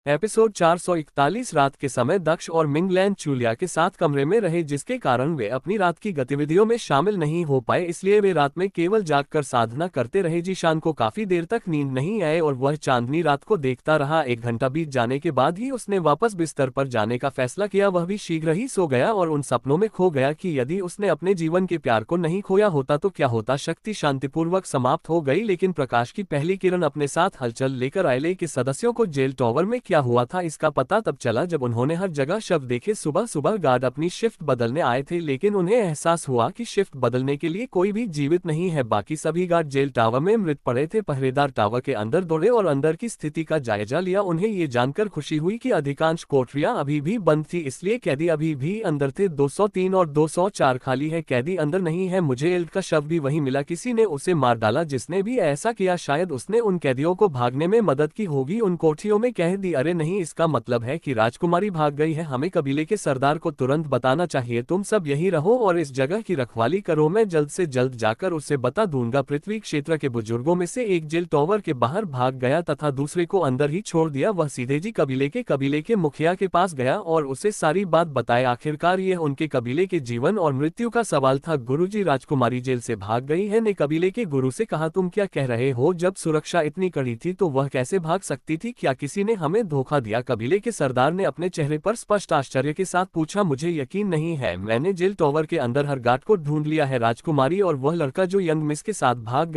Episode 441। रात के समय दक्ष और मिंगलैंड चूलिया के साथ कमरे में रहे, जिसके कारण वे अपनी रात की गतिविधियों में शामिल नहीं हो पाए, इसलिए वे रात में केवल जागकर साधना करते रहे। जीशान को काफी देर तक नींद नहीं आए और वह चांदनी रात को देखता रहा। 1 घंटा बीत जाने के बाद ही उसने वापस बिस्तर पर जाने का फैसला किया। वह भी शीघ्र ही सो गया और उन सपनों में खो गया कि यदि उसने अपने जीवन के प्यार को नहीं खोया होता तो क्या होता। शक्ति शांतिपूर्वक समाप्त हो गई, लेकिन प्रकाश की पहली किरण अपने साथ हलचल लेकर आयले के सदस्यों को जेल टॉवर में क्या हुआ था इसका पता तब चला जब उन्होंने हर जगह शव देखे। सुबह सुबह गार्ड अपनी शिफ्ट बदलने आए थे, लेकिन उन्हें एहसास हुआ कि शिफ्ट बदलने के लिए कोई भी जीवित नहीं है। बाकी सभी गार्ड जेल टावर में मृत पड़े थे। पहरेदार टावर के अंदर दौड़े और अंदर की स्थिति का जायजा लिया। उन्हें ये जानकर खुशी हुई कि अधिकांश कोठरियां अभी भी बंद थी, इसलिए कैदी अभी भी अंदर थे। 203 और 204 खाली है, कैदी अंदर नहीं है। मुझे एल्ड का शव भी वहीं मिला, किसी ने उसे मार डाला। जिसने भी ऐसा किया शायद उसने उन कैदियों को भागने में मदद की होगी। उन कोठरियों में कह दी, अरे नहीं, इसका मतलब है कि राजकुमारी भाग गई है। हमें कबीले के सरदार को तुरंत बताना चाहिए। तुम सब यहीं रहो और इस जगह की रखवाली करो, मैं जल्द से जल्द जाकर उसे बता दूंगा। पृथ्वी क्षेत्र के बुजुर्गों में से एक जेल टॉवर के बाहर भाग गया तथा दूसरे को अंदर ही छोड़ दिया। वह सीधे जी कबीले के मुखिया के पास गया और उसे सारी बात बताए। आखिरकार यह उनके कबीले के जीवन और मृत्यु का सवाल था। गुरुजी, राजकुमारी जेल से भाग गई है, ने कबीले के गुरु से कहा। तुम क्या कह रहे हो? जब सुरक्षा इतनी कड़ी थी तो वह कैसे भाग सकती थी? क्या किसी ने हमें धोखा दिया? कबीले के सरदार ने अपने चेहरे पर स्पष्ट आश्चर्य के साथ पूछा। मुझे यकीन नहीं है, मैंने जेल टॉवर के अंदर हर गार्ड को ढूंढ लिया है। राजकुमारी और वह लड़का जो यंग मिस के साथ भाग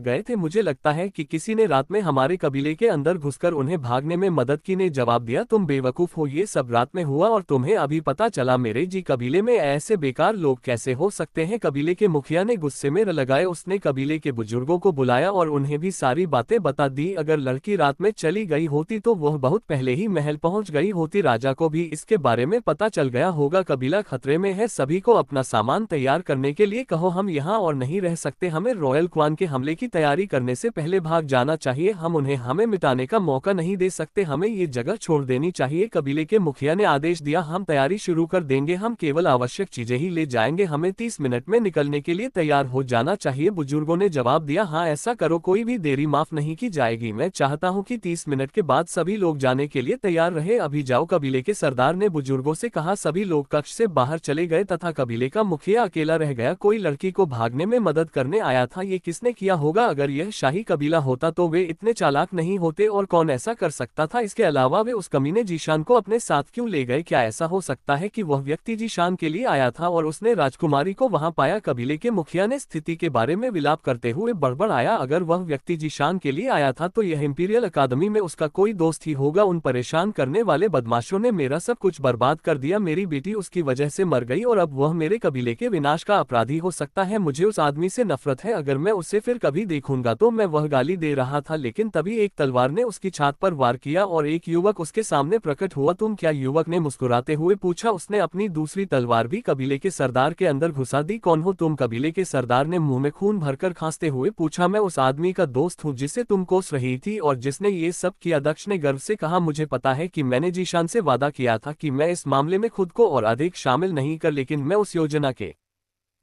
गए थे। मुझे लगता है कि किसी ने रात में हमारे कबीले के अंदर घुसकर उन्हें भागने में मदद की, ने जवाब दिया। तुम बेवकूफ हो, ये सब रात में हुआ और तुम्हें अभी पता चला। मेरे जी कबीले में ऐसे बेकार लोग कैसे हो सकते हैं? कबीले के मुखिया ने गुस्से में लगाए। उसने कबीले के बुजुर्गों को बुलाया और उन्हें भी सारी बातें बता दी। अगर लड़की रात में चली गई होती तो वह बहुत पहले ही महल पहुंच गई होती। राजा को भी इसके बारे में पता चल गया होगा। कबीला खतरे में है, सभी को अपना सामान तैयार करने के लिए कहो। हम यहाँ और नहीं रह सकते, हमें रॉयल क्वान के हमले की तैयारी करने से पहले भाग जाना चाहिए। हम उन्हें हमें मिटाने का मौका नहीं दे सकते, हमें ये जगह छोड़ देनी चाहिए। कबीले के मुखिया ने आदेश दिया। हम तैयारी शुरू कर देंगे, हम केवल आवश्यक चीजें ही ले जाएंगे, हमें 30 मिनट में निकलने के लिए तैयार हो जाना चाहिए। बुजुर्गों ने जवाब दिया, हाँ ऐसा करो, कोई भी देरी माफ नहीं की जाएगी। मैं चाहता हूँ कि 30 मिनट के बाद सभी लोग जाने के लिए तैयार रहे। अभी जाओ, कबीले के सरदार ने बुजुर्गों से कहा। सभी लोग कक्ष से बाहर चले गए तथा कबीले का मुखिया अकेला रह गया। कोई लड़की को भागने में मदद करने आया था, ये किसने किया होगा? अगर यह शाही कबीला होता तो वे इतने चालाक नहीं होते, और कौन ऐसा कर सकता था? इसके अलावा वे उस कमीने जीशान को अपने साथ क्यों ले गए? क्या ऐसा हो सकता है कि वह व्यक्ति जीशान के लिए आया था और उसने राजकुमारी को वहां पाया? कबीले के मुखिया ने स्थिति के बारे में विलाप करते हुए बड़बड़ाया। अगर वह व्यक्ति जीशान के लिए आया था तो यह इंपीरियल अकादमी में उसका कोई दोस्त ही होगा। उन परेशान करने वाले बदमाशों ने मेरा सब कुछ बर्बाद कर दिया। मेरी बेटी उसकी वजह से मर गई और अब वह मेरे कबीले के विनाश का अपराधी हो सकता है। मुझे उस आदमी से नफरत है, अगर मैं उसे फिर कभी देखूंगा तो मैं वह गाली दे रहा था, लेकिन तभी एक तलवार ने उसकी छात पर वार किया और एक युवक उसके सामने प्रकट हुआ। तुम क्या? युवक ने मुस्कुराते हुए पूछा। उसने अपनी दूसरी तलवार भी कबीले के सरदार के अंदर घुसा दी। कौन हो तुम? कबीले के सरदार ने मुंह में खून भरकर खांसते हुए पूछा। मैं उस आदमी का दोस्त हूँ जिसे तुम कोस रही थी और जिसने ये सब किया। दक्ष ने गर्व से कहा। मुझे पता है कि मैंने जीशान से वादा किया था कि मैं इस मामले में खुद को और अधिक शामिल नहीं कर, लेकिन मैं उस योजना के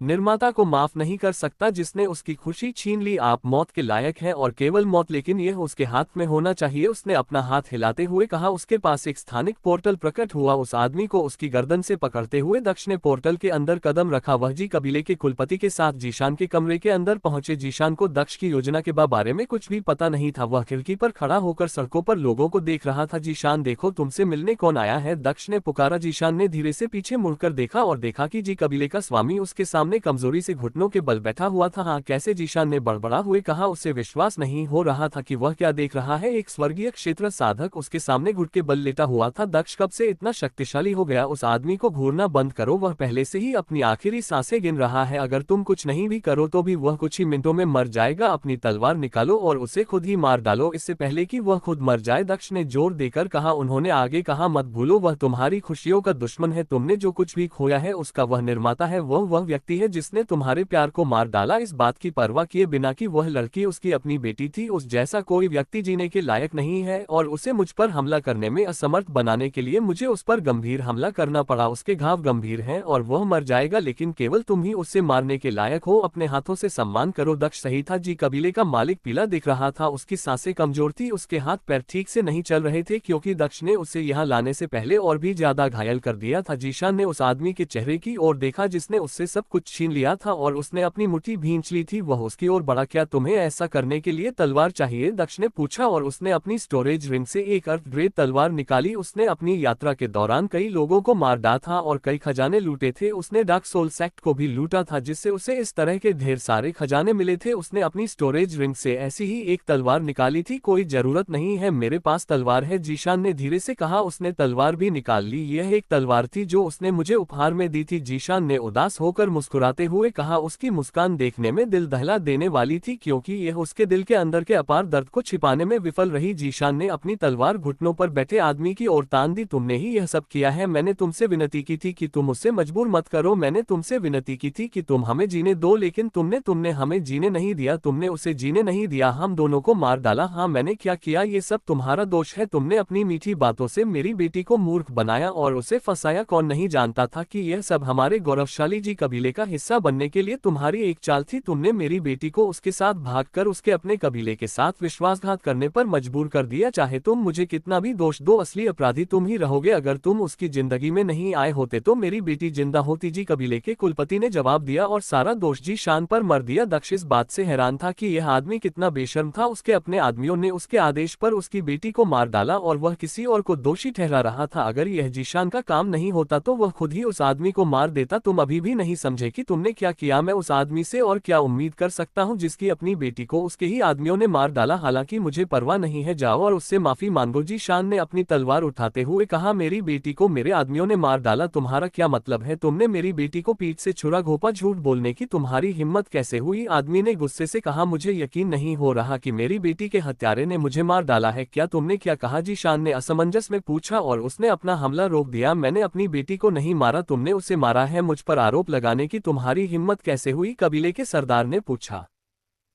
निर्माता को माफ नहीं कर सकता जिसने उसकी खुशी छीन ली। आप मौत के लायक हैं और केवल मौत, लेकिन यह उसके हाथ में होना चाहिए। उसने अपना हाथ हिलाते हुए कहा। उसके पास एक स्थानिक पोर्टल प्रकट हुआ। उस आदमी को उसकी गर्दन से पकड़ते हुए दक्ष ने पोर्टल के अंदर कदम रखा। वह जी कबीले के कुलपति के साथ जीशान के कमरे के अंदर पहुंचे। जीशान को दक्ष की योजना के बारे में कुछ भी पता नहीं था। वह खिड़की पर खड़ा होकर सड़कों पर लोगों को देख रहा था। जीशान देखो, तुमसे मिलने कौन आया है? दक्ष ने पुकारा। जीशान ने धीरे से पीछे मुड़कर देखा और देखा कि जी कबीले का स्वामी उसके सामने कमजोरी से घुटनों के बल बैठा हुआ था। हाँ कैसे? जीशान ने बड़बड़ा हुए कहा। उसे विश्वास नहीं हो रहा था कि वह क्या देख रहा है। एक स्वर्गीय क्षेत्र साधक उसके सामने घुट के बल लेटा हुआ था। दक्ष कब से इतना शक्तिशाली हो गया? उस आदमी को घूरना बंद करो, वह पहले से ही अपनी आखिरी सांसें गिन रहा है। अगर तुम कुछ नहीं भी करो तो भी वह कुछ ही मिनटों में मर जाएगा। अपनी तलवार निकालो और उसे खुद ही मार डालो, इससे पहले कि वह खुद मर जाए, दक्ष ने जोर देकर कहा। उन्होंने आगे कहा, मत भूलो वह तुम्हारी खुशियों का दुश्मन है। तुमने जो कुछ भी खोया है उसका वह निर्माता है। वह व्यक्ति लड़की है जिसने तुम्हारे प्यार को मार डाला, इस बात की परवाह किए बिना कि वह लड़की उसकी अपनी बेटी थी। उस जैसा कोई व्यक्ति जीने के लायक नहीं है और उसे मुझ पर हमला करने में असमर्थ बनाने के लिए मुझे उस पर गंभीर हमला करना पड़ा। उसके घाव गंभीर हैं और वह मर जाएगा, लेकिन केवल तुम ही उससे मारने के लायक हो। अपने हाथों से सम्मान करो। दक्ष सही था जी। कबीले का मालिक पीला दिख रहा था, उसकी सांसें कमजोर थी, उसके हाथ पैर ठीक से नहीं चल रहे थे क्योंकि दक्ष ने उसे यहाँ लाने से पहले और भी ज्यादा घायल कर दिया था। जीशान ने उस आदमी के चेहरे की ओर देखा जिसने उससे सब कुछ छीन लिया था और उसने अपनी मुट्ठी भींच ली थी। वह उसकी ओर बढ़ा। क्या तुम्हें ऐसा करने के लिए तलवार चाहिए? दक्ष ने पूछा और उसने अपनी स्टोरेज रिंग से एक अर्थ ग्रेड तलवार निकाली। उसने अपनी यात्रा के दौरान कई लोगों को मार डाला था और कई खजाने लूटे थे। उसने डार्क सोल सेक्ट को भी लूटा था जिससे उसे इस तरह के ढेर सारे खजाने मिले थे। उसने अपनी स्टोरेज रिंग से ऐसी ही एक तलवार निकाली थी। कोई जरूरत नहीं है, मेरे पास तलवार है, जीशान ने धीरे से कहा। उसने तलवार भी निकाल ली। यह एक तलवार थी जो उसने मुझे उपहार में दी थी, जीशान ने उदास होकर मुस्कुराते हुए कहा। उसकी मुस्कान देखने में दिल दहला देने वाली थी क्योंकि यह उसके दिल के अंदर के अपार दर्द को छिपाने में विफल रही। जीशान ने अपनी तलवार घुटनों पर बैठे आदमी की ओर तान दी। तुमने ही यह सब किया है। मैंने तुमसे विनती की थी कि तुम उससे मजबूर मत करो। मैंने तुमसे विनती की थी कि तुम हमें जीने दो, लेकिन तुमने हमें जीने नहीं दिया। तुमने उसे जीने नहीं दिया, हम दोनों को मार डाला। हाँ, मैंने क्या किया? ये सब तुम्हारा दोष है। तुमने अपनी मीठी बातों से मेरी बेटी को मूर्ख बनाया और उसे फंसाया। कौन नहीं जानता था कि यह सब हमारे गौरवशाली जी कबीले का हिस्सा बनने के लिए तुम्हारी एक चाल थी। तुमने मेरी बेटी को उसके साथ भागकर उसके अपने कबीले के साथ विश्वासघात करने पर मजबूर कर दिया। चाहे तुम मुझे कितना भी दोष दो, असली अपराधी तुम ही रहोगे। अगर तुम उसकी जिंदगी में नहीं आए होते तो मेरी बेटी जिंदा होती। जी कबीले के कुलपति ने जवाब दिया और सारा दोष जी शान पर मर दिया। दक्ष इस बात से हैरान था कि यह आदमी कितना बेशर्म था। उसके अपने आदमियों ने उसके आदेश पर उसकी बेटी को मार डाला और वह किसी और को दोषी ठहरा रहा था। अगर यह जीशान का काम नहीं होता तो वह खुद ही उस आदमी को मार देता। तुम अभी भी नहीं समझे कि तुमने क्या किया। मैं उस आदमी से और क्या उम्मीद कर सकता हूँ जिसकी अपनी बेटी को उसके ही आदमियों ने मार डाला। हालांकि मुझे परवाह नहीं है, जाओ और उससे माफी मांगो। जीशान ने अपनी तलवार उठाते हुए कहा, मेरी बेटी को मेरे आदमियों ने मार डाला, तुम्हारा क्या मतलब है? तुमने मेरी बेटी को पीठ से छुरा घोंपा। झूठ बोलने की तुम्हारी हिम्मत कैसे हुई? आदमी ने गुस्से से कहा, मुझे यकीन नहीं हो रहा कि मेरी बेटी के हत्यारे ने मुझे मार डाला है। क्या तुमने क्या कहा? जीशान ने असमंजस में पूछा और उसने अपना हमला रोक दिया। मैंने अपनी बेटी को नहीं मारा, तुमने उसे मारा है। मुझ पर आरोप लगाने की तुम्हारी हिम्मत कैसे हुई? कबीले के सरदार ने पूछा।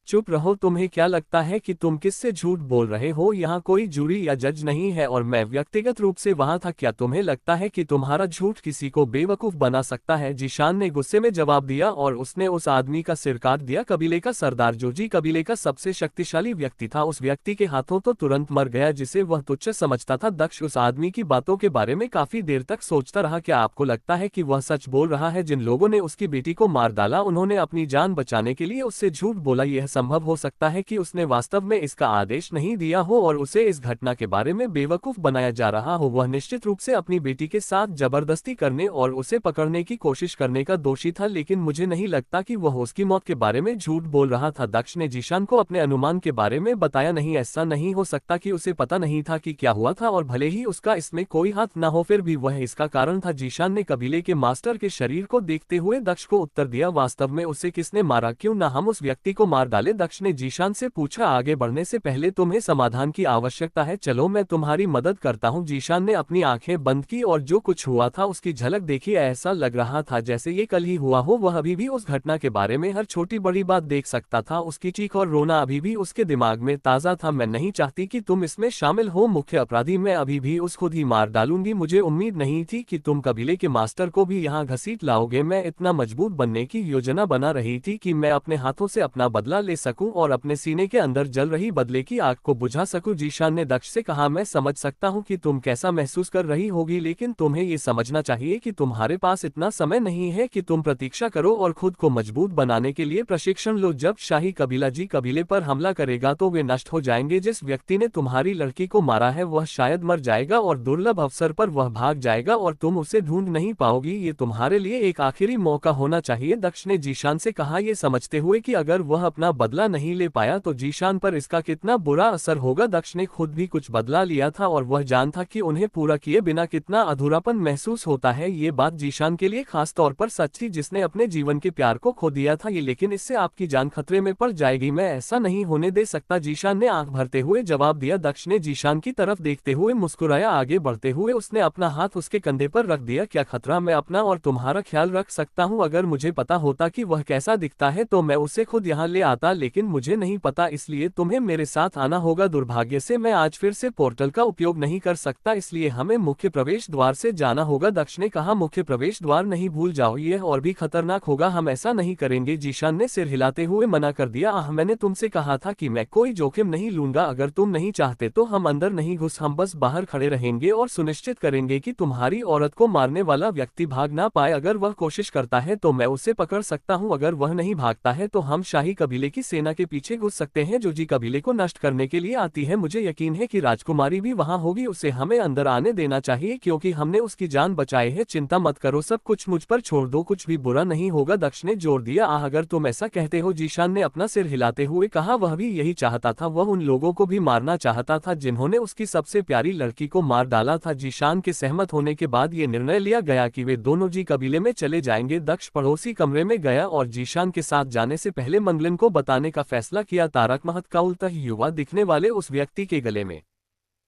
चुप रहो। तुम्हें क्या लगता है कि तुम किससे झूठ बोल रहे हो? यहाँ कोई जूरी या जज नहीं है और मैं व्यक्तिगत रूप से वहां था। क्या तुम्हें लगता है कि तुम्हारा झूठ किसी को बेवकूफ बना सकता है? जीशान ने गुस्से में जवाब दिया और उसने उस आदमी का सिर काट दिया। कबीले का सरदार जो जी कबीले का सबसे शक्तिशाली व्यक्ति था, उस व्यक्ति के हाथों तो तुरंत मर गया जिसे वह तुच्छ समझता था। दक्ष उस आदमी की बातों के बारे में काफी देर तक सोचता रहा। क्या आपको लगता है कि वह सच बोल रहा है? जिन लोगों ने उसकी बेटी को मार डाला उन्होंने अपनी जान बचाने के लिए उससे झूठ बोला। यह संभव हो सकता है कि उसने वास्तव में इसका आदेश नहीं दिया हो और उसे इस घटना के बारे में बेवकूफ बनाया जा रहा हो। वह निश्चित रूप से अपनी बेटी के साथ जबरदस्ती करने और उसे पकड़ने की कोशिश करने का दोषी था, लेकिन मुझे नहीं लगता कि वह उसकी मौत के बारे में झूठ बोल रहा था। दक्ष ने जीशान को अपने अनुमान के बारे में बताया। नहीं, ऐसा नहीं हो सकता कि उसे पता नहीं था कि क्या हुआ था और भले ही उसका इसमें कोई हाथ न हो फिर भी वह इसका कारण था। जीशान ने कबीले के मास्टर के शरीर को देखते हुए दक्ष को उत्तर दिया, वास्तव में उसे किसने मारा? क्यों न हम उस व्यक्ति को मार डाले? दक्ष ने जीशान से पूछा। आगे बढ़ने से पहले तुम्हें समाधान की आवश्यकता है, चलो मैं तुम्हारी मदद करता हूं। जीशान ने अपनी आंखें बंद की और जो कुछ हुआ था उसकी झलक देखी। ऐसा लग रहा था जैसे ये कल ही हुआ हो। वह अभी भी उस घटना के बारे में हर छोटी बड़ी बात देख सकता था। उसकी चीख और रोना अभी भी उसके दिमाग में ताजा था। मैं नहीं चाहती कि तुम इसमें शामिल हो, मुख्य अपराधी मैं अभी भी उस खुद ही मार डालूंगी। मुझे उम्मीद नहीं थी कि तुम कबीले के मास्टर को भी यहाँ घसीट लाओगे। मैं इतना मजबूत बनने की योजना बना रही थी कि मैं अपने हाथों से अपना बदला ले सकूं और अपने सीने के अंदर जल रही बदले की आग को बुझा सकूं। जीशान ने दक्ष से कहा, मैं समझ सकता हूं कि तुम कैसा महसूस कर रही होगी, लेकिन तुम्हें ये समझना चाहिए कि तुम्हारे पास इतना समय नहीं है कि तुम प्रतीक्षा करो और खुद को मजबूत बनाने के लिए प्रशिक्षण लो। जब शाही कबीला जी कबीले पर हमला करेगा तो वे नष्ट हो जाएंगे। जिस व्यक्ति ने तुम्हारी लड़की को मारा है वह शायद मर जाएगा और दुर्लभ अवसर पर वह भाग जाएगा और तुम उसे ढूंढ नहीं पाओगी। ये तुम्हारे लिए एक आखिरी मौका होना चाहिए। दक्ष ने जीशान से कहा, ये समझते हुए कि अगर वह अपना बदला नहीं ले पाया तो जीशान पर इसका कितना बुरा असर होगा। दक्ष ने खुद भी कुछ बदला लिया था और वह जानता कि उन्हें पूरा किए बिना कितना अधूरापन महसूस होता है। ये बात जीशान के लिए खास तौर पर सच थी, जिसने अपने जीवन के प्यार को खो दिया था। ये लेकिन इससे आपकी जान खतरे में पड़ जाएगी, मैं ऐसा नहीं होने दे सकता, जीशान ने आंख भरते हुए जवाब दिया। दक्ष ने जीशान की तरफ देखते हुए मुस्कुराया। आगे बढ़ते हुए उसने अपना हाथ उसके कंधे पर रख दिया। क्या खतरा? मैं अपना और तुम्हारा ख्याल रख सकता हूँ। अगर मुझे पता होता कि वह कैसा दिखता है तो मैं उसे खुद यहाँ ले आता, लेकिन मुझे नहीं पता, इसलिए तुम्हें मेरे साथ आना होगा। दुर्भाग्य से मैं आज फिर से पोर्टल का उपयोग नहीं कर सकता, इसलिए हमें मुख्य प्रवेश द्वार से जाना होगा। दक्ष ने कहा, मुख्य प्रवेश द्वार नहीं, भूल जाओ, यह और भी खतरनाक होगा, हम ऐसा नहीं करेंगे। जीशान ने सिर हिलाते हुए मना कर दिया। मैंने तुमसे कहा था कि मैं कोई जोखिम नहीं लूंगा। अगर तुम नहीं चाहते तो हम अंदर नहीं घुस, हम बस बाहर खड़े रहेंगे और सुनिश्चित करेंगे कि तुम्हारी औरत को मारने वाला व्यक्ति भाग ना पाए। अगर वह कोशिश करता है तो मैं उसे पकड़ सकता हूं, अगर वह नहीं भागता है तो हम शाही कबीले की सेना के पीछे घुस सकते हैं जो जी कबीले को नष्ट करने के लिए आती है। मुझे यकीन है कि राजकुमारी भी वहां होगी, उसे हमें अंदर आने देना चाहिए क्योंकि हमने उसकी जान बचाई है। चिंता मत करो, सब कुछ मुझ पर छोड़ दो, कुछ भी बुरा नहीं होगा। दक्ष ने जोर दिया। अगर तुम ऐसा कहते हो, जीशान ने अपना सिर हिलाते हुए कहा। वह भी यही चाहता था, वह उन लोगों को भी मारना चाहता था जिन्होंने उसकी सबसे प्यारी लड़की को मार डाला था। जीशान के सहमत होने के बाद ये निर्णय लिया गया कि वे दोनों जी कबीले में चले जाएंगे। दक्ष पड़ोसी कमरे में गया और जीशान के साथ जाने से पहले मंगलन को बताने का फैसला किया। तारक महत का उल्टा युवा दिखने वाले उस व्यक्ति के गले में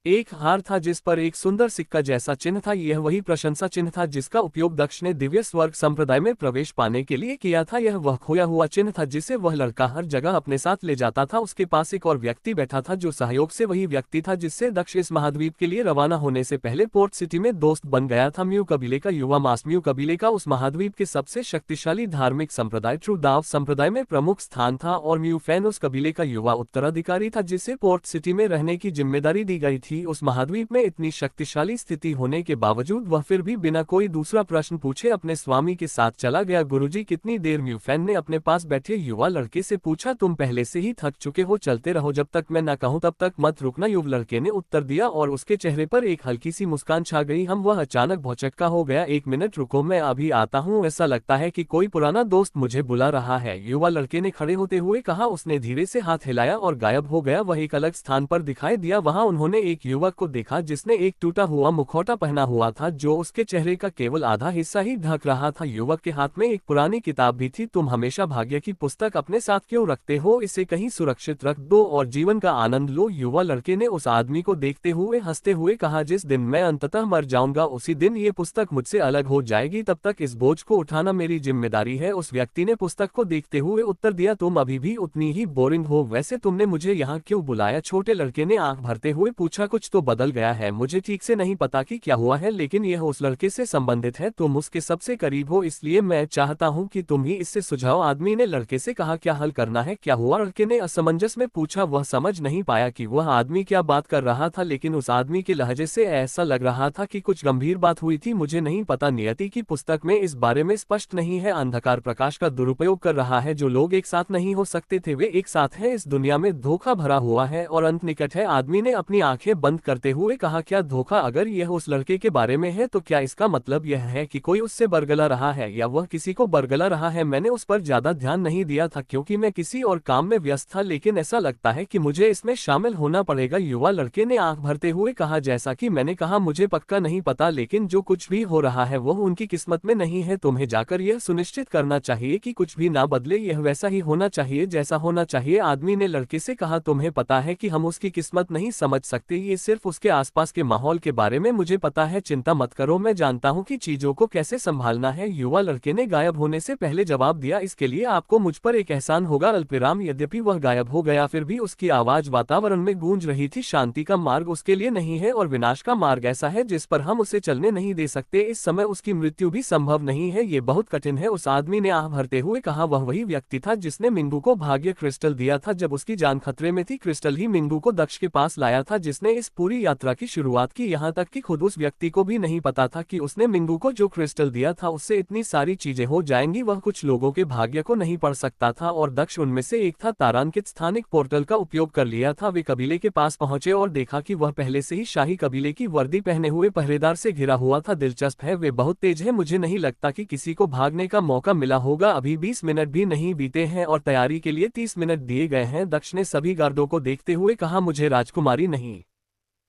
एक हार था जिस पर एक सुंदर सिक्का जैसा चिन्ह था। यह वही प्रशंसा चिन्ह था जिसका उपयोग दक्ष ने दिव्य स्वर्ग संप्रदाय में प्रवेश पाने के लिए किया था। यह वह खोया हुआ चिन्ह था जिसे वह लड़का हर जगह अपने साथ ले जाता था। उसके पास एक और व्यक्ति बैठा था जो सहयोग से वही व्यक्ति था जिससे दक्ष इस महाद्वीप के लिए रवाना होने से पहले पोर्ट सिटी में दोस्त बन गया था। म्यू कबीले का युवा मास म्यू कबीले का उस महाद्वीप के सबसे शक्तिशाली धार्मिक संप्रदाय ट्रू दाव संप्रदाय में प्रमुख स्थान था और म्यू फैन उस कबीले का युवा उत्तराधिकारी था जिसे पोर्ट सिटी में रहने की जिम्मेदारी दी गई थी। उस महाद्वीप में इतनी शक्तिशाली स्थिति होने के बावजूद वह फिर भी बिना कोई दूसरा प्रश्न पूछे अपने स्वामी के साथ चला गया। गुरुजी कितनी देर? म्यूफैन ने अपने पास बैठे युवा लड़के से पूछा। तुम पहले से ही थक चुके हो, चलते रहो, जब तक मैं न कहूं तब तक मत रुकना, युवा लड़के ने उत्तर दिया और उसके चेहरे पर एक हल्की सी मुस्कान छा गई। वह अचानक भौचक्का हो गया। एक मिनट रुको, मैं अभी आता हूँ, ऐसा लगता है कि कोई पुराना दोस्त मुझे बुला रहा है, युवा लड़के ने खड़े होते हुए कहा। उसने धीरे से हाथ हिलाया और गायब हो गया। वह एक अलग स्थान पर दिखाई दिया। वहां उन्होंने एक युवक को देखा जिसने एक टूटा हुआ मुखौटा पहना हुआ था जो उसके चेहरे का केवल आधा हिस्सा ही ढक रहा था। युवक के हाथ में एक पुरानी किताब भी थी। तुम हमेशा भाग्य की पुस्तक अपने साथ क्यों रखते हो? इसे कहीं सुरक्षित रख दो और जीवन का आनंद लो। युवा लड़के ने उस आदमी को देखते हुए हंसते हुए कहा, जिस दिन मैं अंततः मर जाऊंगा उसी दिन ये पुस्तक मुझसे अलग हो जाएगी, तब तक इस बोझ को उठाना मेरी जिम्मेदारी है। उस व्यक्ति ने पुस्तक को देखते हुए उत्तर दिया, तुम अभी भी उतनी ही बोरिंग हो। वैसे तुमने मुझे यहाँ क्यों बुलाया? छोटे लड़के ने आंख भरते हुए पूछा। कुछ तो बदल गया है, मुझे ठीक से नहीं पता कि क्या हुआ है, लेकिन यह उस लड़के से संबंधित है। तुम उसके सबसे करीब हो, इसलिए मैं चाहता हूं कि तुम ही इससे सुझाव। आदमी ने लड़के से कहा, क्या हल करना है? क्या हुआ? लड़के ने असमंजस में पूछा। वह समझ नहीं पाया कि वह आदमी क्या बात कर रहा था, लेकिन उस आदमी के लहजे से ऐसा लग रहा था कि कुछ गंभीर बात हुई थी। मुझे नहीं पता, नियति की पुस्तक में इस बारे में स्पष्ट नहीं है। अंधकार प्रकाश का दुरुपयोग कर रहा है। जो लोग एक साथ नहीं हो सकते थे वे एक साथ हैं। इस दुनिया में धोखा भरा हुआ है और अंत निकट है। आदमी ने अपनी आंखें बंद करते हुए कहा, क्या धोखा? अगर यह उस लड़के के बारे में है तो क्या इसका मतलब यह है कि कोई उससे बरगला रहा है या वह किसी को बरगला रहा है? मैंने उस पर ज्यादा ध्यान नहीं दिया था क्योंकि मैं किसी और काम में व्यस्त था, लेकिन ऐसा लगता है कि मुझे इसमें शामिल होना पड़ेगा। युवा लड़के ने आंख भरते हुए कहा, जैसा कि मैंने कहा मुझे पक्का नहीं पता, लेकिन जो कुछ भी हो रहा है वह उनकी किस्मत में नहीं है। तुम्हें जाकर यह सुनिश्चित करना चाहिए कि कुछ भी ना बदले, यह वैसा ही होना चाहिए जैसा होना चाहिए। आदमी ने लड़के से कहा, तुम्हें पता है कि हम उसकी किस्मत नहीं समझ सकते, ये सिर्फ उसके आसपास के माहौल के बारे में मुझे पता है। चिंता मत करो, मैं जानता हूं कि चीजों को कैसे संभालना है। युवा लड़के ने गायब होने से पहले जवाब दिया, इसके लिए आपको मुझ पर एक एहसान होगा। अल्पविराम। यद्यपि वह गायब हो गया फिर भी उसकी आवाज वातावरण में गूंज रही थी। शांति का मार्ग उसके लिए नहीं है और विनाश का मार्ग ऐसा है जिस पर हम उसे चलने नहीं दे सकते। इस समय उसकी मृत्यु भी संभव नहीं है, ये बहुत कठिन है। उस आदमी ने आह भरते हुए कहा, वह वही व्यक्ति था जिसने मिंगू को भाग्य क्रिस्टल दिया था जब उसकी जान खतरे में थी। क्रिस्टल ही मिंगू को दक्ष के पास लाया था जिसने इस पूरी यात्रा की शुरुआत की, यहाँ तक कि खुद उस व्यक्ति को भी नहीं पता था कि उसने मिंगू को जो क्रिस्टल दिया था उससे इतनी सारी चीजें हो जाएंगी। वह कुछ लोगों के भाग्य को नहीं पढ़ सकता था और दक्ष उनमें से एक था। तारांकित स्थानिक पोर्टल का उपयोग कर लिया था। वे कबीले के पास पहुंचे और देखा कि वह पहले से ही शाही कबीले की वर्दी पहने हुए पहरेदार से घिरा हुआ था। दिलचस्प है, वे बहुत तेज है, मुझे नहीं लगता कि किसी को भागने का मौका मिला होगा। अभी 20 मिनट भी नहीं बीते हैं और तैयारी के लिए 30 मिनट दिए गए हैं। दक्ष ने सभी गार्डों को देखते हुए कहा, मुझे राजकुमारी नहीं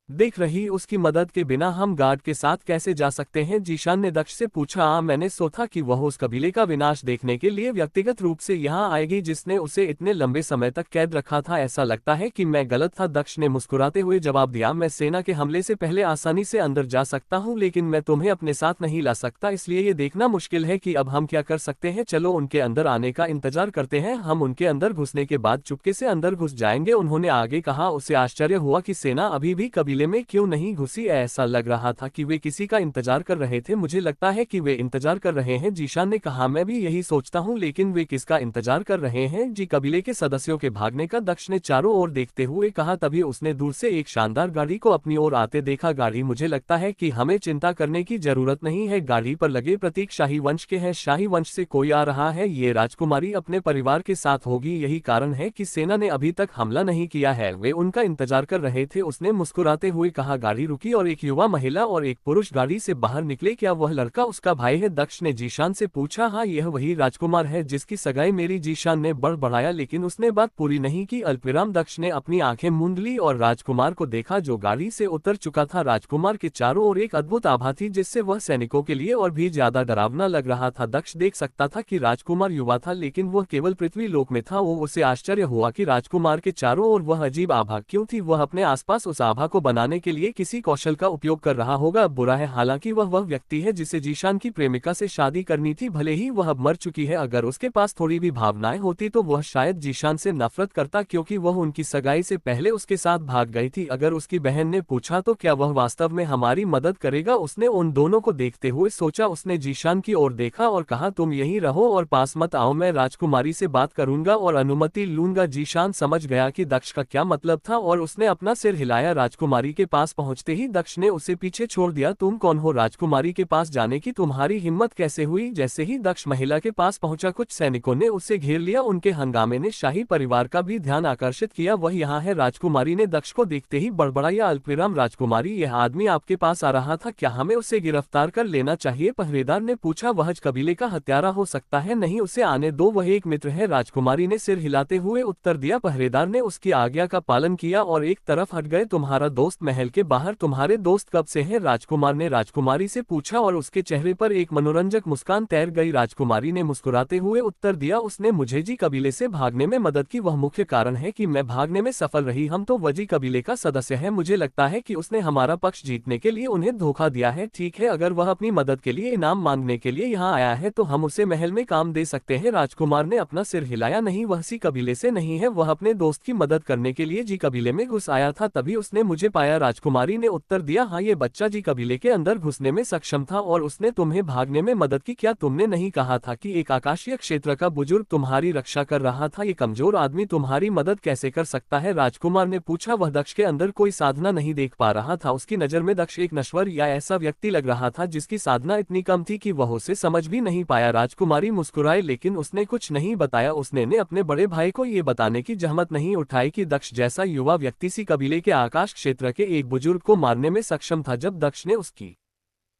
देख रही, उसकी मदद के बिना हम गार्ड के साथ कैसे जा सकते हैं? जीशान ने दक्ष से पूछा। मैंने सोचा कि वह उस कबीले का विनाश देखने के लिए व्यक्तिगत रूप से यहाँ आएगी जिसने उसे इतने लंबे समय तक कैद रखा था। ऐसा लगता है कि मैं गलत था, दक्ष ने मुस्कुराते हुए जवाब दिया। मैं सेना के हमले से पहले आसानी से अंदर जा सकता हूँ, लेकिन मैं तुम्हें अपने साथ नहीं ला सकता, इसलिए ये देखना मुश्किल है कि अब हम क्या कर सकते हैं। चलो उनके अंदर आने का इंतजार करते हैं, हम उनके अंदर घुसने के बाद चुपके से अंदर घुस जाएंगे, उन्होंने आगे कहा। उसे आश्चर्य हुआ कि सेना अभी भी कबीले में क्यों नहीं घुसी। ऐसा लग रहा था कि वे किसी का इंतजार कर रहे थे। मुझे लगता है कि वे इंतजार कर रहे हैं, जीशान ने कहा। मैं भी यही सोचता हूं, लेकिन वे किसका इंतजार कर रहे हैं? जी, कबीले के सदस्यों के भागने का, दक्ष ने चारों ओर देखते हुए कहा। तभी उसने दूर से एक शानदार गाड़ी को अपनी ओर आते देखा। गाड़ी, मुझे लगता है कि हमें चिंता करने की जरूरत नहीं है, गाड़ी पर लगे प्रतीक शाही वंश के हैं। शाही वंश से कोई आ रहा है, ये राजकुमारी अपने परिवार के साथ होगी, यही कारण है कि सेना ने अभी तक हमला नहीं किया है, वे उनका इंतजार कर रहे थे, उसने मुस्कुराते हुए कहा। गाड़ी रुकी और एक युवा महिला और एक पुरुष गाड़ी से बाहर निकले। क्या वह लड़का उसका भाई है? दक्ष ने जीशान से पूछा। हाँ, यह वही राजकुमार है जिसकी सगाई मेरी, जीशान ने बड़बड़ाया, लेकिन उसने बात पूरी नहीं की। अल्पविराम, दक्ष ने अपनी आंखें मूंद ली और राजकुमार को देखा जो गाड़ी से उतर चुका था। राजकुमार के चारों ओर एक अद्भुत आभा थी जिससे वह सैनिकों के लिए और भी ज्यादा डरावना लग रहा था। दक्ष देख सकता था कि राजकुमार युवा था, लेकिन वह केवल पृथ्वी लोक में था। वो उसे आश्चर्य हुआ कि राजकुमार के चारों ओर वह अजीब आभा क्यों थी। वह अपने आसपास उस आभा को बनाने के लिए किसी कौशल का उपयोग कर रहा होगा। बुरा है, हालांकि वह व्यक्ति है जिसे जीशान की प्रेमिका से शादी करनी थी, भले ही वह अब मर चुकी है। अगर उसके पास थोड़ी भी भावनाएं होती तो वह शायद जीशान से नफरत करता, क्योंकि वह उनकी सगाई से पहले उसके साथ भाग गई थी। अगर उसकी बहन ने पूछा तो क्या वह वास्तव में हमारी मदद करेगा? उसने उन दोनों को देखते हुए सोचा। उसने जीशान की ओर देखा और कहा, तुम यहीं रहो और पास मत आओ, मैं राजकुमारी से बात करूंगा और अनुमति लूंगा। जीशान समझ गया कि दक्ष का क्या मतलब था और उसने अपना सिर हिलाया। राजकुमारी के पास पहुंचते ही दक्ष ने उसे पीछे छोड़ दिया। तुम कौन हो? राजकुमारी के पास जाने की तुम्हारी हिम्मत कैसे हुई? जैसे ही दक्ष महिला के पास पहुंचा, कुछ सैनिकों ने उसे घेर लिया। उनके हंगामे ने शाही परिवार का भी ध्यान आकर्षित किया। वह यहाँ है, राजकुमारी ने दक्ष को देखते ही बड़बड़ाया। अल्पविराम, राजकुमारी, यह आदमी आपके पास आ रहा था, क्या हमें उसे गिरफ्तार कर लेना चाहिए? पहरेदार ने पूछा। वह कबीले का हत्यारा हो सकता है, नहीं उसे आने दो, वह एक मित्र है, राजकुमारी ने सिर हिलाते हुए उत्तर दिया। पहरेदार ने उसकी आज्ञा का पालन किया और एक तरफ हट गए। तुम्हारा दोस्त महल के बाहर, तुम्हारे दोस्त कब से हैं? राजकुमार ने राजकुमारी से पूछा और उसके चेहरे पर एक मनोरंजक मुस्कान तैर गई। राजकुमारी ने मुस्कुराते हुए उत्तर दिया, उसने मुझे जी कबीले से भागने में मदद की, वह मुख्य कारण है कि मैं भागने में सफल रही। हम तो वजी कबीले का सदस्य है, मुझे लगता है कि उसने हमारा पक्ष जीतने के लिए उन्हें धोखा दिया है। ठीक है, अगर वह अपनी मदद के लिए इनाम मांगने के लिए यहाँ आया है तो हम उसे महल में काम दे सकते हैं। राजकुमार ने अपना सिर हिलाया। नहीं, वह सी कबीले से नहीं है, वह अपने दोस्त की मदद करने के लिए जी कबीले में घुस आया था, तभी उसने मुझे पाया। राजकुमारी ने उत्तर दिया। हाँ, ये बच्चा जी कबीले के अंदर घुसने में सक्षम था और उसने तुम्हें भागने में मदद की। क्या तुमने नहीं कहा था कि एक आकाशीय क्षेत्र का बुजुर्ग तुम्हारी रक्षा कर रहा था? ये कमजोर आदमी तुम्हारी मदद कैसे कर सकता है? राजकुमार ने पूछा। वह दक्ष के अंदर कोई साधना नहीं देख पा रहा था, उसकी नजर में दक्ष एक नश्वर या ऐसा व्यक्ति लग रहा था जिसकी साधना इतनी कम थी कि वह उसे समझ भी नहीं पाया। राजकुमारी मुस्कुराए, लेकिन उसने कुछ नहीं बताया। उसने अपने बड़े भाई को ये बताने की जहमत नहीं उठाई कि दक्ष जैसा युवा व्यक्ति सी कबीले के आकाश क्षेत्र के एक बुजुर्ग को मारने में सक्षम था। जब दक्ष ने उसकी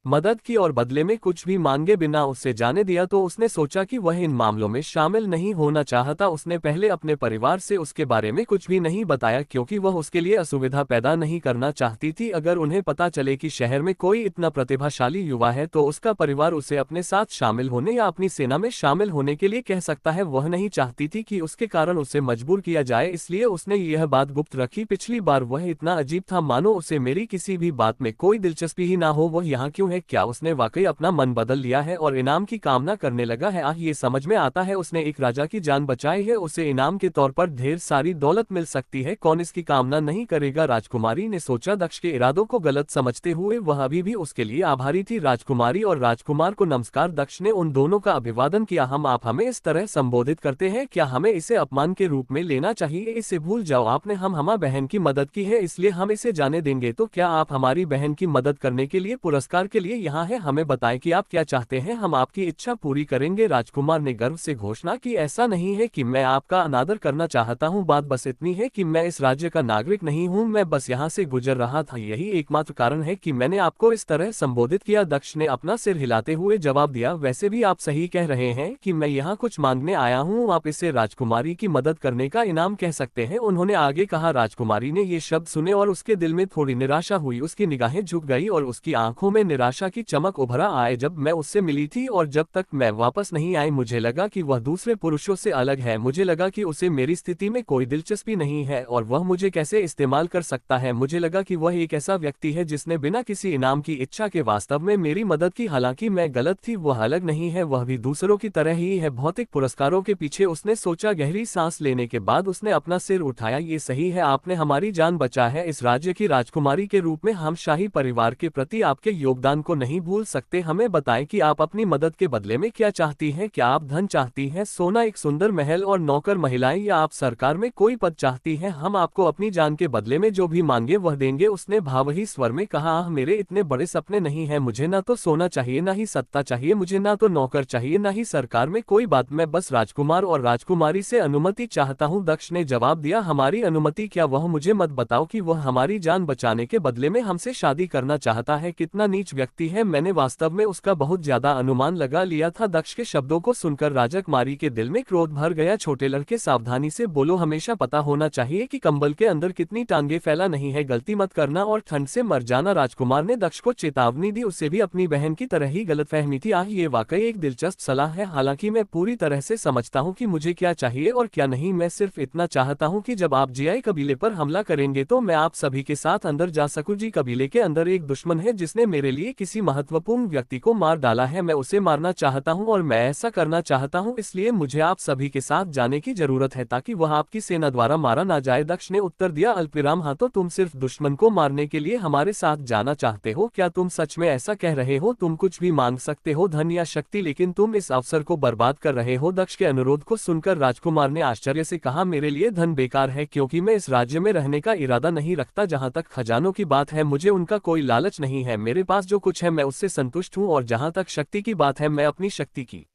मदद की और बदले में कुछ भी मांगे बिना उससे जाने दिया तो उसने सोचा कि वह इन मामलों में शामिल नहीं होना चाहता। उसने पहले अपने परिवार से उसके बारे में कुछ भी नहीं बताया, क्योंकि वह उसके लिए असुविधा पैदा नहीं करना चाहती थी। अगर उन्हें पता चले कि शहर में कोई इतना प्रतिभाशाली युवा है तो उसका परिवार उसे अपने साथ शामिल होने या अपनी सेना में शामिल होने के लिए कह सकता है। वह नहीं चाहती थी कि उसके कारण उसे मजबूर किया जाए, इसलिए उसने यह बात गुप्त रखी। पिछली बार वह इतना अजीब था मानो उसे मेरी किसी भी बात में कोई दिलचस्पी ही ना हो। वह यहाँ क्यों है? है, क्या उसने वाकई अपना मन बदल लिया है और इनाम की कामना करने लगा है? ये समझ में आता है, उसने एक राजा की जान बचाई है, उसे इनाम के तौर पर ढेर सारी दौलत मिल सकती है, कौन इसकी कामना नहीं करेगा? राजकुमारी ने सोचा। दक्ष के इरादों को गलत समझते हुए वह अभी भी उसके लिए आभारी थी। राजकुमारी और राजकुमार को नमस्कार। दक्ष ने उन दोनों का अभिवादन किया। हम आप हमें इस तरह संबोधित करते हैं, क्या हमें इसे अपमान के रूप में लेना चाहिए? इसे भूल जाओ, आपने हमारी बहन की मदद की है, इसलिए हम इसे जाने देंगे। तो क्या आप हमारी बहन की मदद करने के लिए पुरस्कार के लिए यहाँ है? हमें बताएं कि आप क्या चाहते हैं, हम आपकी इच्छा पूरी करेंगे। राजकुमार ने गर्व से घोषणा की, ऐसा नहीं है कि मैं आपका अनादर करना चाहता हूँ, बात बस इतनी है कि मैं इस राज्य का नागरिक नहीं हूँ, मैं बस यहाँ से गुजर रहा था, यही एकमात्र कारण है कि मैंने आपको इस तरह संबोधित किया। दक्ष ने अपना सिर हिलाते हुए जवाब दिया, वैसे भी आप सही कह रहे हैं कि मैं यहाँ कुछ मांगने आया हूँ, आप इसे राजकुमारी की मदद करने का इनाम कह सकते हैं। उन्होंने आगे कहा। राजकुमारी ने ये शब्द सुने और उसके दिल में थोड़ी निराशा हुई, उसकी निगाहें झुक गई और उसकी आंखों में निराशा की चमक उभरा आए। जब मैं उससे मिली थी और जब तक मैं वापस नहीं आई, मुझे लगा कि वह दूसरे पुरुषों से अलग है, मुझे लगा कि उसे मेरी स्थिति में कोई दिलचस्पी नहीं है और वह मुझे कैसे इस्तेमाल कर सकता है। मुझे लगा कि वह एक ऐसा व्यक्ति है जिसने बिना किसी इनाम की इच्छा के वास्तव में मेरी मदद की। हालांकि मैं गलत थी, वह अलग नहीं है, वह भी दूसरों की तरह ही है। भौतिक पुरस्कारों के पीछे उसने सोचा। गहरी सांस लेने के बाद उसने अपना सिर उठाया, ये सही है, आपने हमारी जान बचा है। इस राज्य की राजकुमारी के रूप में हम शाही परिवार के प्रति आपके योगदान को नहीं भूल सकते। हमें बताएं कि आप अपनी मदद के बदले में क्या चाहती हैं? क्या आप धन चाहती हैं, सोना, एक सुंदर महल और नौकर महिलाएं, या आप सरकार में कोई पद चाहती हैं? हम आपको अपनी जान के बदले में जो भी मांगे वह देंगे। उसने भावही स्वर में कहा, मेरे इतने बड़े सपने नहीं हैं, मुझे ना तो सोना चाहिए, ना ही सत्ता चाहिए, मुझे ना तो नौकर चाहिए, ना ही सरकार में कोई बात, मैं बस राजकुमार और राजकुमारी से अनुमति चाहता हूँ। दक्ष ने जवाब दिया, हमारी अनुमति क्या? वह मुझे मत बताओ कि वह हमारी जान बचाने के बदले में हमसे शादी करना चाहता है। कितना नीच व्यक्ति है, मैंने वास्तव में उसका बहुत ज्यादा अनुमान लगा लिया था। दक्ष के शब्दों को सुनकर राजकुमारी के दिल में क्रोध भर गया। छोटे लड़के, सावधानी से बोलो, हमेशा पता होना चाहिए कि कंबल के अंदर कितनी टांगे फैला नहीं है, गलती मत करना और ठंड से मर जाना। राजकुमार ने दक्ष को चेतावनी दी, उसे भी अपनी बहन की तरह ही गलतफहमी थी। ये वाकई एक दिलचस्प सलाह है, हालांकि मैं पूरी तरह से समझता हूँ कि मुझे क्या चाहिए और क्या नहीं। मैं सिर्फ इतना चाहता हूँ कि जब आप जियाई कबीले पर हमला करेंगे तो मैं आप सभी के साथ अंदर जा सकूं। जी कबीले के अंदर एक दुश्मन है जिसने मेरे लिए किसी महत्वपूर्ण व्यक्ति को मार डाला है, मैं उसे मारना चाहता हूं और मैं ऐसा करना चाहता हूं, इसलिए मुझे आप सभी के साथ जाने की जरूरत है ताकि वह आपकी सेना द्वारा मारा ना जाए। दक्ष ने उत्तर दिया, अल्पविराम, हाँ तो तुम सिर्फ दुश्मन को मारने के लिए हमारे साथ जाना चाहते हो? क्या तुम सच में ऐसा कह रहे हो? तुम कुछ भी मांग सकते हो, धन या शक्ति, लेकिन तुम इस अवसर को बर्बाद कर रहे हो। दक्ष के अनुरोध को सुनकर राजकुमार ने आश्चर्य से कहा, मेरे लिए धन बेकार है, क्योंकि मैं इस राज्य में रहने का इरादा नहीं रखता। जहाँ तक खजानों की बात है, मुझे उनका कोई लालच नहीं है, मेरे पास जो कुछ है मैं उससे संतुष्ट हूँ, और जहाँ तक शक्ति की बात है, मैं अपनी शक्ति की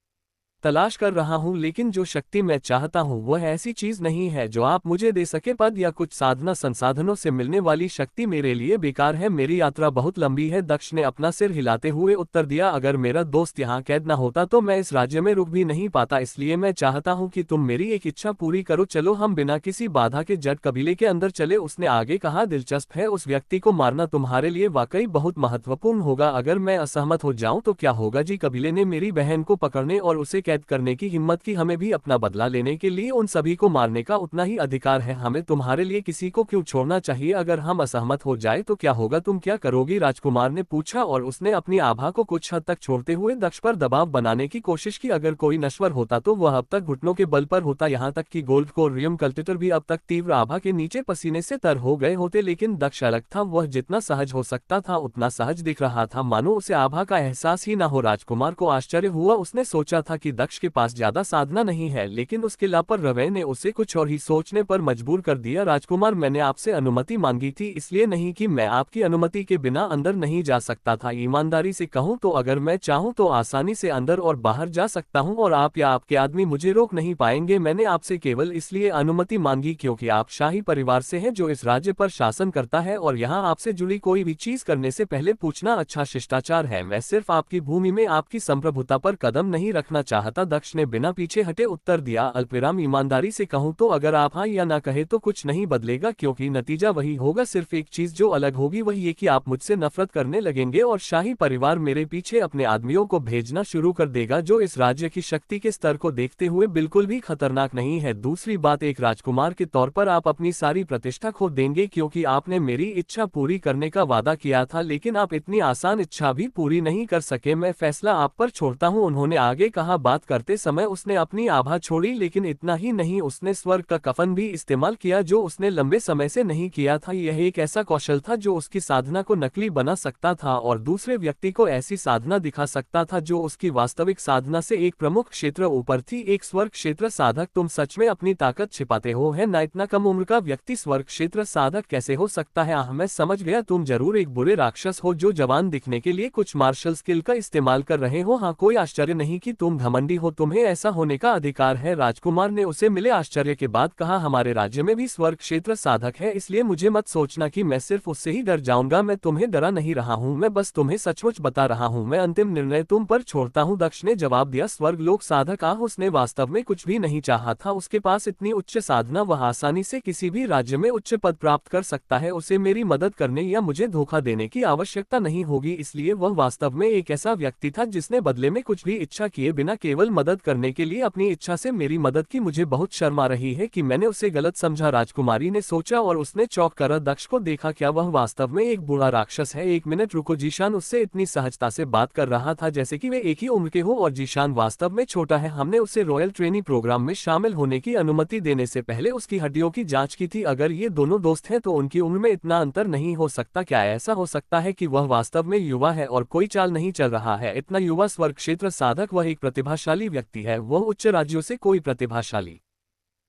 तलाश कर रहा हूँ, लेकिन जो शक्ति मैं चाहता हूँ वह ऐसी चीज नहीं है जो आप मुझे दे सके। पद या कुछ साधना संसाधनों से मिलने वाली शक्ति मेरे लिए बेकार है, मेरी यात्रा बहुत लंबी है। दक्ष ने अपना सिर हिलाते हुए उत्तर दिया, अगर मेरा दोस्त यहाँ कैद न होता तो मैं इस राज्य में रुक भी नहीं पाता, इसलिए मैं चाहता हूँ कि तुम मेरी एक इच्छा पूरी करो, चलो हम बिना किसी बाधा के जट कबीले के अंदर चले। उसने आगे कहा, दिलचस्प है, उस व्यक्ति को मारना तुम्हारे लिए वाकई बहुत महत्वपूर्ण होगा, अगर मैं असहमत हो जाऊं तो क्या होगा? जी कबीले ने मेरी बहन को पकड़ने और उसे कैद करने की हिम्मत की, हमें भी अपना बदला लेने के लिए उन सभी को मारने का उतना ही अधिकार है, हमें तुम्हारे लिए किसी को क्यों छोड़ना चाहिए? अगर हम असहमत हो जाए तो क्या होगा, तुम क्या करोगी? राजकुमार ने पूछा और उसने अपनी आभा को कुछ हद तक छोड़ते हुए दक्ष पर दबाव बनाने की कोशिश की। अगर कोई नश्वर होता तो वह अब तक घुटनों के बल पर होता, यहाँ तक कि गोल्ड कोरियम कल्टिटर भी अब तक तीव्र आभा के नीचे पसीने से तर हो गए होते, लेकिन दक्ष अलग था, वह जितना सहज हो सकता था उतना सहज दिख रहा था, मानो उसे आभा का एहसास ही न हो। राजकुमार को आश्चर्य हुआ, उसने सोचा था कि दक्ष के पास ज्यादा साधना नहीं है, लेकिन उसके लापर रवैये ने उसे कुछ और ही सोचने पर मजबूर कर दिया। राजकुमार, मैंने आपसे अनुमति मांगी थी, इसलिए नहीं कि मैं आपकी अनुमति के बिना अंदर नहीं जा सकता था। ईमानदारी से कहूं तो अगर मैं चाहूं तो आसानी से अंदर और बाहर जा सकता हूं और आप या आपके आदमी मुझे रोक नहीं पाएंगे। मैंने आपसे केवल इसलिए अनुमति मांगी क्योंकि आप शाही परिवार से हैं जो इस राज्य पर शासन करता है, और यहाँ आपसे जुड़ी कोई भी चीज करने से पहले पूछना अच्छा शिष्टाचार है। मैं सिर्फ आपकी भूमि में आपकी संप्रभुता पर कदम नहीं रखना चाहता चाहता। दक्ष ने बिना पीछे हटे उत्तर दिया। अल्पविराम ईमानदारी से कहूं तो अगर आप हाँ या ना कहे तो कुछ नहीं बदलेगा, क्योंकि नतीजा वही होगा। सिर्फ एक चीज जो अलग होगी वही ये कि आप मुझसे नफरत करने लगेंगे और शाही परिवार मेरे पीछे अपने आदमियों को भेजना शुरू कर देगा, जो इस राज्य की शक्ति के स्तर को देखते हुए बिल्कुल भी खतरनाक नहीं है। दूसरी बात, एक राजकुमार के तौर पर आप अपनी सारी प्रतिष्ठा खो देंगे, क्योंकि आपने मेरी इच्छा पूरी करने का वादा किया था, लेकिन आप इतनी आसान इच्छा भी पूरी नहीं कर सके। मैं फैसला आप पर छोड़ता हूं। उन्होंने आगे कहा। बात करते समय उसने अपनी आभा छोड़ी, लेकिन इतना ही नहीं, उसने स्वर्ग का कफन भी इस्तेमाल किया, जो उसने लंबे समय से नहीं किया था। यह एक ऐसा कौशल था जो उसकी साधना को नकली बना सकता था और दूसरे व्यक्ति को ऐसी साधना दिखा सकता था जो उसकी वास्तविक साधना से एक प्रमुख क्षेत्र ऊपर थी। एक स्वर्ग क्षेत्र साधक, तुम सच में अपनी ताकत छिपाते हो, है ना? इतना कम उम्र का व्यक्ति स्वर्ग क्षेत्र साधक कैसे हो सकता है? मैं समझ गया, तुम जरूर एक बुरे राक्षस हो जो जवान दिखने के लिए कुछ मार्शल स्किल का इस्तेमाल कर रहे हो। हाँ, कोई आश्चर्य नहीं कि तुम घमंडी हो, तुम्हें ऐसा होने का अधिकार है। राजकुमार ने उसे मिले आश्चर्य के बाद कहा, हमारे राज्य में भी स्वर्ग क्षेत्र साधक है, इसलिए मुझे मत सोचना कि मैं सिर्फ उससे ही डर जाऊंगा। मैं तुम्हें डरा नहीं रहा हूँ, मैं बस तुम्हें सचमुच बता रहा हूँ। मैं अंतिम निर्णय तुम पर छोड़ता हूँ। दक्ष ने जवाब दिया। स्वर्ग लोक साधक, उसने वास्तव में कुछ भी नहीं चाहा था। उसके पास इतनी उच्च साधना, वह आसानी से किसी भी राज्य में उच्च पद प्राप्त कर सकता है। उसे मेरी मदद करने या मुझे धोखा देने की आवश्यकता नहीं होगी, इसलिए वह वास्तव में एक ऐसा व्यक्ति था जिसने बदले में कुछ भी इच्छा किए बिना केवल मदद करने के लिए अपनी इच्छा से मेरी मदद की। मुझे बहुत शर्म आ रही है कि मैंने उसे गलत समझा। राजकुमारी ने सोचा और उसने चौंक कर दक्ष को देखा। क्या वह वास्तव में एक बुरा राक्षस है? एक मिनट रुको, जीशान उससे इतनी सहजता से बात कर रहा था जैसे कि वे एक ही उम्र के हो, और जीशान वास्तव में छोटा है। हमने उसे रॉयल ट्रेनिंग प्रोग्राम में शामिल होने की अनुमति देने से पहले उसकी हड्डियों की जांच की थी। अगर ये दोनों दोस्त हैं तो उनकी उम्र में इतना अंतर नहीं हो सकता। क्या ऐसा हो सकता है कि वह वास्तव में युवा है और कोई चाल नहीं चल रहा है? इतना युवा स्वर्ग क्षेत्र साधक, वह एक प्रतिभाशाली व्यक्ति है। वह उच्च राज्यों से कोई प्रतिभाशाली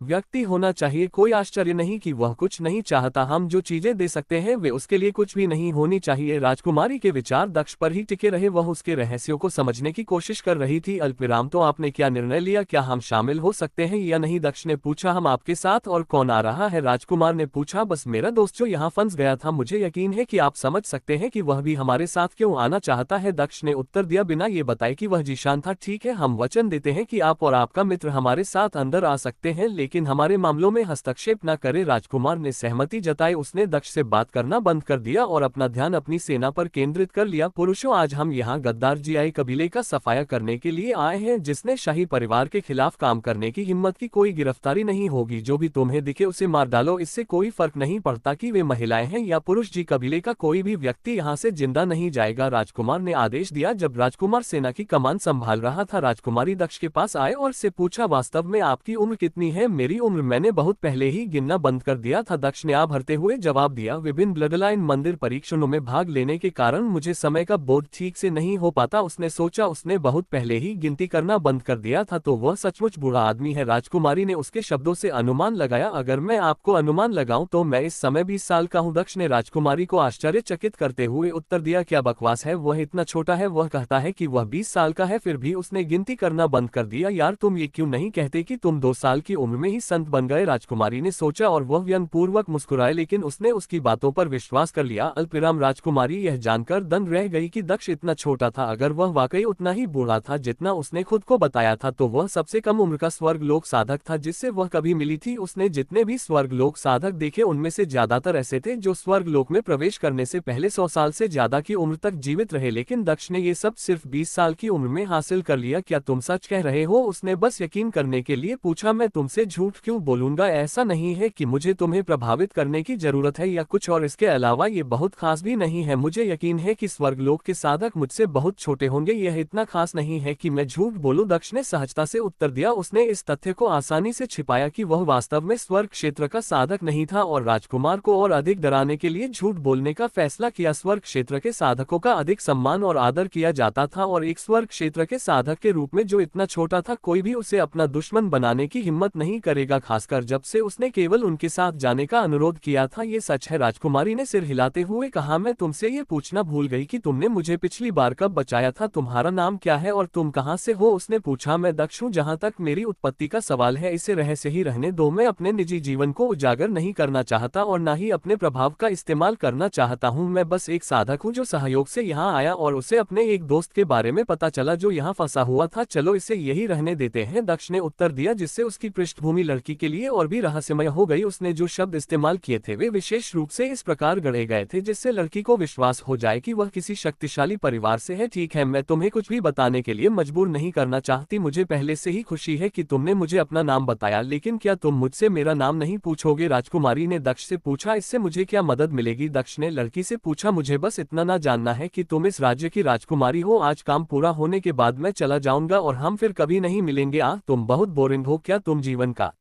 व्यक्ति होना चाहिए। कोई आश्चर्य नहीं कि वह कुछ नहीं चाहता। हम जो चीजें दे सकते हैं वे उसके लिए कुछ भी नहीं होनी चाहिए। राजकुमारी के विचार दक्ष पर ही टिके रहे। वह उसके रहस्यों को समझने की कोशिश कर रही थी। अल्पविराम, तो आपने क्या निर्णय लिया? क्या हम शामिल हो सकते हैं या नहीं? दक्ष ने पूछा। हम आपके साथ, और कौन आ रहा है? राजकुमार ने पूछा। बस मेरा दोस्त जो यहाँ फंस गया था। मुझे यकीन है कि आप समझ सकते हैं कि वह भी हमारे साथ क्यों आना चाहता है। दक्ष ने उत्तर दिया बिना ये बताए कि वह जीशान था। ठीक है, हम वचन देते हैं कि आप और आपका मित्र हमारे साथ अंदर आ सकते हैं, लेकिन हमारे मामलों में हस्तक्षेप न करें। राजकुमार ने सहमति जताई। उसने दक्ष से बात करना बंद कर दिया और अपना ध्यान अपनी सेना पर केंद्रित कर लिया। पुरुषों, आज हम यहाँ गद्दार जियाई कबीले का सफाया करने के लिए आए हैं, जिसने शाही परिवार के खिलाफ काम करने की हिम्मत की। कोई गिरफ्तारी नहीं होगी। जो भी तुम्हें दिखे उसे मार डालो। इससे कोई फर्क नहीं पड़ता कि वे महिलाएं हैं या पुरुष। जी, कबीले का कोई भी व्यक्ति यहाँ से जिंदा नहीं जाएगा, राजकुमार ने आदेश दिया। जब राजकुमार सेना की कमान संभाल रहा था, राजकुमारी दक्ष के पास आए और से पूछा, वास्तव में आपकी उम्र कितनी है? मेरी उम्र मैंने बहुत पहले ही गिनना बंद कर दिया था, दक्ष ने आभ भरते हुए जवाब दिया। विभिन्न ब्लडलाइन मंदिर परीक्षणों में भाग लेने के कारण मुझे समय का बोध ठीक से नहीं हो पाता। उसने सोचा, उसने बहुत पहले ही गिनती करना बंद कर दिया था, तो वह सचमुच बुरा आदमी है। राजकुमारी ने उसके शब्दों से अनुमान लगाया। अगर मैं आपको अनुमान लगाऊं तो मैं इस समय 20 साल का हूं। दक्ष ने राजकुमारी को आश्चर्यचकित करते हुए उत्तर दिया। क्या बकवास है, वह इतना छोटा है? वह कहता है कि वह 20 साल का है, फिर भी उसने गिनती करना बंद कर दिया। यार, तुम ये क्यों नहीं कहते कि तुम 2 साल की उम्र में ही संत बन गए? राजकुमारी ने सोचा और वह व्यंग्यपूर्वक मुस्कुराए, लेकिन उसने उसकी बातों पर विश्वास कर लिया। अल्पविराम, राजकुमारी यह जानकर दंग रह गई कि दक्ष इतना छोटा था। अगर वह वाकई उतना ही बूढ़ा था जितना उसने खुद को बताया था, तो वह सबसे कम उम्र का स्वर्ग लोक साधक था जिससे वह कभी मिली थी। उसने जितने भी स्वर्ग लोक साधक देखे उनमें से ज्यादातर ऐसे थे जो स्वर्ग लोक में प्रवेश करने से पहले 100 साल से ज्यादा की उम्र तक जीवित रहे, लेकिन दक्ष ने ये सब सिर्फ 20 साल की उम्र में हासिल कर लिया। क्या तुम सच कह रहे हो? उसने बस यकीन करने के लिए पूछा। मैं तुमसे झूठ क्यों बोलूंगा? ऐसा नहीं है कि मुझे तुम्हें प्रभावित करने की जरूरत है या कुछ और, इसके अलावा ये बहुत खास भी नहीं है। मुझे यकीन है कि स्वर्गलोक के साधक मुझसे बहुत छोटे होंगे। यह इतना खास नहीं है कि मैं झूठ बोलूं, दक्ष ने सहजता से उत्तर दिया। उसने इस तथ्य को आसानी से छिपाया कि वह वास्तव में स्वर्ग क्षेत्र का साधक नहीं था, और राजकुमार को और अधिक डराने के लिए झूठ बोलने का फैसला किया। स्वर्ग क्षेत्र के साधकों का अधिक सम्मान और आदर किया जाता था, और एक स्वर्ग क्षेत्र के साधक के रूप में जो इतना छोटा था, कोई भी उसे अपना दुश्मन बनाने की हिम्मत नहीं करेगा, खासकर जब से उसने केवल उनके साथ जाने का अनुरोध किया था। ये सच है, राजकुमारी ने सिर हिलाते हुए कहा। मैं तुमसे ये पूछना भूल गई कि तुमने मुझे पिछली बार कब बचाया था। तुम्हारा नाम क्या है और तुम कहाँ से हो? उसने पूछा। मैं दक्ष हूँ। जहाँ तक मेरी उत्पत्ति का सवाल है, इसे रहस्य ही रहने दो। मैं अपने निजी जीवन को उजागर नहीं करना चाहता और न ही अपने प्रभाव का इस्तेमाल करना चाहता हूँ। मैं बस एक साधक हूँ जो सहयोग से यहाँ आया और उसे अपने एक दोस्त के बारे में पता चला जो यहाँ फंसा हुआ था। चलो इसे यही रहने देते हैं, दक्ष ने उत्तर दिया, जिससे उसकी पृष्ठभूमि लड़की के लिए और भी रहस्यमय हो गई। उसने जो शब्द इस्तेमाल किए थे वे विशेष रूप से इस प्रकार गढ़े गए थे जिससे लड़की को विश्वास हो जाए कि वह किसी शक्तिशाली परिवार से है। ठीक है, मैं तुम्हें कुछ भी बताने के लिए मजबूर नहीं करना चाहती। मुझे पहले से ही खुशी है कि तुमने मुझे अपना नाम बताया, लेकिन क्या तुम मुझसे मेरा नाम नहीं पूछोगे? राजकुमारी ने दक्ष से पूछा। इससे मुझे क्या मदद मिलेगी? दक्ष ने लड़की से पूछा। मुझे बस इतना ना जानना है कि तुम इस राज्य की राजकुमारी हो। आज काम पूरा होने के बाद मैं चला जाऊंगा और हम फिर कभी नहीं मिलेंगे। तुम बहुत बोरिंग हो। क्या तुम जीवन का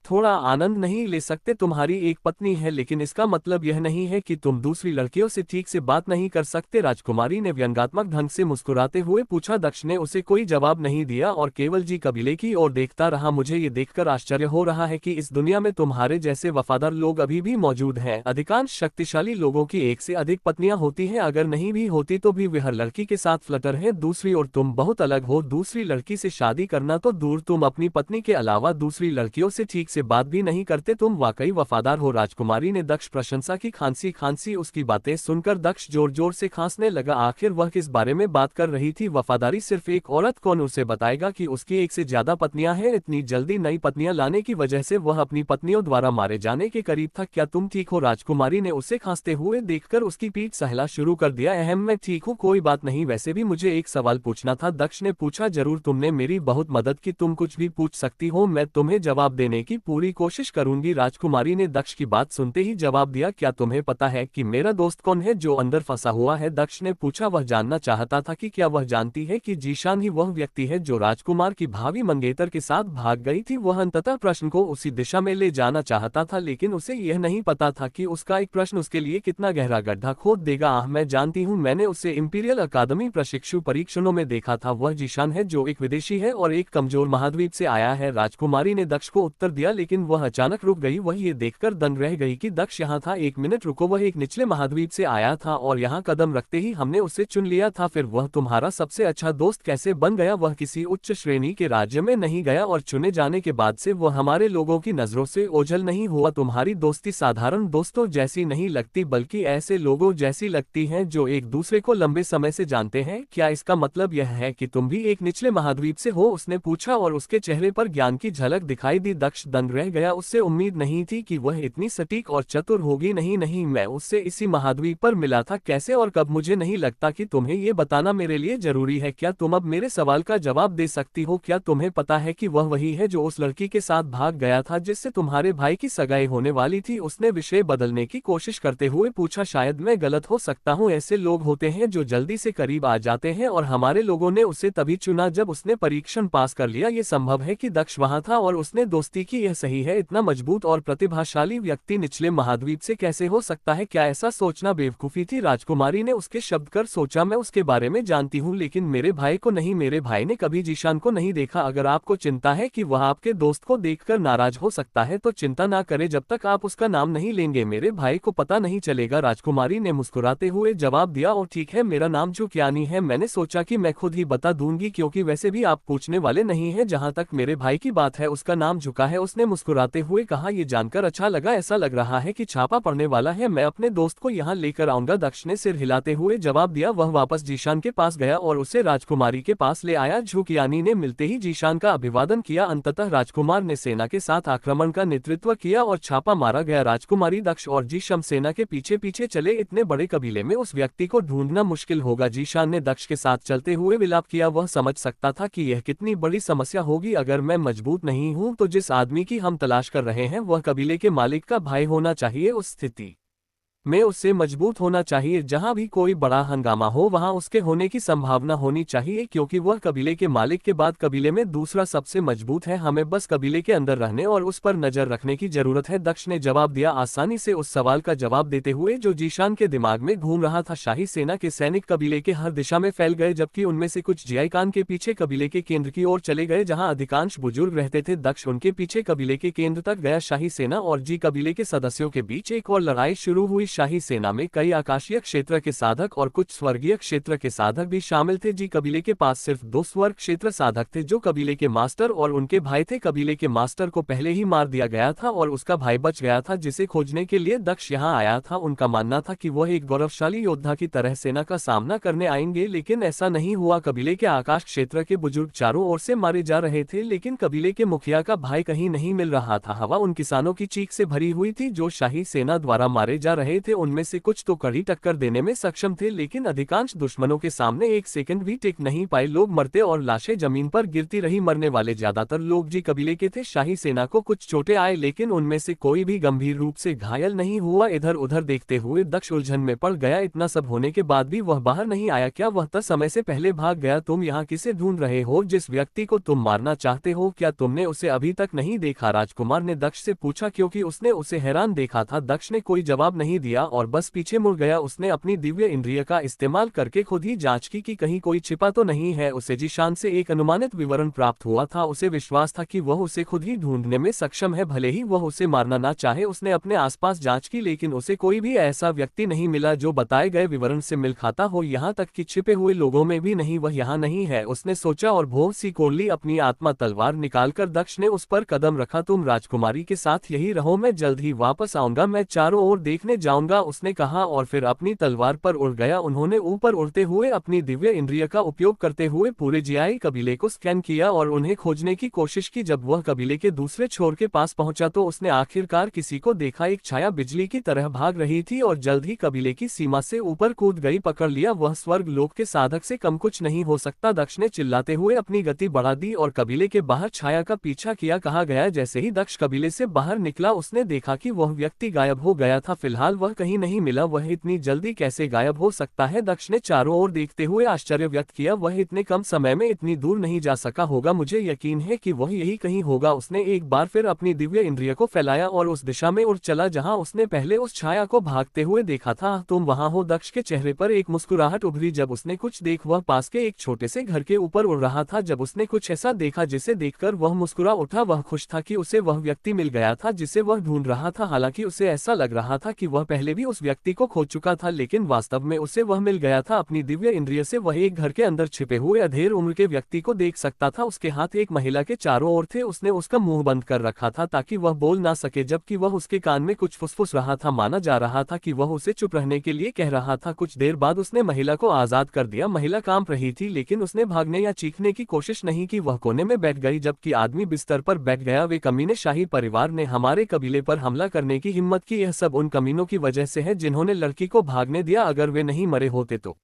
थोड़ा आनंद नहीं ले सकते? तुम्हारी एक पत्नी है, लेकिन इसका मतलब यह नहीं है कि तुम दूसरी लड़कियों से ठीक से बात नहीं कर सकते। राजकुमारी ने व्यंग्यात्मक ढंग से मुस्कुराते हुए पूछा। दक्ष ने उसे कोई जवाब नहीं दिया और केवल जी कबीले की ओर देखता रहा। मुझे ये देखकर आश्चर्य हो रहा है कि इस दुनिया में तुम्हारे जैसे वफादार लोग अभी भी मौजूद हैं। अधिकांश शक्तिशाली लोगों की एक से अधिक पत्नियां होती हैं, अगर नहीं भी होती तो भी वे हर लड़की के साथ फ्लटर है। दूसरी ओर तुम बहुत अलग हो। दूसरी लड़की से शादी करना तो दूर, तुम अपनी पत्नी के अलावा दूसरी लड़कियों से ठीक से बात भी नहीं करते। तुम वाकई वफादार हो। राजकुमारी ने दक्ष प्रशंसा की खांसी उसकी बातें सुनकर दक्ष जोर जोर से खांसने लगा। आखिर वह किस बारे में बात कर रही थी? वफादारी सिर्फ एक औरत कौन उसे बताएगा कि उसकी एक से ज्यादा पत्नियां हैं? इतनी जल्दी नई पत्नियां लाने की वजह से वह अपनी पत्नियों द्वारा मारे जाने के करीब था। क्या तुम ठीक हो? राजकुमारी ने उसे खांसते हुए देखकर उसकी पीठ सहला शुरू कर दिया। मैं ठीक हूँ, कोई बात नहीं। वैसे भी मुझे एक सवाल पूछना था। दक्ष ने पूछा। जरूर, तुमने मेरी बहुत मदद की, तुम कुछ भी पूछ सकती हो, मैं तुम्हें जवाब देने की पूरी कोशिश करूंगी। राजकुमारी ने दक्ष की बात सुनते ही जवाब दिया। क्या तुम्हें पता है कि मेरा दोस्त कौन है जो अंदर फंसा हुआ है? दक्ष ने पूछा। वह जानना चाहता था कि क्या वह जानती है कि जीशान ही वह व्यक्ति है जो राजकुमार की भावी मंगेतर के साथ भाग गई थी। वह अंततः प्रश्न को उसी दिशा में ले जाना चाहता था, लेकिन उसे यह नहीं पता था कि उसका एक प्रश्न उसके लिए कितना गहरा गड्ढा खोद देगा। मैं जानती हूँ, मैंने उसे इंपीरियल अकादमी प्रशिक्षु परीक्षणों में देखा था। वह जीशान है जो एक विदेशी है और एक कमजोर महाद्वीप से आया है। राजकुमारी ने दक्ष को उत्तर दिया, लेकिन वह अचानक रुक गई। वह ये देखकर दंग रह गई कि दक्ष यहाँ था। एक मिनट रुको, वह एक निचले महाद्वीप से आया था और यहाँ कदम रखते ही हमने उसे चुन लिया था। फिर वह तुम्हारा सबसे अच्छा दोस्त कैसे बन गया? वह किसी उच्च श्रेणी के राज्य में नहीं गया और चुने जाने के बाद से वह हमारे लोगों की नजरों से ओझल नहीं हुआ। तुम्हारी दोस्ती साधारण दोस्तों जैसी नहीं लगती, बल्कि ऐसे लोगों जैसी लगती है जो एक दूसरे को लंबे समय से जानते हैं। क्या इसका मतलब यह है कि तुम भी एक निचले महाद्वीप से हो? उसने पूछा और उसके चेहरे पर ज्ञान की झलक दिखाई दी। दक्ष दंग रह गया। उससे उम्मीद नहीं थी कि वह इतनी सटीक और चतुर होगी। नहीं, मैं उससे इसी महाद्वीप पर मिला था। कैसे और कब? मुझे नहीं लगता कि तुम्हें ये बताना मेरे लिए जरूरी है। क्या तुम अब मेरे सवाल का जवाब दे सकती हो? क्या तुम्हें पता है कि वह वही है जो उस लड़की के साथ भाग गया था जिससे तुम्हारे भाई की सगाई होने वाली थी? उसने विषय बदलने की कोशिश करते हुए पूछा। शायद मैं गलत हो सकता हूँ, ऐसे लोग होते हैं जो जल्दी से करीब आ जाते हैं और हमारे लोगों ने उसे तभी चुना जब उसने परीक्षण पास कर लिया। ये संभव है कि दक्ष वहां था और उसने दोस्ती की। यह सही है, इतना मजबूत और प्रतिभाशाली व्यक्ति निचले महाद्वीप से कैसे हो सकता है? क्या ऐसा सोचना बेवकूफी थी? राजकुमारी ने उसके शब्द कर सोचा। मैं उसके बारे में जानती हूँ, लेकिन मेरे भाई को नहीं। मेरे भाई ने कभी जीशान को नहीं देखा। अगर आपको चिंता है कि वह आपके दोस्त को देखकर नाराज हो सकता है तो चिंता ना करें जब तक आप उसका नाम नहीं लेंगे। मेरे भाई को पता नहीं चलेगा। राजकुमारी ने मुस्कुराते हुए जवाब दिया। और ठीक है, मेरा नाम जुकियानी है। मैंने सोचा कि मैं खुद ही बता दूंगी क्योंकि वैसे भी आप पूछने वाले नहीं हैं। जहाँ तक मेरे भाई की बात है, उसका नाम झुका है। उसने मुस्कुराते हुए कहा। ये जानकर अच्छा लगा, ऐसा लग रहा है कि छापा पड़ने वाला है। मैं अपने दोस्त को यहाँ लेकर आऊंगा। दक्ष ने सिर हिलाते हुए जवाब दिया। वह वापस जीशान के पास गया और उसे राजकुमारी के पास ले आया। झुकियानी ने मिलते ही जीशान का अभिवादन किया। अंततः राजकुमार ने सेना के साथ आक्रमण का नेतृत्व किया और छापा मारा गया। राजकुमारी, दक्ष और जीशम सेना के पीछे पीछे चले। इतने बड़े कबीले में उस व्यक्ति को ढूंढना मुश्किल होगा। जीशान ने दक्ष के साथ चलते हुए विलाप किया। वह समझ सकता था कि यह कितनी बड़ी समस्या होगी। अगर मैं मजबूत नहीं हूं तो जिस आदमी की हम तलाश कर रहे हैं वह कबीले के मालिक का भाई होना चाहिए। उस स्थिति में उससे मजबूत होना चाहिए। जहां भी कोई बड़ा हंगामा हो वहां उसके होने की संभावना होनी चाहिए, क्योंकि वह कबीले के मालिक के बाद कबीले में दूसरा सबसे मजबूत है। हमें बस कबीले के अंदर रहने और उस पर नजर रखने की जरूरत है। दक्ष ने जवाब दिया, आसानी से उस सवाल का जवाब देते हुए जो जीशान के दिमाग में घूम रहा था। शाही सेना के सैनिक कबीले के हर दिशा में फैल गए, जबकि उनमें से कुछ जियाईकान के पीछे कबीले के केंद्र की ओर चले गए, जहां अधिकांश बुजुर्ग रहते थे। दक्ष उनके पीछे कबीले के केंद्र तक गया। शाही सेना और जी कबीले के सदस्यों के बीच एक और लड़ाई शुरू हुई। शाही सेना में कई आकाशीय क्षेत्र के साधक और कुछ स्वर्गीय क्षेत्र के साधक भी शामिल थे। जी कबीले के पास सिर्फ 2 स्वर्ग क्षेत्र साधक थे, जो कबीले के मास्टर और उनके भाई थे। कबीले के मास्टर को पहले ही मार दिया गया था और उसका भाई बच गया था, जिसे खोजने के लिए दक्ष यहाँ आया था। उनका मानना था कि वह एक गौरवशाली योद्धा की तरह सेना का सामना करने आएंगे, लेकिन ऐसा नहीं हुआ। कबीले के आकाश क्षेत्र के बुजुर्ग चारों ओर से मारे जा रहे थे, लेकिन कबीले के मुखिया का भाई कहीं नहीं मिल रहा था। हवा उन किसानों की चीख से भरी हुई थी जो शाही सेना द्वारा मारे जा रहे थे। उनमें से कुछ तो कड़ी टक्कर देने में सक्षम थे, लेकिन अधिकांश दुश्मनों के सामने एक सेकंड भी टिक नहीं पाए। लोग मरते और लाशें जमीन पर गिरती रही। मरने वाले ज्यादातर लोग जी कबीले के थे। शाही सेना को कुछ चोटें आए, लेकिन उनमें से कोई भी गंभीर रूप से घायल नहीं हुआ। इधर उधर देखते हुए दक्ष उलझन में पड़ गया। इतना सब होने के बाद भी वह बाहर नहीं आया। क्या वह तय समय से पहले भाग गया? तुम यहाँ किसे ढूंढ रहे हो? जिस व्यक्ति को तुम मारना चाहते हो, क्या तुमने उसे अभी तक नहीं देखा? राजकुमार ने दक्ष से पूछा, क्योंकि उसने उसे हैरान देखा था। दक्ष ने कोई जवाब नहीं दिया और बस पीछे मुड़ गया। उसने अपनी दिव्य इंद्रिय का इस्तेमाल करके खुद ही जांच की कि कहीं कोई छिपा तो नहीं है। उसे जीशान से एक अनुमानित विवरण प्राप्त हुआ था। उसे विश्वास था कि वह उसे खुद ही ढूंढने में सक्षम है, भले ही वह उसे मारना ना चाहे। उसने अपने आसपास जांच की, लेकिन उसे कोई भी ऐसा व्यक्ति नहीं मिला जो बताए गए विवरण से मिल खाता हो। यहाँ तक कि छिपे हुए लोगों में भी नहीं। वह यहाँ नहीं है, उसने सोचा और भों सी कोड़ ली। अपनी आत्मा तलवार निकालकर दक्ष ने उस पर कदम रखा। तुम राजकुमारी के साथ यही रहो, मैं जल्द ही वापस आऊंगा। मैं चारों ओर देखने जाऊंगा, उसने कहा और फिर अपनी तलवार पर उड़ गया। उन्होंने ऊपर उड़ते हुए अपनी दिव्य इंद्रिय का उपयोग करते हुए पूरे जियाई कबीले को स्कैन किया और उन्हें खोजने की कोशिश की। जब वह कबीले के दूसरे छोर के पास पहुंचा तो उसने आखिरकार किसी को देखा। एक छाया बिजली की तरह भाग रही थी और जल्द ही कबीले की सीमा से ऊपर कूद गई। पकड़ लिया, वह स्वर्ग लोक के साधक से कम कुछ नहीं हो सकता। दक्ष ने चिल्लाते हुए अपनी गति बढ़ा दी और कबीले के बाहर छाया का पीछा किया। कहा गया, जैसे ही दक्ष कबीले से बाहर निकला उसने देखा कि वह व्यक्ति गायब हो गया था। फिलहाल वह कहीं नहीं मिला। वह इतनी जल्दी कैसे गायब हो सकता है? दक्ष ने चारों ओर देखते हुए आश्चर्य व्यक्त किया। वह इतने कम समय में इतनी दूर नहीं जा सका होगा। मुझे यकीन है कि वह यही कहीं होगा। उसने एक बार फिर अपनी दिव्य इंद्रिय को फैलाया और उस दिशा में उड़ चला जहां उसने पहले उस छाया को भागते हुए देखा था। तुम वहां हो? दक्ष के चेहरे पर एक मुस्कुराहट उभरी जब उसने कुछ देख। वह पास के एक छोटे से घर के ऊपर उड़ रहा था। जब उसने कुछ ऐसा देखा जिसे देखकर वह मुस्कुरा उठा। वह खुश था कि उसे वह व्यक्ति मिल गया था जिसे वह ढूंढ रहा था। हालांकि उसे ऐसा लग रहा था कि वह पहले भी उस व्यक्ति को खो चुका था, लेकिन वास्तव में उसे वह मिल गया था। अपनी दिव्य इंद्रिय से वह एक घर के अंदर छिपे हुए अधेड़ उम्र के व्यक्ति को देख सकता था। उसके हाथ एक महिला के चारों ओर थे। उसने उसका मुंह बंद कर रखा था ताकि वह बोल ना सके, जबकि वह उसके कान में कुछ फुसफुस रहा था। माना जा रहा था कि वह उसे चुप रहने के लिए कह रहा था। कुछ देर बाद उसने महिला को आजाद कर दिया। महिला कांप रही थी, लेकिन उसने भागने या चीखने की कोशिश नहीं की। वह कोने में बैठ गई, जबकि आदमी बिस्तर पर बैठ गया। वे कमीने शाही परिवार ने हमारे कबीले पर हमला करने की हिम्मत की। यह सब उन कमीनों की वजह से है जिन्होंने लड़की को भागने दिया। अगर वे नहीं मरे होते तो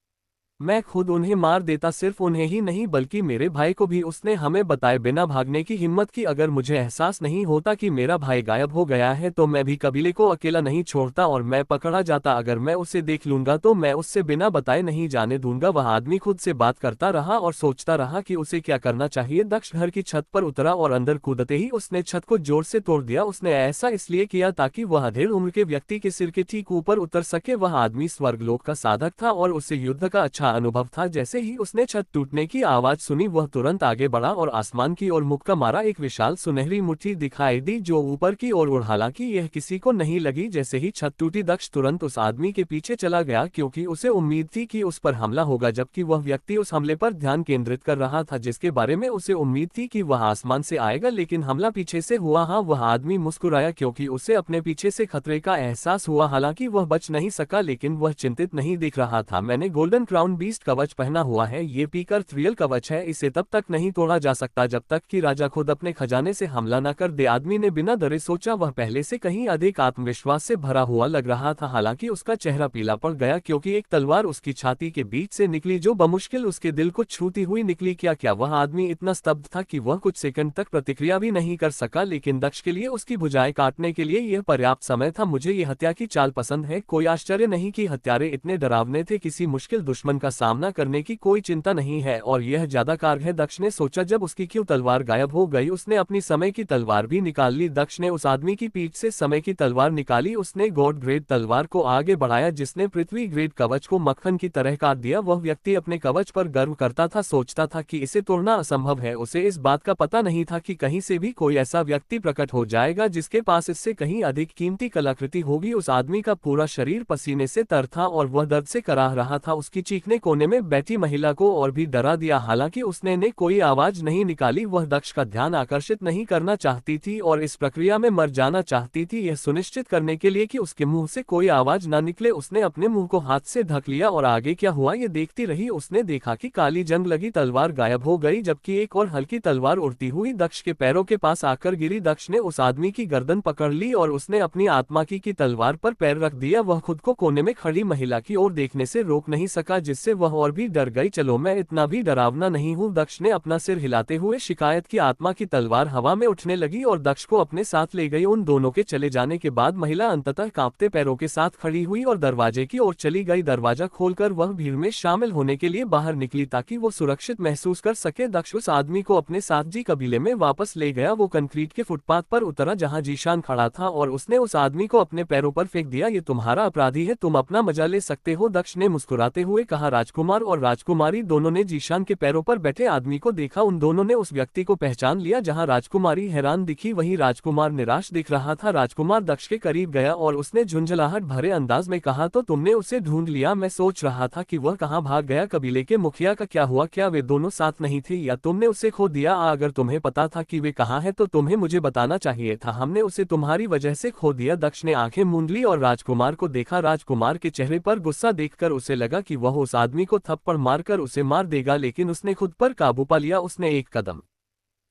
मैं खुद उन्हें मार देता। सिर्फ उन्हें ही नहीं बल्कि मेरे भाई को भी। उसने हमें बताए बिना भागने की हिम्मत की। अगर मुझे एहसास नहीं होता कि मेरा भाई गायब हो गया है तो मैं भी कबीले को अकेला नहीं छोड़ता और मैं पकड़ा जाता। अगर मैं उसे देख लूंगा तो मैं उससे बिना बताए नहीं जाने दूंगा। वह आदमी खुद से बात करता रहा और सोचता रहा कि उसे क्या करना चाहिए। दक्ष घर की छत पर उतरा और अंदर कूदते ही उसने छत को जोर से तोड़ दिया। उसने ऐसा इसलिए किया ताकि वह अधेड़ उम्र के व्यक्ति के सिर के ठीक ऊपर उतर सके। वह आदमी स्वर्गलोक का साधक था और उसे युद्ध का अच्छा अनुभव था। जैसे ही उसने छत टूटने की आवाज सुनी वह तुरंत आगे बढ़ा और आसमान की ओर मुक्का मारा। एक विशाल सुनहरी मुट्ठी दिखाई दी जो ऊपर की ओर उड़। हालांकि यह किसी को नहीं लगी। जैसे ही छत टूटी दक्ष तुरंत उस आदमी के पीछे चला गया, क्योंकि उसे उम्मीद थी कि उस पर हमला होगा, जबकि वह व्यक्ति उस हमले पर ध्यान केंद्रित कर रहा था जिसके बारे में उसे उम्मीद थी कि वह आसमान से आएगा, लेकिन हमला पीछे से हुआ। हाँ, वह आदमी मुस्कुराया क्योंकि उसे अपने पीछे से खतरे का एहसास हुआ। हालांकि वह बच नहीं सका, लेकिन वह चिंतित नहीं दिख रहा था। मैंने गोल्डन क्राउन बीस्ट कवच पहना हुआ है। ये पीकर रियल कवच है, इसे तब तक नहीं तोड़ा जा सकता जब तक कि राजा खुद अपने खजाने से हमला न कर दे। आदमी ने बिना डरे सोचा। वह पहले से कहीं अधिक आत्मविश्वास से भरा हुआ लग रहा था। हालांकि उसका चेहरा पीला पड़ गया क्योंकि एक तलवार उसकी छाती के बीच से निकली जो बमुश्किल उसके दिल को छूती हुई निकली। क्या वह आदमी इतना स्तब्ध था कि वह कुछ सेकंड तक प्रतिक्रिया भी नहीं कर सका, लेकिन दक्ष के लिए उसकी भुजाएं काटने के लिए यह पर्याप्त समय था। मुझे ये हत्या की चाल पसंद है। कोई आश्चर्य नहीं कि हत्यारे इतने डरावने थे। किसी मुश्किल दुश्मन का सामना करने की कोई चिंता नहीं है और यह ज्यादा कारगर है, दक्ष ने सोचा। जब उसकी क्यों तलवार गायब हो गई, उसने अपनी समय की तलवार भी निकाल ली। दक्ष ने उस आदमी की पीठ से समय की तलवार निकाली। उसने गॉड ग्रेड तलवार को आगे बढ़ाया जिसने पृथ्वी ग्रेड कवच को मक्खन की तरह काट दिया। वह व्यक्ति अपने कवच पर गर्व करता था, सोचता था कि इसे तोड़ना असंभव है। उसे इस बात का पता नहीं था कि कहीं से भी कोई ऐसा व्यक्ति प्रकट हो जाएगा जिसके पास इससे कहीं अधिक कीमती कलाकृति होगी। उस आदमी का पूरा शरीर पसीने से तर था और वह दर्द से कराह रहा था। उसकी चीख ने कोने में बैठी महिला को और भी डरा दिया। हालांकि उसने कोई आवाज नहीं निकाली। वह दक्ष का ध्यान आकर्षित नहीं करना चाहती थी और इस प्रक्रिया में मर जाना चाहती थी। यह सुनिश्चित करने के लिए कि उसके मुंह से कोई आवाज न निकले, उसने अपने मुंह को हाथ से ढक लिया और आगे क्या हुआ ये देखती रही। उसने देखा कि काली जंग लगी तलवार गायब हो गई जबकि एक और हल्की तलवार उड़ती हुई दक्ष के पैरों के पास आकर गिरी। दक्ष ने उस आदमी की गर्दन पकड़ ली और उसने अपनी आत्मा की तलवार पर पैर रख दिया। वह खुद को कोने में खड़ी महिला की ओर देखने से रोक नहीं सका जिससे वह और भी डर गई। चलो, मैं इतना भी डरावना नहीं हूँ, दक्ष ने अपना सिर हिलाते हुए शिकायत की। आत्मा की तलवार हवा में उठने लगी और दक्ष को अपने साथ ले गई। उन दोनों के चले जाने के बाद महिला अंततः कांपते पैरों के साथ खड़ी हुई और दरवाजे की ओर चली गई। दरवाजा खोलकर वह भीड़ में शामिल होने के लिए बाहर निकली ताकि वो सुरक्षित महसूस कर सके। दक्ष उस आदमी को अपने साथ जी कबीले में वापस ले गया। वो कंक्रीट के फुटपाथ पर उतरा जहां जीशान खड़ा था और उसने उस आदमी को अपने पैरों पर फेंक दिया। ये तुम्हारा अपराधी है, तुम अपना मजा ले सकते हो, दक्ष ने मुस्कुराते हुए कहा। राजकुमार और राजकुमारी दोनों ने जीशान के पैरों पर बैठे आदमी को देखा। उन दोनों ने उस व्यक्ति को पहचान लिया। जहां राजकुमारी हैरान दिखी वहीं राजकुमार निराश दिख रहा था। राजकुमार दक्ष के करीब गया और उसने झुंझलाहट भरे अंदाज में कहा, तो तुमने उसे ढूंढ लिया? मैं सोच रहा था कि वह कहाँ भाग गया। कबीले के मुखिया का क्या हुआ? क्या वे दोनों साथ नहीं थे या तुमने उसे खो दिया? अगर तुम्हें पता था कि वे कहाँ हैं तो तुम्हें मुझे बताना चाहिए था। हमने उसे तुम्हारी वजह से खो दिया। दक्ष ने आंखें मूंद ली और राजकुमार को देखा। राजकुमार के चेहरे पर गुस्सा देखकर उसे लगा कि वह उस आदमी को थप्पड़ मारकर उसे मार देगा, लेकिन उसने खुद पर काबू पा लिया। उसने एक कदम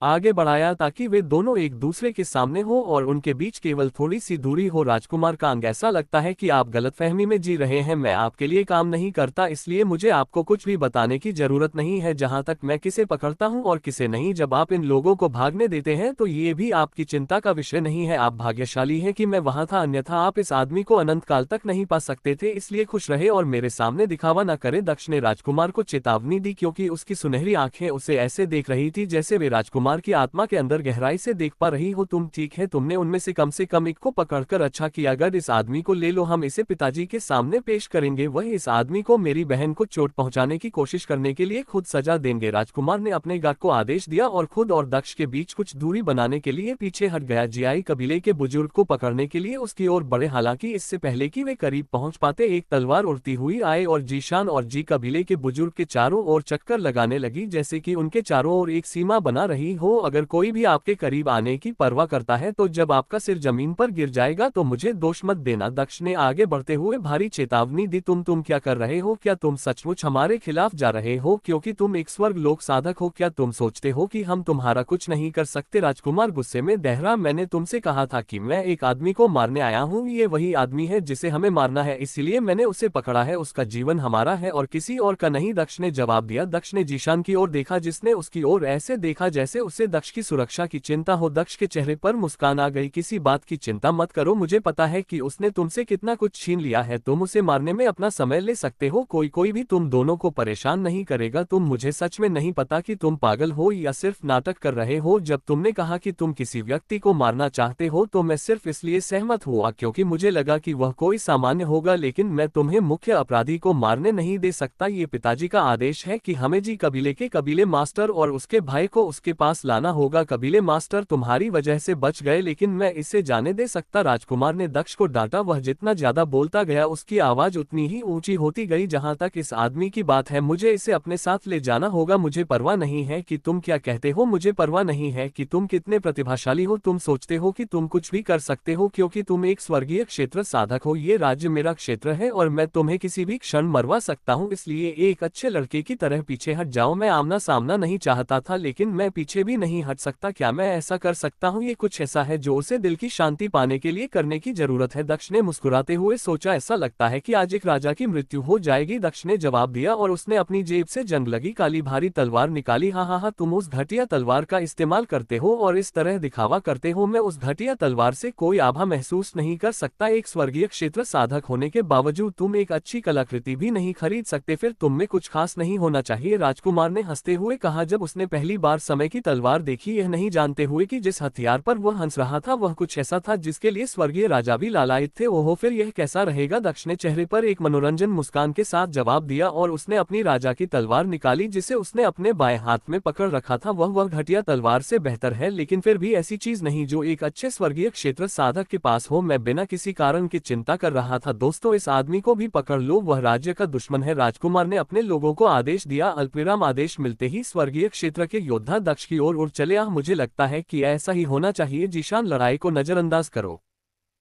आगे बढ़ाया ताकि वे दोनों एक दूसरे के सामने हो और उनके बीच केवल थोड़ी सी दूरी हो। राजकुमार कांग, ऐसा लगता है कि आप गलतफहमी में जी रहे हैं। मैं आपके लिए काम नहीं करता, इसलिए मुझे आपको कुछ भी बताने की जरूरत नहीं है। जहां तक मैं किसे पकड़ता हूं और किसे नहीं, जब आप इन लोगों को भागने देते हैं तो ये भी आपकी चिंता का विषय नहीं है। आप भाग्यशाली हैं कि मैं वहां था, अन्यथा आप इस आदमी को अनंत काल तक नहीं पा सकते थे। इसलिए खुश रहे और मेरे सामने दिखावा न करे। दक्ष ने राजकुमार को चेतावनी दी क्योंकि उसकी सुनहरी आंखें उसे ऐसे देख रही थी जैसे वे राजकुमार की आत्मा के अंदर गहराई से देख पा रही हो। तुम ठीक है, तुमने उनमें से कम एक को पकड़कर अच्छा किया। अगर इस आदमी को ले लो, हम इसे पिताजी के सामने पेश करेंगे। वह इस आदमी को मेरी बहन को चोट पहुंचाने की कोशिश करने के लिए खुद सजा देंगे। राजकुमार ने अपने गार्ड को आदेश दिया और खुद और दक्ष के बीच कुछ दूरी बनाने के लिए पीछे हट गया। जियाई कबीले के बुजुर्ग को पकड़ने के लिए उसकी ओर बढ़े। हालांकि इससे पहले कि वे करीब पहुंच पाते, एक तलवार उड़ती हुई आए और जीशान और जी कबीले के बुजुर्ग के चारों ओर चक्कर लगाने लगी जैसे कि उनके चारों ओर एक सीमा बना रही हो। अगर कोई भी आपके करीब आने की परवाह करता है तो जब आपका सिर जमीन पर गिर जाएगा तो मुझे दोष मत देना। दक्ष ने आगे बढ़ते हुए भारी चेतावनी दी। तुम क्या कर रहे हो? क्या तुम सचमुच हमारे खिलाफ जा रहे हो क्योंकि तुम एक स्वर्ग लोक साधक हो? क्या तुम सोचते हो कि हम तुम्हारा कुछ नहीं कर सकते? राजकुमार गुस्से में दहरा। मैंने तुमसे कहा था कि मैं एक आदमी को मारने आया हूँ। ये वही आदमी है जिसे हमें मारना है, इसीलिए मैंने उसे पकड़ा है। उसका जीवन हमारा है और किसी और का नहीं, दक्ष ने जवाब दिया। दक्ष ने जीशान की ओर देखा जिसने उसकी ओर ऐसे देखा जैसे उसे दक्ष की सुरक्षा की चिंता हो। दक्ष के चेहरे पर मुस्कान आ गई। किसी बात की चिंता मत करो, मुझे पता है कि उसने तुमसे कितना कुछ छीन लिया है। तुम उसे मारने में अपना समय ले सकते हो। कोई भी तुम दोनों को परेशान नहीं करेगा। मुझे सच में नहीं पता कि तुम पागल हो या सिर्फ नाटक कर रहे हो। जब तुमने कहा कि तुम किसी व्यक्ति को मारना चाहते हो तो मैं सिर्फ इसलिए सहमत हुआ क्योंकि मुझे लगा कि वह कोई सामान्य होगा, लेकिन मैं तुम्हें मुख्य अपराधी को मारने नहीं दे सकता। ये पिताजी का आदेश है कि हमें जी कबीले के कबीले मास्टर और उसके भाई को उसके पास पास लाना होगा। कबीले मास्टर तुम्हारी वजह से बच गए, लेकिन मैं इसे जाने दे सकता। राजकुमार ने दक्ष को डांटा। वह जितना ज्यादा बोलता गया उसकी आवाज उतनी ही ऊंची होती गई। जहां तक इस आदमी की बात है, मुझे इसे अपने साथ ले जाना होगा। मुझे परवाह नहीं है कि तुम क्या कहते हो, मुझे परवाह नहीं है कि तुम कितने प्रतिभाशाली हो। तुम सोचते हो कि तुम कुछ भी कर सकते हो क्योंकि तुम एक स्वर्गीय क्षेत्र साधक हो। ये राज्य मेरा क्षेत्र है और मैं तुम्हें किसी भी क्षण मरवा सकता हूँ, इसलिए एक अच्छे लड़के की तरह पीछे हट जाओ। मैं आमना सामना नहीं चाहता था, लेकिन मैं पीछे भी नहीं हट सकता। क्या मैं ऐसा कर सकता हूँ? ये कुछ ऐसा है जो उसे दिल की शांति पाने के लिए करने की जरूरत है। दक्ष ने मुस्कुराते हुए सोचा, ऐसा लगता है कि आज एक राजा की मृत्यु हो जाएगी। दक्ष ने जवाब दिया और उसने अपनी जेब से जंग लगी काली भारी तलवार निकाली। हाँ, तुम उस घटिया तलवार का इस्तेमाल करते हो और इस तरह दिखावा करते हो। मैं उस घटिया तलवार से कोई आभा महसूस नहीं कर सकता। एक स्वर्गीय क्षेत्र साधक होने के बावजूद तुम एक अच्छी कलाकृति भी नहीं खरीद सकते, फिर तुम में कुछ खास नहीं होना चाहिए। राजकुमार ने हंसते हुए कहा, जब उसने पहली बार समय की तलवार देखी, यह नहीं जानते हुए कि जिस हथियार पर वह हंस रहा था वह कुछ ऐसा था जिसके लिए स्वर्गीय राजा भी लालायित थे। ओहो, फिर यह कैसा रहेगा? दक्ष ने चेहरे पर एक मनोरंजन मुस्कान के साथ जवाब दिया और उसने अपनी राजा की तलवार निकाली जिसे उसने अपने बाएं हाथ में पकड़ रखा था। वह घटिया तलवार से बेहतर है, लेकिन फिर भी ऐसी चीज नहीं जो एक अच्छे स्वर्गीय क्षेत्र साधक के पास हो। मैं बिना किसी कारण की चिंता कर रहा था। दोस्तों, इस आदमी को भी पकड़ लो, वह राज्य का दुश्मन है। राजकुमार ने अपने लोगों को आदेश दिया। अल्पविराम आदेश मिलते ही स्वर्गीय क्षेत्र के योद्धा दक्ष की ओर उड़ चले। मुझे लगता है कि ऐसा ही होना चाहिए। जीशान, लड़ाई को नजरअंदाज करो,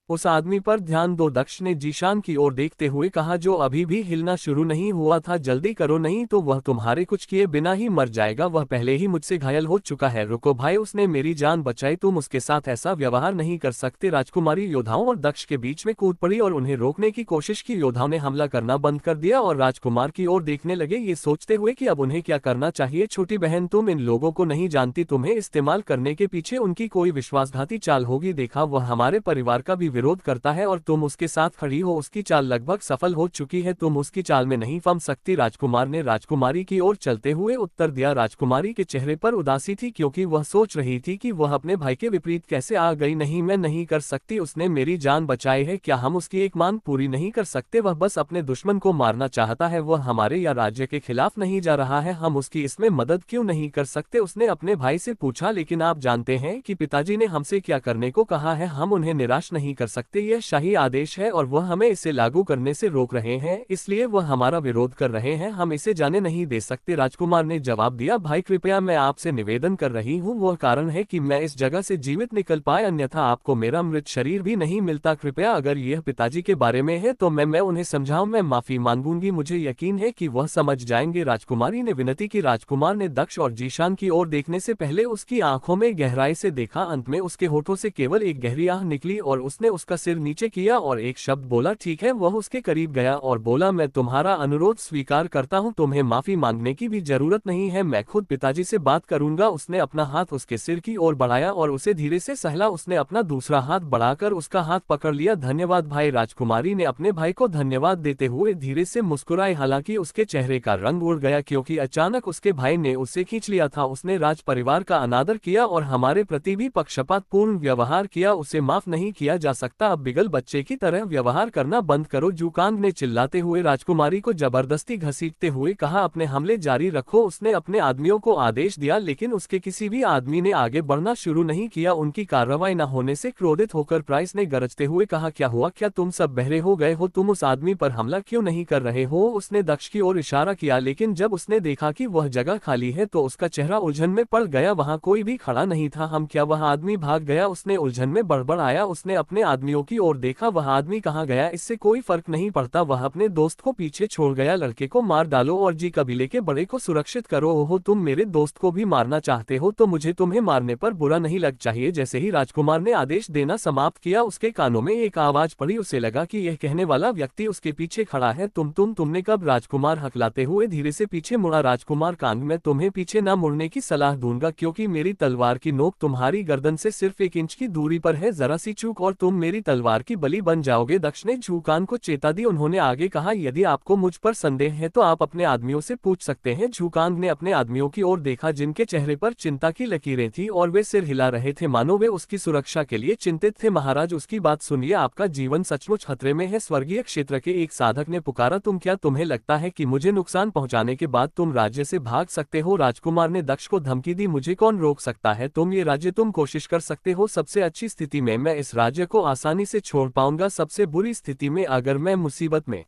उस आदमी पर ध्यान दो। दक्ष ने जीशान की ओर देखते हुए कहा, जो अभी भी हिलना शुरू नहीं हुआ था। जल्दी करो, नहीं तो वह तुम्हारे कुछ किए बिना ही मर जाएगा। वह पहले ही मुझसे घायल हो चुका है। रुको भाई, उसने मेरी जान बचाई, तुम उसके साथ ऐसा व्यवहार नहीं कर सकते। राजकुमारी योद्धाओं और दक्ष के बीच में कूद पड़ी और उन्हें रोकने की कोशिश की। योद्धाओं ने हमला करना बंद कर दिया और राजकुमार की ओर देखने लगे, ये सोचते हुए कि अब उन्हें क्या करना चाहिए। छोटी बहन, तुम इन लोगों को नहीं जानती, तुम्हें इस्तेमाल करने के पीछे उनकी कोई विश्वासघाती चाल होगी। देखा, वह हमारे परिवार का भी विरोध करता है और तुम उसके साथ खड़ी हो। उसकी चाल लगभग सफल हो चुकी है, तुम उसकी चाल में नहीं फंस सकती। राजकुमार ने राजकुमारी की ओर चलते हुए उत्तर दिया। राजकुमारी के चेहरे पर उदासी थी क्योंकि वह सोच रही थी कि वह अपने भाई के विपरीत कैसे आ गई। नहीं, मैं नहीं कर सकती, उसने मेरी जान बचाई है, क्या हम उसकी एक मांग पूरी नहीं कर सकते? वह बस अपने दुश्मन को मारना चाहता है, वह हमारे या राज्य के खिलाफ नहीं जा रहा है, हम उसकी इसमें मदद क्यों नहीं कर सकते? उसने अपने भाई से पूछा। लेकिन आप जानते हैं कि पिताजी ने हमसे क्या करने को कहा है, हम उन्हें निराश नहीं कर सकते। यह शाही आदेश है और वह हमें इसे लागू करने से रोक रहे हैं, इसलिए वह हमारा विरोध कर रहे हैं, हम इसे जाने नहीं दे सकते। राजकुमार ने जवाब दिया, भाई कृपया, मैं आपसे निवेदन कर रही हूँ, वह कारण है कि मैं इस जगह से जीवित निकल पाए, अन्यथा आपको मेरा मृत शरीर भी नहीं मिलता। कृपया, अगर यह पिताजी के बारे में है तो मैं उन्हें समझाऊं, मैं माफी मांगूंगी, मुझे यकीन है कि वह समझ जाएंगे। राजकुमारी ने विनती की। राजकुमार ने दक्ष और जीशान की ओर देखने से पहले उसकी आंखों में गहराई से देखा। अंत में उसके होठों से केवल एक गहरी आह निकली और उसने उसका सिर नीचे किया और एक शब्द बोला, ठीक है। वह उसके करीब गया और बोला, मैं तुम्हारा अनुरोध स्वीकार करता हूं, तुम्हें माफी मांगने की भी जरूरत नहीं है, मैं खुद पिताजी से बात करूंगा। उसने अपना हाथ उसके सिर की ओर बढ़ाया और उसे धीरे से सहला। उसने अपना दूसरा हाथ बढ़ाकर उसका हाथ पकड़ लिया। धन्यवाद भाई। राजकुमारी ने अपने भाई को धन्यवाद देते हुए धीरे से मुस्कुराई, हालांकि उसके चेहरे का रंग उड़ गया क्योंकि अचानक उसके भाई ने उसे खींच लिया था। उसने राज परिवार का अनादर किया और हमारे प्रति भी पक्षपातपूर्ण व्यवहार किया, उसे माफ नहीं किया जा सकता। अब बिगल बच्चे की तरह व्यवहार करना बंद करो। जूकांग ने चिल्लाते हुए राजकुमारी को जबरदस्ती घसीटते हुए कहा, अपने हमले जारी रखो। उसने अपने आदमियों को आदेश दिया, लेकिन उसके किसी भी आदमी ने आगे बढ़ना शुरू नहीं किया। उनकी कार्रवाई न होने से क्रोधित होकर प्राइस ने गरजते हुए कहा, क्या हुआ? क्या तुम सब बहरे हो गए हो? तुम उस आदमी पर हमला क्यों नहीं कर रहे हो? उसने दक्ष की ओर इशारा किया, लेकिन जब उसने देखा कि वह जगह खाली है तो उसका चेहरा उलझन में पड़ गया। वहां कोई भी खड़ा नहीं था। हम क्या? वह आदमी भाग गया? उसने उलझन में बड़बड़ाया। उसने अपने आदमियों की ओर देखा, वह आदमी कहाँ गया? इससे कोई फर्क नहीं पड़ता, वह अपने दोस्त को पीछे छोड़ गया। लड़के को मार डालो और जी कबीले के बड़े को सुरक्षित करो। ओहो, तुम मेरे दोस्त को भी मारना चाहते हो तो मुझे तुम्हें मारने पर बुरा नहीं लग चाहिए। जैसे ही राजकुमार ने आदेश देना समाप्त किया, उसके कानों में एक आवाज पड़ी। उसे लगा कि यह कहने वाला व्यक्ति उसके पीछे खड़ा है। तुमने कब? राजकुमार हकलाते हुए धीरे से पीछे मुड़ा। राजकुमार कांग, मैं तुम्हें पीछे न मुड़ने की सलाह दूंगा क्योंकि मेरी तलवार की नोक तुम्हारी गर्दन से सिर्फ 1 इंच की दूरी पर है। जरा सी चूक और तुम मेरी तलवार की बलि बन जाओगे। दक्ष ने झूकान को चेता दी। उन्होंने आगे कहा, यदि आपको मुझ पर संदेह है तो आप अपने आदमियों से पूछ सकते हैं। झूकान ने अपने आदमियों की ओर देखा जिनके चेहरे पर चिंता की लकीरें थी और वे सिर हिला रहे थे मानो वे उसकी सुरक्षा के लिए चिंतित थे। महाराज, उसकी बात सुनिए, आपका जीवन सचमुच खतरे में है। स्वर्गीय क्षेत्र के एक साधक ने पुकारा, क्या तुम्हें लगता है कि मुझे नुकसान पहुंचाने के बाद तुम राज्य से भाग सकते हो? राजकुमार ने दक्ष को धमकी दी, मुझे कौन रोक सकता है? ये राज्य तुम कोशिश कर सकते हो। सबसे अच्छी स्थिति में मैं इस राज्य को आसानी से छोड़ पाऊंगा। सबसे बुरी स्थिति में अगर मैं मुसीबत में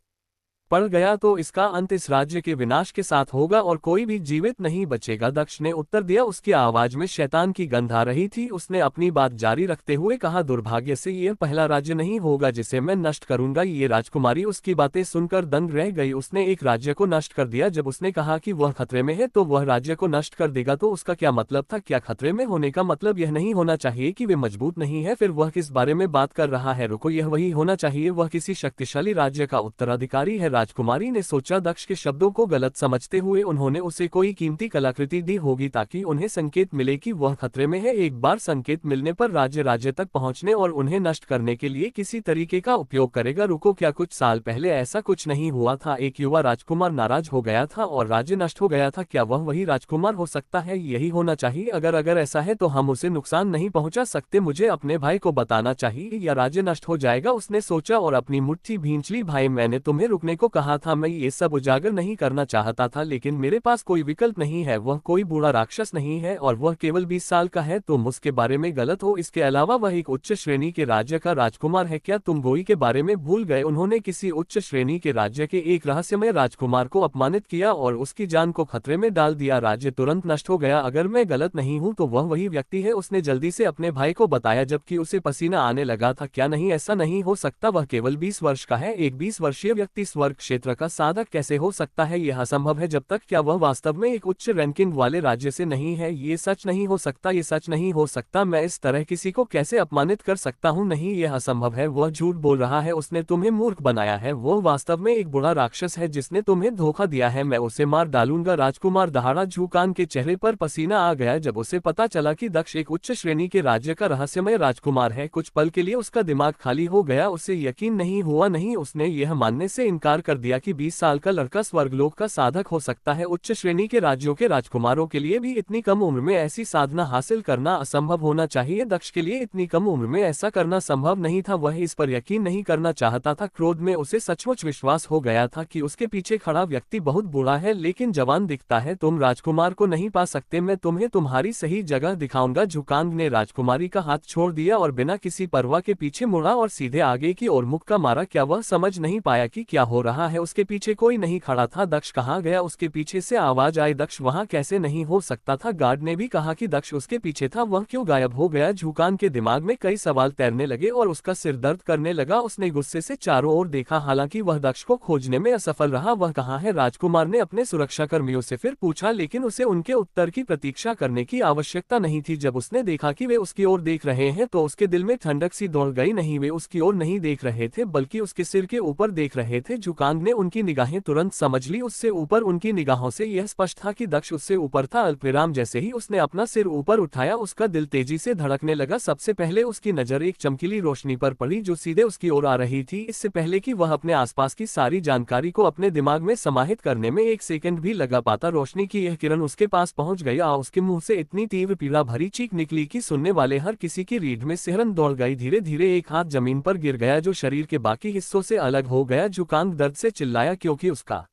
पड़ गया तो इसका अंत इस राज्य के विनाश के साथ होगा और कोई भी जीवित नहीं बचेगा। दक्ष ने उत्तर दिया। उसकी आवाज में शैतान की गंध आ रही थी। उसने अपनी बात जारी रखते हुए कहा, दुर्भाग्य से यह पहला राज्य नहीं होगा जिसे मैं नष्ट करूंगा। ये राजकुमारी उसकी बातें सुनकर दंग रह गई। उसने एक राज्य को नष्ट कर दिया। जब उसने कहा कि वह खतरे में है तो वह राज्य को नष्ट कर देगा, तो उसका क्या मतलब था? क्या खतरे में होने का मतलब यह नहीं होना चाहिए कि वे मजबूत नहीं है? फिर वह किस बारे में बात कर रहा है? रुको, यह वही होना चाहिए, वह किसी शक्तिशाली राज्य का उत्तराधिकारी है। राजकुमारी ने सोचा। दक्ष के शब्दों को गलत समझते हुए उन्होंने उसे कोई कीमती कलाकृति दी होगी ताकि उन्हें संकेत मिले कि वह खतरे में है। एक बार संकेत मिलने पर राज्य तक पहुंचने और उन्हें नष्ट करने के लिए किसी तरीके का उपयोग करेगा। रुको, क्या कुछ साल पहले ऐसा कुछ नहीं हुआ था? एक युवा राजकुमार नाराज हो गया था और राज्य नष्ट हो गया था। क्या वह वही राजकुमार हो सकता है? यही होना चाहिए। अगर ऐसा है तो हम उसे नुकसान नहीं पहुंचा सकते। मुझे अपने भाई को बताना चाहिए या राज्य नष्ट हो जाएगा। उसने सोचा और अपनी मुट्ठी भींच ली। भाई, मैंने तुम्हें रुकने को कहा था। मैं ये सब उजागर नहीं करना चाहता था, लेकिन मेरे पास कोई विकल्प नहीं है। वह कोई बूढ़ा राक्षस नहीं है और वह केवल 20 साल का है। तुम उसके बारे में गलत हो। इसके अलावा वह एक उच्च श्रेणी के राज्य का राजकुमार है। क्या तुम गोई के बारे में भूल गए? उन्होंने किसी उच्च श्रेणी के राज्य के एक रहस्यमय राजकुमार को अपमानित किया और उसकी जान को खतरे में डाल दिया। राज्य तुरंत नष्ट हो गया। अगर मैं गलत नहीं हूं तो वह वही व्यक्ति है। उसने जल्दी से अपने भाई को बताया जबकि उसे पसीना आने लगा था। क्या नहीं, ऐसा नहीं हो सकता। वह केवल 20 वर्ष का है। एक 20 वर्षीय व्यक्ति स्वर्ग क्षेत्र का साधक कैसे हो सकता है? यह असंभव है जब तक क्या वह वास्तव में एक उच्च रैंकिंग वाले राज्य से नहीं है? ये सच नहीं हो सकता, ये सच नहीं हो सकता। मैं इस तरह किसी को कैसे अपमानित कर सकता हूँ? नहीं, यह असंभव है। वह झूठ बोल रहा है। उसने तुम्हें मूर्ख बनाया है। वो वास्तव में एक बुरा राक्षस है जिसने तुम्हें धोखा दिया है। मैं उसे मार डालूंगा। राजकुमार दहाड़ा। झूकान के चेहरे पर पसीना आ गया जब उसे पता चला कि दक्ष एक उच्च श्रेणी के राज्य का रहस्यमय राजकुमार है। कुछ पल के लिए उसका दिमाग खाली हो गया। उसे यकीन नहीं हुआ। नहीं, उसने यह मानने से इनकार कर दिया कि 20 साल का लड़का स्वर्गलोक का साधक हो सकता है। उच्च श्रेणी के राज्यों के राजकुमारों के लिए भी इतनी कम उम्र में ऐसी साधना हासिल करना असंभव होना चाहिए। दक्ष के लिए इतनी कम उम्र में ऐसा करना संभव नहीं था। वह इस पर यकीन नहीं करना चाहता था। क्रोध में उसे सचमुच विश्वास हो गया था कि उसके पीछे खड़ा व्यक्ति बहुत बूढ़ा है लेकिन जवान दिखता है। तुम राजकुमार को नहीं पा सकते। मैं तुम्हें तुम्हारी सही जगह दिखाऊंगा। झुकांग ने राजकुमारी का हाथ छोड़ दिया और बिना किसी परवाह के पीछे मुड़ा और सीधे आगे की ओर मुक्का मारा। क्या वह समझ नहीं पाया कि क्या हो रहा है? उसके पीछे कोई नहीं खड़ा था। दक्ष कहाँ गया? उसके पीछे से आवाज आई, दक्ष वहां कैसे नहीं हो सकता था? गार्ड ने भी कहा कि दक्ष उसके पीछे था। वह क्यों गायब हो गया? झुकान के दिमाग में कई सवाल तैरने लगे और उसका सिर दर्द करने लगा। उसने गुस्से से चारों ओर देखा। हालांकि वह दक्ष को खोजने में असफल रहा। वह कहाँ है? राजकुमार ने अपने सुरक्षाकर्मियों से फिर पूछा, लेकिन उसे उनके उत्तर की प्रतीक्षा करने की आवश्यकता नहीं थी। जब उसने देखा कि वे उसकी ओर देख रहे हैं तो उसके दिल में ठंडक सी दौड़ गई। नहीं, वे उसकी ओर नहीं देख रहे थे बल्कि उसके सिर के ऊपर देख रहे थे। झुकांग ने उनकी निगाहें तुरंत समझ ली। उससे ऊपर उनकी निगाहों से यह स्पष्ट था कि दक्ष उससे ऊपर था। अल्पविराम जैसे ही उसने अपना सिर ऊपर उठाया उसका दिल तेजी से धड़कने लगा। सबसे पहले उसकी नजर एक चमकीली रोशनी पर पड़ी जो सीधे उसकी ओर आ रही थी। इससे पहले कि वह अपने आसपास की सारी जानकारी को अपने दिमाग में समाहित करने में एक सेकंड भी लगा पाता, रोशनी की यह किरण उसके पास पहुंच गई। उसके मुंह से इतनी तीव्र पीड़ा भरी चीख निकली कि सुनने वाले हर किसी की रीढ़ में सिहरन दौड़ गई। धीरे धीरे एक हाथ जमीन पर गिर गया जो शरीर के बाकी हिस्सों से अलग हो गया। झुकांग दर्द से चिल्लाया क्योंकि उसका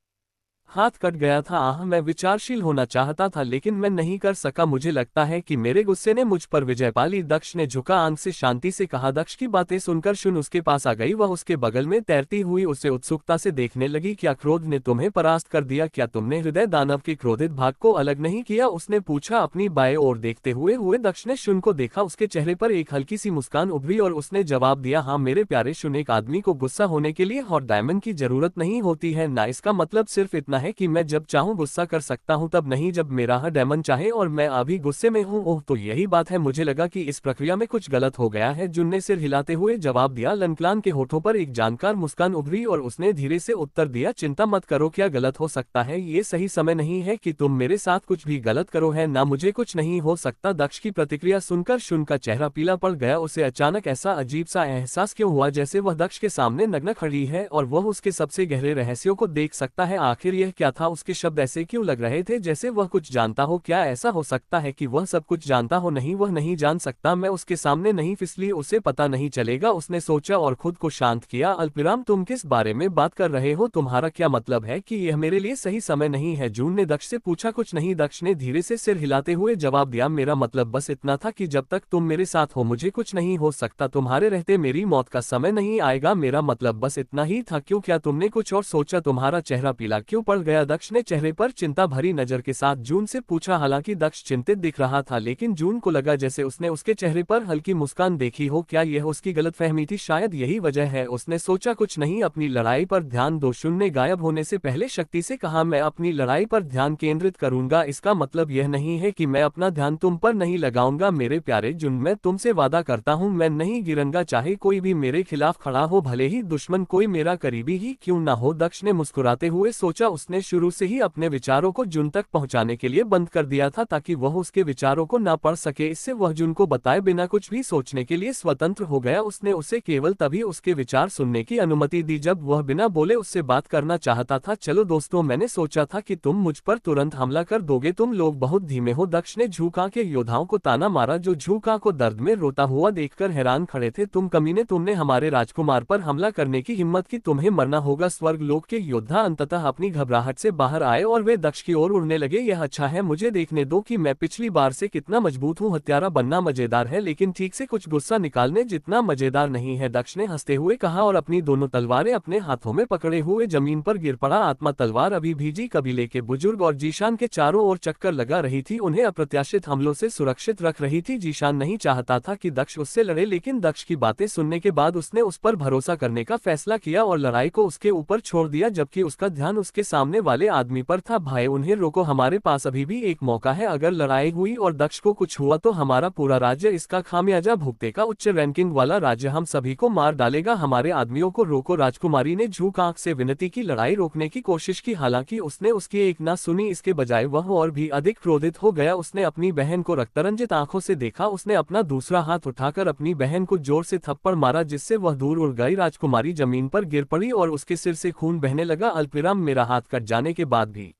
हाथ कट गया था। मैं विचारशील होना चाहता था लेकिन मैं नहीं कर सका। मुझे लगता है कि मेरे गुस्से ने मुझ पर विजय पा ली। दक्ष ने झुका आंख से शांति से कहा। दक्ष की बातें सुनकर शुन उसके पास आ गई। वह उसके बगल में तैरती हुई उसे उत्सुकता से देखने लगी। क्या क्रोध ने तुम्हें परास्त कर दिया? क्या तुमने हृदय दानव के क्रोधित भाग को अलग नहीं किया? उसने पूछा अपनी बाएं ओर देखते हुए। दक्ष ने शुन को देखा। उसके चेहरे पर एक हल्की सी मुस्कान उभरी और उसने जवाब दिया, हाँ मेरे प्यारे शुन, एक आदमी को गुस्सा होने के लिए हॉट डायमंड की जरूरत नहीं होती है ना। इसका मतलब सिर्फ इतना मानना है कि मैं जब चाहूं गुस्सा कर सकता हूं, तब नहीं जब मेरा डेमन चाहे, और मैं अभी गुस्से में हूं। ओह, तो यही बात है। मुझे लगा कि इस प्रक्रिया में कुछ गलत हो गया है। जुन ने सिर हिलाते हुए जवाब दिया। लनक्लान के होठों पर एक जानकार मुस्कान उभरी और उसने धीरे से उत्तर दिया, चिंता मत करो, क्या गलत हो सकता है? ये सही समय नहीं है कि तुम मेरे साथ कुछ भी गलत करो, है ना? मुझे कुछ नहीं हो सकता। दक्ष की प्रतिक्रिया सुनकर शुन का चेहरा पीला पड़ गया। उसे अचानक ऐसा अजीब सा एहसास क्यों हुआ, जैसे वह दक्ष के सामने नग्न खड़ी है और वह उसके सबसे गहरे रहस्यों को देख सकता है। आखिर यह क्या था? उसके शब्द ऐसे क्यों लग रहे थे जैसे वह कुछ जानता हो? क्या ऐसा हो सकता है कि वह सब कुछ जानता हो? नहीं, वह नहीं जान सकता। मैं उसके सामने नहीं, इसलिए उसे पता नहीं चलेगा, उसने सोचा और खुद को शांत किया। अल्पविराम, तुम किस बारे में बात कर रहे हो? तुम्हारा क्या मतलब है कि यह मेरे लिए सही समय नहीं है? जून ने दक्ष से पूछा। कुछ नहीं, दक्ष ने धीरे से सिर हिलाते हुए जवाब दिया। मेरा मतलब बस इतना था कि जब तक तुम मेरे साथ हो मुझे कुछ नहीं हो सकता। तुम्हारे रहते मेरी मौत का समय नहीं आएगा। मेरा मतलब बस इतना ही था। क्यों, क्या तुमने कुछ और सोचा? तुम्हारा चेहरा पीला क्यों पड़ गया? दक्ष ने चेहरे पर चिंता भरी नजर के साथ जून से पूछा। हालांकि दक्ष चिंतित दिख रहा था, लेकिन जून को लगा जैसे उसने उसके चेहरे पर हल्की मुस्कान देखी हो। क्या यह उसकी गलतफहमी थी? शायद यही वजह है। उसने सोचा, कुछ नहीं, अपनी लड़ाई पर ध्यान दो। शुन ने गायब होने से पहले शक्ति से कहा। मैं अपनी लड़ाई पर ध्यान केंद्रित करूंगा। इसका मतलब यह नहीं है कि मैं अपना ध्यान तुम पर नहीं लगाऊंगा। मेरे प्यारे जुन, मैं तुमसे वादा करता हूं, मैं नहीं गिरूंगा, चाहे कोई भी मेरे खिलाफ खड़ा हो, भले ही दुश्मन कोई मेरा करीबी ही क्यों ना हो। दक्ष ने मुस्कुराते हुए सोचा। उसने शुरू से ही अपने विचारों को जुन तक पहुंचाने के लिए बंद कर दिया था ताकि वह उसके विचारों को ना पढ़ सके। इससे वह जुन को बताए बिना कुछ भी सोचने के लिए स्वतंत्र हो गया। उसने उसे केवल तभी उसके विचार सुनने की अनुमति दी जब वह बिना बोले उससे बात करना चाहता था। चलो दोस्तों, मैंने सोचा था कि तुम मुझ पर तुरंत हमला कर दोगे। तुम लोग बहुत धीमे हो। दक्ष ने झूका के योद्धाओं को ताना मारा, जो झूका को दर्द में रोता हुआ देखकर हैरान खड़े थे। तुम कमीने, तुमने हमारे राजकुमार पर हमला करने की हिम्मत की? तुम्हें मरना होगा। स्वर्गलोक के योद्धा अंततः अपनी घबराहट से बाहर आए और वे दक्ष की ओर उड़ने लगे। यह अच्छा है, मुझे देखने दो कि मैं पिछली बार से कितना मजबूत हूँ। हत्यारा बनना मजेदार है, लेकिन ठीक से कुछ गुस्सा निकालने जितना मजेदार नहीं है, दक्ष ने हंसते हुए कहा और अपनी दोनों तलवारें अपने हाथों में पकड़े हुए जमीन पर गिर पड़ा। आत्मा तलवार अभी भीजी कबीले के बुजुर्ग और जीशान के चारों ओर चक्कर लगा रही थी, उन्हें अप्रत्याशित हमलों से सुरक्षित रख रही थी। जीशान नहीं चाहता था कि दक्ष उससे लड़े, लेकिन दक्ष की बातें सुनने के बाद उसने उस पर भरोसा करने का फैसला किया और लड़ाई को उसके ऊपर छोड़ दिया, जबकि उसका ध्यान उसके सामने वाले आदमी पर था। भाई, उन्हें रोको, हमारे पास अभी भी एक मौका है। अगर लड़ाई हुई और दक्ष को कुछ हुआ तो हमारा पूरा राज्य इसका खामियाजा भुगतेगा। उच्च रैंकिंग वाला राज्य हम सभी को मार डालेगा। हमारे आदमियों को रोको। राजकुमारी ने झूक आंख से विनती की। लड़ाई रोकने की कोशिश की, हालांकि उसने उसकी एक ना सुनी। इसके बजाय वह और भी अधिक क्रोधित हो गया। उसने अपनी बहन को रक्तरंजित आंखों से देखा। उसने अपना दूसरा हाथ उठाकर अपनी बहन को जोर से थप्पड़ मारा, जिससे वह दूर उड़ गई। राजकुमारी जमीन पर गिर पड़ी और उसके सिर से खून बहने लगा। अल्पविराम, मेरा हाथ कट जाने के बाद भी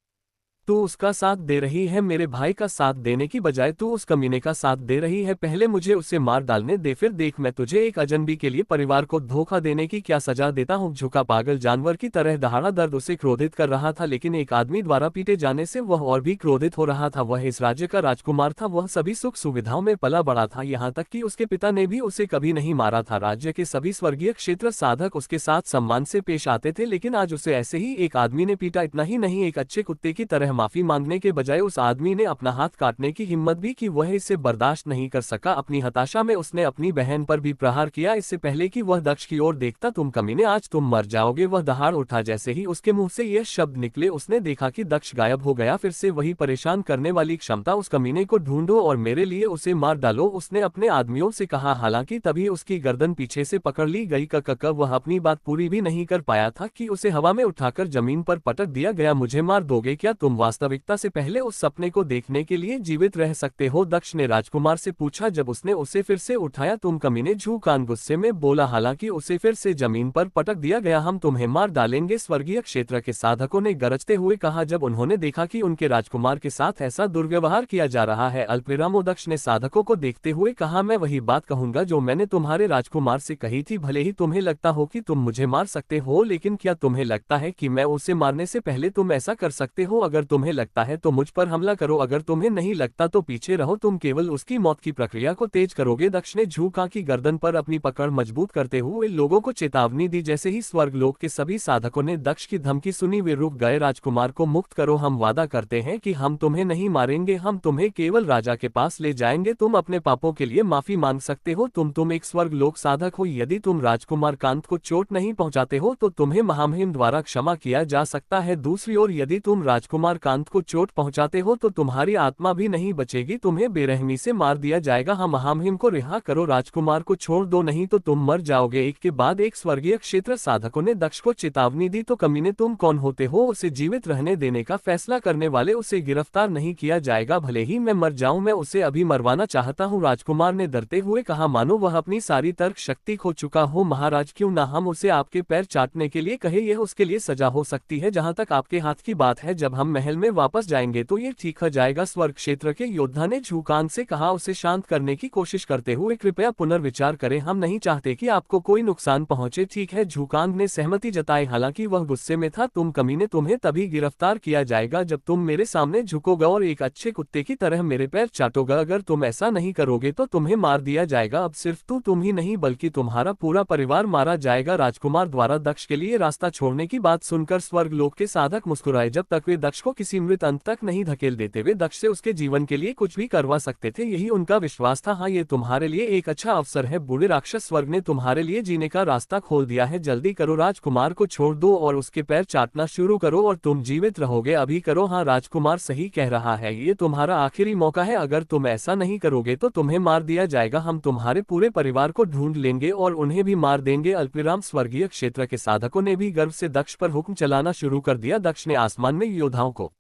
तू उसका साथ दे रही है। मेरे भाई का साथ देने की बजाय तू उस कमीने का साथ दे रही है। पहले मुझे उसे मार डालने दे, फिर देख मैं तुझे एक अजनबी के लिए परिवार को धोखा देने की क्या सजा देता हूँ। झुका पागल जानवर की तरह दहाड़ा दर्द उसे क्रोधित कर रहा था, लेकिन एक आदमी द्वारा पीटे जाने से वह और भी क्रोधित हो रहा था। वह इस राज्य का राजकुमार था, वह सभी सुख सुविधाओं में पला बड़ा था, यहाँ तक कि उसके पिता ने भी उसे कभी नहीं मारा था। राज्य के सभी स्वर्गीय क्षेत्र साधक उसके साथ सम्मान से पेश आते थे, लेकिन आज उसे ऐसे ही एक आदमी ने पीटा। इतना ही नहीं, एक अच्छे कुत्ते की तरह माफी मांगने के बजाय उस आदमी ने अपना हाथ काटने की हिम्मत भी की। वह इसे बर्दाश्त नहीं कर सका। अपनी हताशा में उसने अपनी बहन पर भी प्रहार किया, इससे पहले कि वह दक्ष की ओर देखता। तुम कमीने, आज तुम मर जाओगे। वह दहाड़ उठा। जैसे ही उसके मुंह से यह शब्द निकले उसने देखा कि दक्ष गायब हो गया। फिर से वही परेशान करने वाली क्षमता। उस कमीने को ढूंढो और मेरे लिए उसे मार डालो, उसने अपने आदमियों से कहा। हालांकि तभी उसकी गर्दन पीछे से पकड़ ली गई। वह अपनी बात पूरी भी नहीं कर पाया था कि उसे हवा में उठाकर जमीन पर पटक दिया गया। मुझे मार दोगे क्या? तुम वास्तविकता से पहले उस सपने को देखने के लिए जीवित रह सकते हो? दक्ष ने राजकुमार से पूछा जब उसने उसे फिर से उठाया। तुम कमीने, झूकान गुस्से में बोला। हालांकि उसे फिर से जमीन पर पटक दिया गया। हम तुम्हें मार डालेंगे, स्वर्गीय क्षेत्र के साधकों ने गरजते हुए कहा जब उन्होंने देखा कि उनके राजकुमार के साथ ऐसा दुर्व्यवहार किया जा रहा है। अल्पविराम, दक्ष ने साधकों को देखते हुए कहा, मैं वही बात कहूंगा जो मैंने तुम्हारे राजकुमार से कही थी। भले ही तुम्हें लगता हो कि तुम मुझे मार सकते हो, लेकिन क्या तुम्हें लगता है कि मैं उसे मारने से पहले तुम ऐसा कर सकते हो? अगर तुम्हें लगता है तो मुझ पर हमला करो, अगर तुम्हें नहीं लगता तो पीछे रहो, तुम केवल उसकी मौत की प्रक्रिया को तेज करोगे। दक्ष ने झूका की गर्दन पर अपनी पकड़ मजबूत करते हुए लोगों को चेतावनी दी। जैसे ही स्वर्गलोक के सभी साधकों ने दक्ष की धमकी सुनी वे रुक गए। राजकुमार को मुक्त करो, हम वादा करते हैं कि हम तुम्हें नहीं मारेंगे, हम तुम्हें केवल राजा के पास ले जाएंगे, तुम अपने पापों के लिए माफी मांग सकते हो। तुम एक स्वर्गलोक साधक हो, यदि तुम राजकुमार कांत को चोट नहीं पहुंचाते हो तो तुम्हें महामहिम द्वारा क्षमा किया जा सकता है। दूसरी ओर यदि तुम राजकुमार कांत को चोट पहुंचाते हो तो तुम्हारी आत्मा भी नहीं बचेगी, तुम्हें बेरहमी से मार दिया जाएगा। हम महामहिम को रिहा करो, राजकुमार को छोड़ दो, नहीं तो तुम मर जाओगे। एक के बाद एक स्वर्गीय क्षेत्र साधकों ने दक्ष को चेतावनी दी। तो कमीने तुम कौन होते हो उसे जीवित रहने देने का फैसला करने वाले? उसे गिरफ्तार नहीं किया जाएगा, भले ही मैं मर जाऊं, मैं उसे अभी मरवाना चाहता हूं। राजकुमार ने डरते हुए कहा, मानो वह अपनी सारी तर्क शक्ति खो चुका हो। महाराज क्यों ना हम उसे आपके पैर चाटने के लिए कहे, यह उसके लिए सजा हो सकती है। जहां तक आपके हाथ की बात है, जब हम महल में वापस जाएंगे तो ये ठीक हो जाएगा। स्वर्ग क्षेत्र के योद्धा ने झूकान से कहा, उसे शांत करने की कोशिश करते हुए, कृपया पुनर्विचार करें, हम नहीं चाहते कि आपको कोई नुकसान पहुंचे। ठीक है, झूकान ने सहमति जताई, हालांकि वह गुस्से में था। तुम कमीने, तुम्हें तभी गिरफ्तार किया जाएगा जब तुम मेरे सामने झुकोगा और एक अच्छे कुत्ते की तरह मेरे पैर चाटोगा। अगर तुम ऐसा नहीं करोगे तो तुम्हें मार दिया जाएगा। अब सिर्फ तुम ही नहीं बल्कि तुम्हारा पूरा परिवार मारा जाएगा। राजकुमार द्वारा दक्ष के लिए रास्ता छोड़ने की बात सुनकर स्वर्गलोक के साधक मुस्कुराए। जब तक वे दक्ष को किसी मृत अंत तक नहीं धकेल देते, वे दक्ष से उसके जीवन के लिए कुछ भी करवा सकते थे, यही उनका विश्वास था। हाँ, ये तुम्हारे लिए एक अच्छा अवसर है, बूढ़े राक्षस, स्वर्ग ने तुम्हारे लिए जीने का रास्ता खोल दिया है। जल्दी करो, राजकुमार को छोड़ दो और उसके पैर चाटना शुरू करो और तुम जीवित रहोगे। अभी करो। हाँ, राजकुमार सही कह रहा है, ये तुम्हारा आखिरी मौका है, अगर तुम ऐसा नहीं करोगे तो तुम्हें मार दिया जाएगा। हम तुम्हारे पूरे परिवार को ढूंढ लेंगे और उन्हें भी मार देंगे। अल्पविराम स्वर्गीय क्षेत्र के साधकों ने भी गर्व से दक्ष पर हुक्म चलाना शुरू कर दिया। दक्ष ने आसमान में योद्धाओं को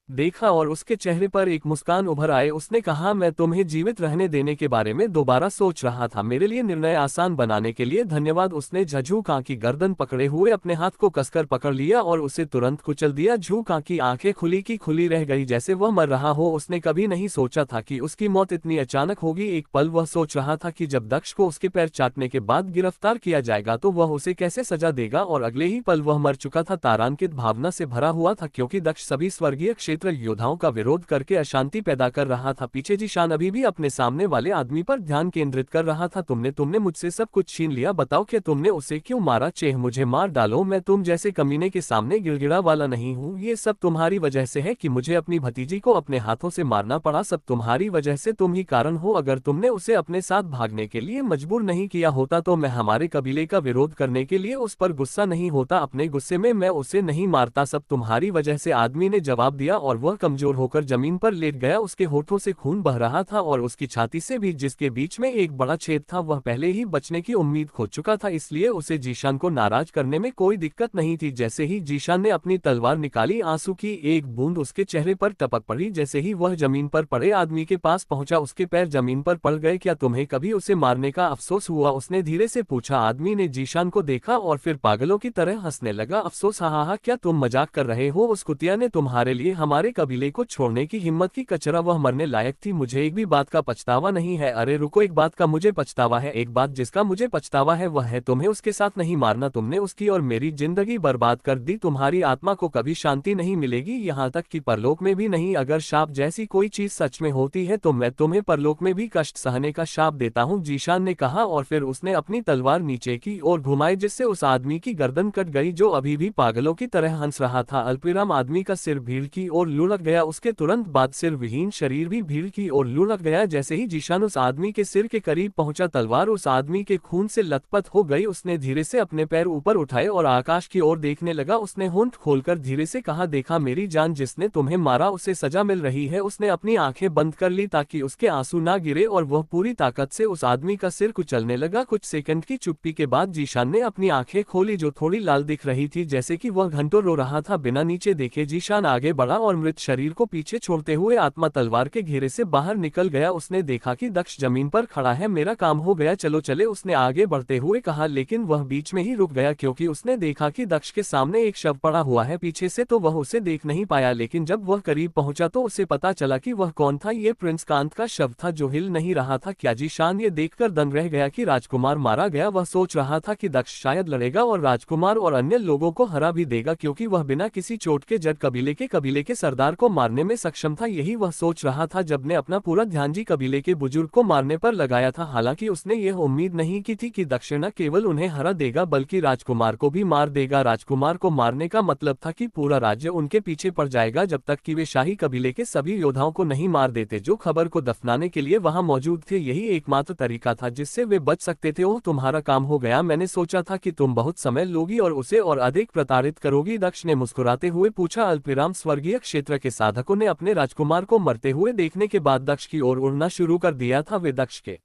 देखा और उसके चेहरे पर एक मुस्कान उभर आए। उसने कहा, मैं तुम्हें जीवित रहने देने के बारे में दोबारा सोच रहा था, मेरे लिए निर्णय आसान बनाने के लिए धन्यवाद। उसने झूका की गर्दन पकड़े हुए अपने हाथ को कसकर पकड़ लिया और उसे तुरंत कुचल दिया। झूका की आंखें खुली की खुली रह गई, जैसे वह मर रहा हो। उसने कभी नहीं सोचा था कि उसकी मौत इतनी अचानक होगी। एक पल वह सोच रहा था कि जब दक्ष को उसके पैर चाटने के बाद गिरफ्तार किया जाएगा तो वह उसे कैसे सजा देगा, और अगले ही पल वह मर चुका था। तारान्वित भावना से भरा हुआ था क्योंकि दक्ष सभी स्वर्गीय योद्धाओं का विरोध करके अशांति पैदा कर रहा था। पीछे जीशान अभी भी अपने सामने वाले आदमी पर ध्यान केंद्रित कर रहा था। तुमने मुझसे सब कुछ छीन लिया, बताओ क्या तुमने उसे क्यों मारा? चेह, मुझे मार डालो, मैं तुम जैसे कमीने के सामने गिड़गिड़ा वाला नहीं हूँ। ये सब तुम्हारी वजह से है कि मुझे अपनी भतीजी को अपने हाथों से मारना पड़ा, सब तुम्हारी वजह से, तुम ही कारण हो। अगर तुमने उसे अपने साथ भागने के लिए मजबूर नहीं किया होता तो मैं हमारे कबीले का विरोध करने के लिए उस पर गुस्सा नहीं होता, अपने गुस्से में मैं उसे नहीं मारता, सब तुम्हारी वजह से, आदमी ने जवाब दिया और वह कमजोर होकर जमीन पर लेट गया। उसके होठों से खून बह रहा था और उसकी छाती से भी, जिसके बीच में एक बड़ा छेद था। वह पहले ही बचने की उम्मीद खो चुका था, इसलिए उसे जीशान को नाराज करने में कोई दिक्कत नहीं थी। जैसे ही जीशान ने अपनी तलवार निकाली, आंसू की एक बूंद उसके चेहरे पर टपक पड़ी। जैसे ही वह जमीन पर पड़े आदमी के पास पहुंचा, उसके पैर जमीन पर पड़ गए। क्या तुम्हें कभी उसे मारने का अफसोस हुआ? उसने धीरे से पूछा। आदमी ने जीशान को देखा और फिर पागलों की तरह हंसने लगा। अफसोस? हा, क्या तुम मजाक कर रहे हो? उस कुतिया ने तुम्हारे लिए हमारे कबीले को छोड़ने की हिम्मत की, कचरा, वह मरने लायक थी, मुझे एक भी बात का पछतावा नहीं है। अरे रुको, एक बात का मुझे पछतावा है, एक बात जिसका मुझे पछतावा है वह है तुम्हें उसके साथ नहीं मारना। तुमने उसकी और मेरी जिंदगी बर्बाद कर दी, तुम्हारी आत्मा को कभी शांति नहीं मिलेगी, यहाँ तक कि परलोक में भी नहीं। अगर शाप जैसी कोई चीज सच में होती है तो मैं तुम्हें परलोक में भी कष्ट सहने का शाप देता हूँ, जीशान ने कहा। और फिर उसने अपनी तलवार नीचे की ओर घुमाई जिससे उस आदमी की गर्दन कट गई जो अभी भी पागलों की तरह हंस रहा था। अल्पविराम आदमी का सिर भीड़ की ओर लुढ़क गया, उसके तुरंत बाद सिर विहीन शरीर भी भीड़ की ओर लुढ़क गया। जैसे ही जीशान उस आदमी के सिर के करीब पहुंचा, तलवार उस आदमी के खून से लथपथ हो गई। उसने धीरे से अपने पैर ऊपर उठाए और आकाश की ओर देखने लगा। उसने होंठ खोलकर धीरे से कहा, देखा मेरी जान, जिसने तुम्हें मारा उसे सजा मिल रही है। उसने अपनी आंखें बंद कर ली ताकि उसके आंसू ना गिरे और वह पूरी ताकत से उस आदमी का सिर कुचलने लगा। कुछ सेकंड की चुप्पी के बाद जीशान ने अपनी आंखें खोली जो थोड़ी लाल दिख रही थी, जैसे कि वह घंटों रो रहा था। बिना नीचे देखे जीशान आगे बढ़ा और मृत शरीर को पीछे छोड़ते हुए आत्मा तलवार के घेरे से बाहर निकल गया। उसने देखा कि दक्ष जमीन पर खड़ा है, मेरा काम हो गया, चलो चले, उसने आगे बढ़ते हुए कहा। लेकिन वह बीच में ही रुक गया क्योंकि उसने देखा कि दक्ष के सामने एक शव पड़ा हुआ है पीछे से, तो वह उसे देख नहीं पाया। लेकिन जब वह करीब पहुंचा तो उसे पता चला कि वह कौन था। ये प्रिंस कांत का शव था जो हिल नहीं रहा था। क्या जीशान ये देखकर दंग रह गया कि राजकुमार मारा गया। वह सोच रहा था कि दक्ष शायद लड़ेगा और राजकुमार और अन्य लोगों को हरा भी देगा क्योंकि वह बिना किसी चोट के जट कबीले के सरदार को मारने में सक्षम था। यही वह सोच रहा था जब ने अपना पूरा ध्यान जी कबीले के बुजुर्ग को मारने पर लगाया था। हालांकि उसने यह उम्मीद नहीं की थी कि दक्ष न केवल उन्हें हरा देगा बल्कि राजकुमार को भी मार देगा। राजकुमार को मारने का मतलब था कि पूरा राज्य उनके पीछे पड़ जाएगा जब तक कि वे शाही कबीले के सभी योद्धाओं को नहीं मार देते जो खबर को दफनाने के लिए वहां मौजूद थे। यही एकमात्र तरीका था जिससे वे बच सकते थे। ओह, तुम्हारा काम हो गया। मैंने सोचा था कि तुम बहुत समय लोगी और उसे और अधिक प्रताड़ित करोगी। दक्ष ने मुस्कुराते हुए पूछा। अल्पविराम स्वर्गीय क्षेत्र के साधकों ने अपने राजकुमार को मरते हुए देखने के बाद दक्ष की ओर उड़ना शुरू कर दिया था। वे दक्ष के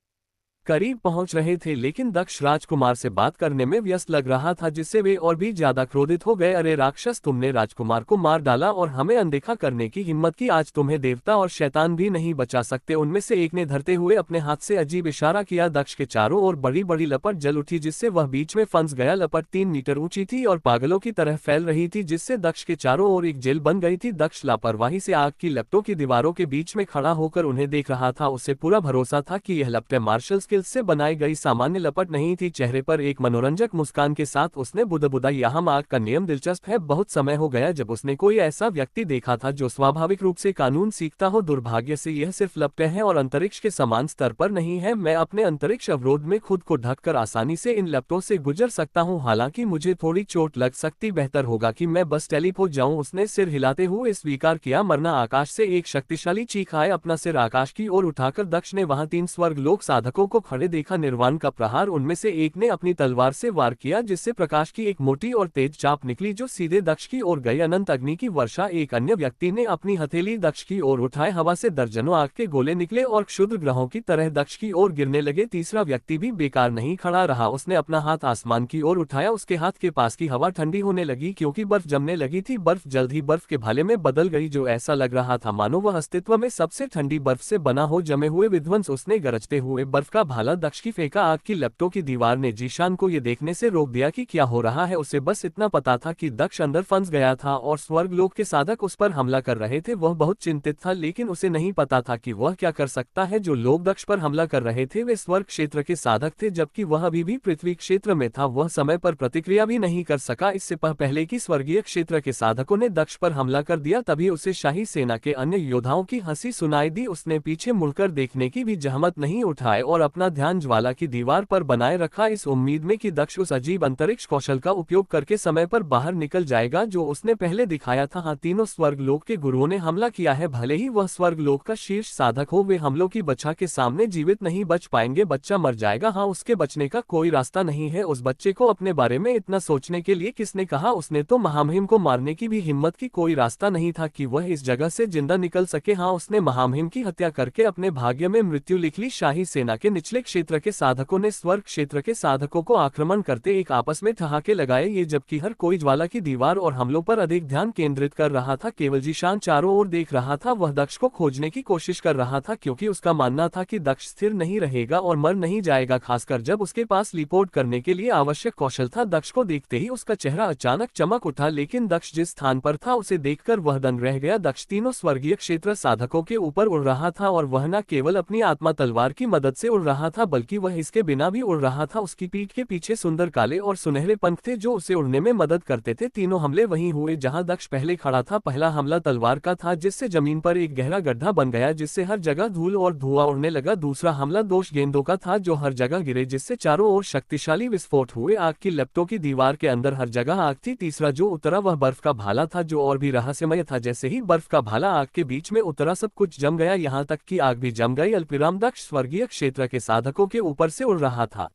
करीब पहुंच रहे थे लेकिन दक्ष राजकुमार से बात करने में व्यस्त लग रहा था जिससे वे और भी ज्यादा क्रोधित हो गए। अरे राक्षस, तुमने राजकुमार को मार डाला और हमें अनदेखा करने की हिम्मत की। आज तुम्हें देवता और शैतान भी नहीं बचा सकते। उनमें से एक ने धरते हुए अपने हाथ से अजीब इशारा किया। दक्ष के चारों ओर बड़ी बड़ी लपट जल उठी जिससे वह बीच में फंस गया। लपट 3 मीटर ऊंची थी और पागलों की तरह फैल रही थी जिससे दक्ष के चारों ओर एक जेल बन गई थी। दक्ष लापरवाही से आग की लपटों की दीवारों के बीच में खड़ा होकर उन्हें देख रहा था। उसे पूरा भरोसा था कि यह लपटें मार्शल स्किल्स से बनाई गई सामान्य लपट नहीं थी। चेहरे पर एक मनोरंजक मुस्कान के साथ उसने बुदबुदा, यहाँ आग का नियम दिलचस्प है। बहुत समय हो गया जब उसने कोई ऐसा व्यक्ति देखा था जो स्वाभाविक रूप से कानून सीखता हो। दुर्भाग्य से यह सिर्फ लपटें हैं और अंतरिक्ष के समान स्तर पर नहीं है। मैं अपने अंतरिक्ष अवरोध में खुद को ढककर आसानी से इन लपटों से गुजर सकता हूँ। हालांकि मुझे थोड़ी चोट लग सकती, बेहतर होगा कि मैं बस टेलीपोर्ट जाऊं। उसने सिर हिलाते हुए स्वीकार किया। मरना। आकाश से एक शक्तिशाली चीख आए। अपना सिर आकाश की ओर उठाकर दक्ष ने वहां 3 स्वर्ग लोक साधकों को खड़े देखा। निर्वाण का प्रहार। उनमें से एक ने अपनी तलवार से वार किया जिससे प्रकाश की एक मोटी और तेज चाप निकली जो सीधे दक्ष की ओर गई। अनंत अग्नि की वर्षा। एक अन्य व्यक्ति ने अपनी हथेली दक्ष की ओर उठाए। हवा से दर्जनों आग के गोले निकले और क्षुद्र ग्रहों की तरह दक्ष की ओर गिरने लगे। तीसरा व्यक्ति भी बेकार नहीं खड़ा रहा। उसने अपना हाथ आसमान की ओर उठाया। उसके हाथ के पास की हवा ठंडी होने लगी क्योंकि बर्फ जमने लगी थी। बर्फ जल्द ही बर्फ के भाले में बदल गई जो ऐसा लग रहा था मानो वह अस्तित्व में सबसे ठंडी बर्फ से बना हो। जमे हुए विध्वंस। उसने गरजते हुए बर्फ का भाला दक्ष की फेंका। आग की लपटों की दीवार ने जीशान को ये देखने से रोक दिया कि क्या हो रहा है। उसे बस इतना पता था कि दक्ष अंदर फंस गया था और स्वर्गलोक के साधक उस पर हमला कर रहे थे। वह बहुत चिंतित था लेकिन उसे नहीं पता था कि वह क्या कर सकता है। जो लोग दक्ष पर हमला कर रहे थे वे स्वर्ग क्षेत्र के साधक थे जबकि वह अभी भी पृथ्वी क्षेत्र में था। वह समय पर प्रतिक्रिया भी नहीं कर सका। इससे पहले कि स्वर्गीय क्षेत्र के साधकों ने दक्ष पर हमला कर दिया तभी उसे शाही सेना के अन्य योद्धाओं की हंसी सुनाई दी। उसने पीछे मुड़कर देखने की भी जहमत नहीं उठाई और अपना ध्यान ज्वाला की दीवार पर बनाए रखा इस उम्मीद में कि दक्ष उस अजीब अंतरिक्ष कौशल का उपयोग करके समय पर बाहर निकल जाएगा जो उसने पहले दिखाया था। हाँ, तीनों स्वर्गलोक के गुरुओं ने हमला किया है। भले ही वह स्वर्गलोक का शीर्ष साधक हो, वे हमलों की बच्चा के सामने जीवित नहीं बच पाएंगे। बच्चा मर जाएगा। हाँ, उसके बचने का कोई रास्ता नहीं है। उस बच्चे को अपने बारे में इतना सोचने के लिए किसने कहा? उसने तो महामहिम को मारने की भी हिम्मत की। कोई रास्ता नहीं था कि वह इस जगह से जिंदा निकल सके। हाँ, उसने महामहिम की हत्या करके अपने भाग्य में मृत्यु लिख ली। शाही सेना के निचले क्षेत्र के साधकों ने स्वर्ग क्षेत्र के साधकों को आक्रमण करते एक आपस में ठहाके लगाए। ये जबकि हर कोई ज्वाला की दीवार और हमलों पर अधिक ध्यान केंद्रित कर रहा था। केवल जीशान चारों ओर देख रहा था। वह दक्ष को खोजने की कोशिश कर रहा था क्योंकि उसका मानना था कि दक्ष स्थिर नहीं रहेगा और मर नहीं जाएगा, खासकर जब उसके पास लिपोर्ट करने के लिए आवश्यक कौशल था। दक्ष को देखते ही उसका चेहरा अचानक चमक उठा लेकिन दक्ष जिस स्थान पर था उसे देखकर वह दंग रह गया। दक्ष तीनों स्वर्गीय क्षेत्र साधकों के ऊपर उड़ रहा था और वह न केवल अपनी आत्मा तलवार की मदद से उड़ रहा था बल्कि वह इसके बिना भी उड़ रहा था। उसकी पीठ के पीछे सुंदर काले और सुनहरे पंख थे जो उसे उड़ने में मदद करते थे। तीनों हमले वहीं हुए जहां दक्ष पहले खड़ा था। पहला हमला तलवार का था जिससे जमीन पर एक गहरा गड्ढा बन गया जिससे हर जगह धूल और धुआं उड़ने लगा। दूसरा हमला दोष गेंदों का था जो हर जगह गिरे जिससे चारों ओर शक्तिशाली विस्फोट हुए। आग की लपटों की दीवार के अंदर हर जगह आग थी। तीसरा जो उतरा वह बर्फ का भाला था जो और भी रहस्यमय था। जैसे ही बर्फ का भाला आग के बीच में उतरा सब कुछ जम गया, यहाँ तक कि आग भी जम गई। अल्पविराम दक्ष स्वर्गीय क्षेत्र के साधकों के ऊपर से उड़ रहा था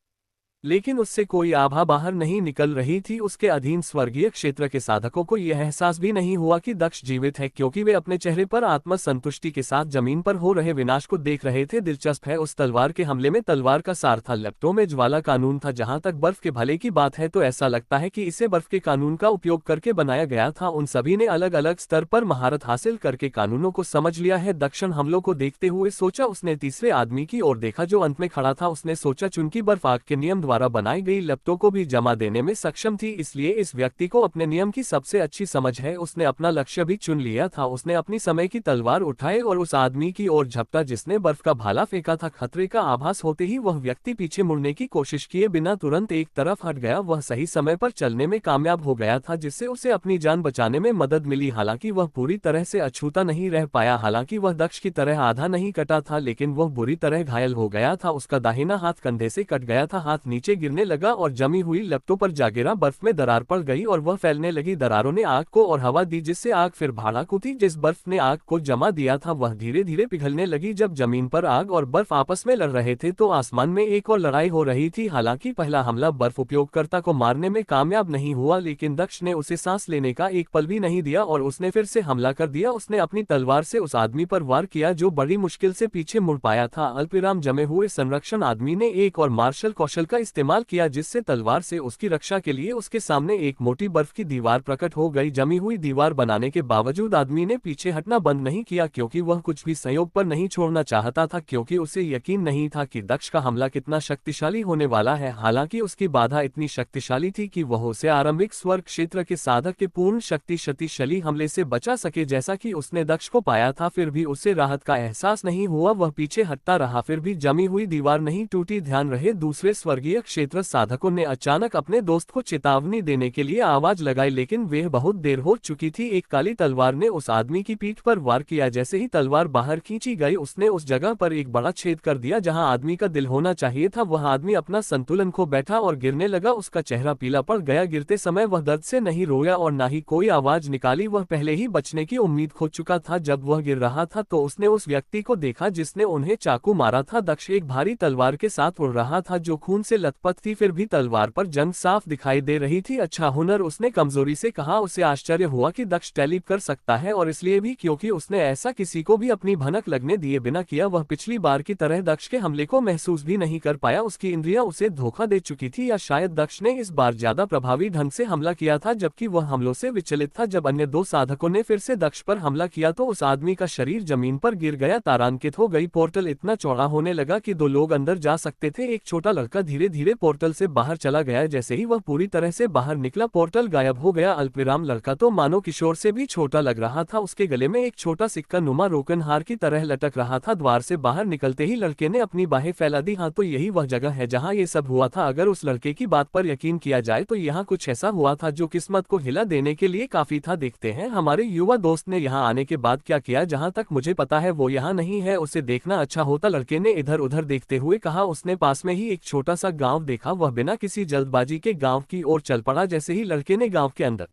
लेकिन उससे कोई आभा बाहर नहीं निकल रही थी। उसके अधीन स्वर्गीय क्षेत्र के साधकों को यह एहसास भी नहीं हुआ कि दक्ष जीवित है क्योंकि वे अपने चेहरे पर आत्मसंतुष्टि के साथ जमीन पर हो रहे विनाश को देख रहे थे। दिलचस्प है, उस तलवार के हमले में तलवार का सार था, लपटों में ज्वाला कानून था। जहां तक बर्फ के भले की बात है तो ऐसा लगता है कि इसे बर्फ के कानून का उपयोग करके बनाया गया था। उन सभी ने अलग अलग स्तर पर महारत हासिल करके कानूनों को समझ लिया है। दक्षिण हमलों को देखते हुए सोचा। उसने तीसरे आदमी की ओर देखा जो अंत में खड़ा था। उसने सोचा चूंकि बर्फ आग के नियम द्वारा बनाई गई लपटों को भी जमा देने में सक्षम थी। इसलिए इस व्यक्ति को अपने नियम की सबसे अच्छी समझ है। उसने अपना लक्ष्य भी चुन लिया था। उसने अपनी समय की तलवार उठाई और उस आदमी की ओर झपटा जिसने बर्फ का भाला फेंका था। खतरे का आभास होते ही वह व्यक्ति पीछे मुड़ने की कोशिश किए बिना तुरंत एक तरफ हट गया। वह सही समय पर चलने में कामयाब हो गया था, जिससे उसे अपनी जान बचाने में मदद मिली। हालांकि वह पूरी तरह से अछूता नहीं रह पाया। हालांकि वह दक्ष की तरह आधा नहीं कटा था, लेकिन वह बुरी तरह घायल हो गया था। उसका दाहिना हाथ कंधे से कट गया था, हाथ नीचे गिरने लगा और जमी हुई लपटों पर जा गिरा। बर्फ में दरार पड़ गई और वह फैलने लगी। दरारों ने आग को और हवा दी, जिससे आग फिर भड़क उठी। जिस बर्फ ने आग को जमा दिया था वह धीरे धीरे पिघलने लगी। जब जमीन पर आग और बर्फ आपस में लड़ रहे थे तो आसमान में एक और लड़ाई हो रही थी। हालांकि पहला हमला बर्फ उपयोगकर्ता को मारने में कामयाब नहीं हुआ, लेकिन दक्ष ने उसे सांस लेने का एक पल भी नहीं दिया और उसने फिर से हमला कर दिया। उसने अपनी तलवार से उस आदमी पर वार किया जो बड़ी मुश्किल से पीछे मुड़ पाया था। अल्पविराम जमे हुए संरक्षण आदमी ने एक और मार्शल कौशल का इस्तेमाल किया, जिससे तलवार से उसकी रक्षा के लिए उसके सामने एक मोटी बर्फ की दीवार प्रकट हो गई। जमी हुई दीवार बनाने के बावजूद आदमी ने पीछे हटना बंद नहीं किया, क्योंकि वह कुछ भी संयोग पर नहीं छोड़ना चाहता था, क्योंकि उसे यकीन नहीं था कि दक्ष का हमला कितना शक्तिशाली होने वाला है। हालांकि उसकी बाधा इतनी शक्तिशाली थी कि वह उसे आरंभिक स्वर्ग क्षेत्र के साधक के पूर्ण शक्तिशाली हमले से बचा सके। जैसा कि उसने दक्ष को पाया था, फिर भी उसे राहत का एहसास नहीं हुआ। वह पीछे हटता रहा, फिर भी जमी हुई दीवार नहीं टूटी। ध्यान रहे, दूसरे स्वर्गीय क्षेत्र साधकों ने अचानक अपने दोस्त को चेतावनी देने के लिए आवाज लगाई, लेकिन वह बहुत देर हो चुकी थी। एक काली तलवार ने उस आदमी की पीठ पर वार किया। जैसे ही तलवार बाहर खींची गई, उसने उस जगह पर एक बड़ा छेद कर दिया जहां आदमी का दिल होना चाहिए था। वह आदमी अपना संतुलन खो बैठा और गिरने लगा। उसका चेहरा पीला पड़ गया। गिरते समय वह दर्द से नहीं रोया और न ही कोई आवाज निकाली। वह पहले ही बचने की उम्मीद खो चुका था। जब वह गिर रहा था तो उसने उस व्यक्ति को देखा जिसने उन्हें चाकू मारा था। दक्ष एक भारी तलवार के साथ उड़ रहा था जो खून से लथपथ थी, फिर भी तलवार पर जंग साफ दिखाई दे रही थी। अच्छा हुनर, उसने कमजोरी से कहा। उसे आश्चर्य हुआ कि दक्ष टेलीप कर सकता है, और इसलिए भी क्योंकि उसने ऐसा किसी को भी अपनी भनक लगने दिए बिना किया। वह पिछली बार की तरह दक्ष के हमले को महसूस भी नहीं कर पाया। उसकी इंद्रियां उसे धोखा दे चुकी थी, या शायद दक्ष ने इस बार ज्यादा प्रभावी ढंग से हमला किया था, जबकि वह हमलों से विचलित था। जब अन्य दो साधकों ने फिर से दक्ष पर हमला किया तो उस आदमी का शरीर जमीन पर गिर गया, तारांकित हो गई। पोर्टल इतना चौड़ा होने लगा कि दो लोग अंदर जा सकते थे। एक छोटा लड़का धीरे धीरे पोर्टल से बाहर चला गया। जैसे ही वह पूरी तरह से बाहर निकला, पोर्टल गायब हो गया। अल्पविराम लड़का तो मानो किशोर से भी छोटा लग रहा था। उसके गले में एक छोटा सिक्का नुमा रोकनहार की तरह लटक रहा था। द्वार से बाहर निकलते ही लड़के ने अपनी बाहें फैला दी। हाँ, तो यही वह जगह है जहाँ ये सब हुआ था। अगर उस लड़के की बात पर यकीन किया जाए तो यहाँ कुछ ऐसा हुआ था जो किस्मत को हिला देने के लिए काफी था। देखते हैं हमारे युवा दोस्त ने यहाँ आने के बाद क्या किया। जहाँ तक मुझे पता है वो यहाँ नहीं है, उसे देखना अच्छा होता। लड़के ने इधर उधर देखते हुए कहा। उसने पास में ही एक छोटा सा गांव देखा। वह बिना किसी जल्दबाजी के गांव की ओर चल पड़ा। जैसे ही लड़के ने गांव के अंदर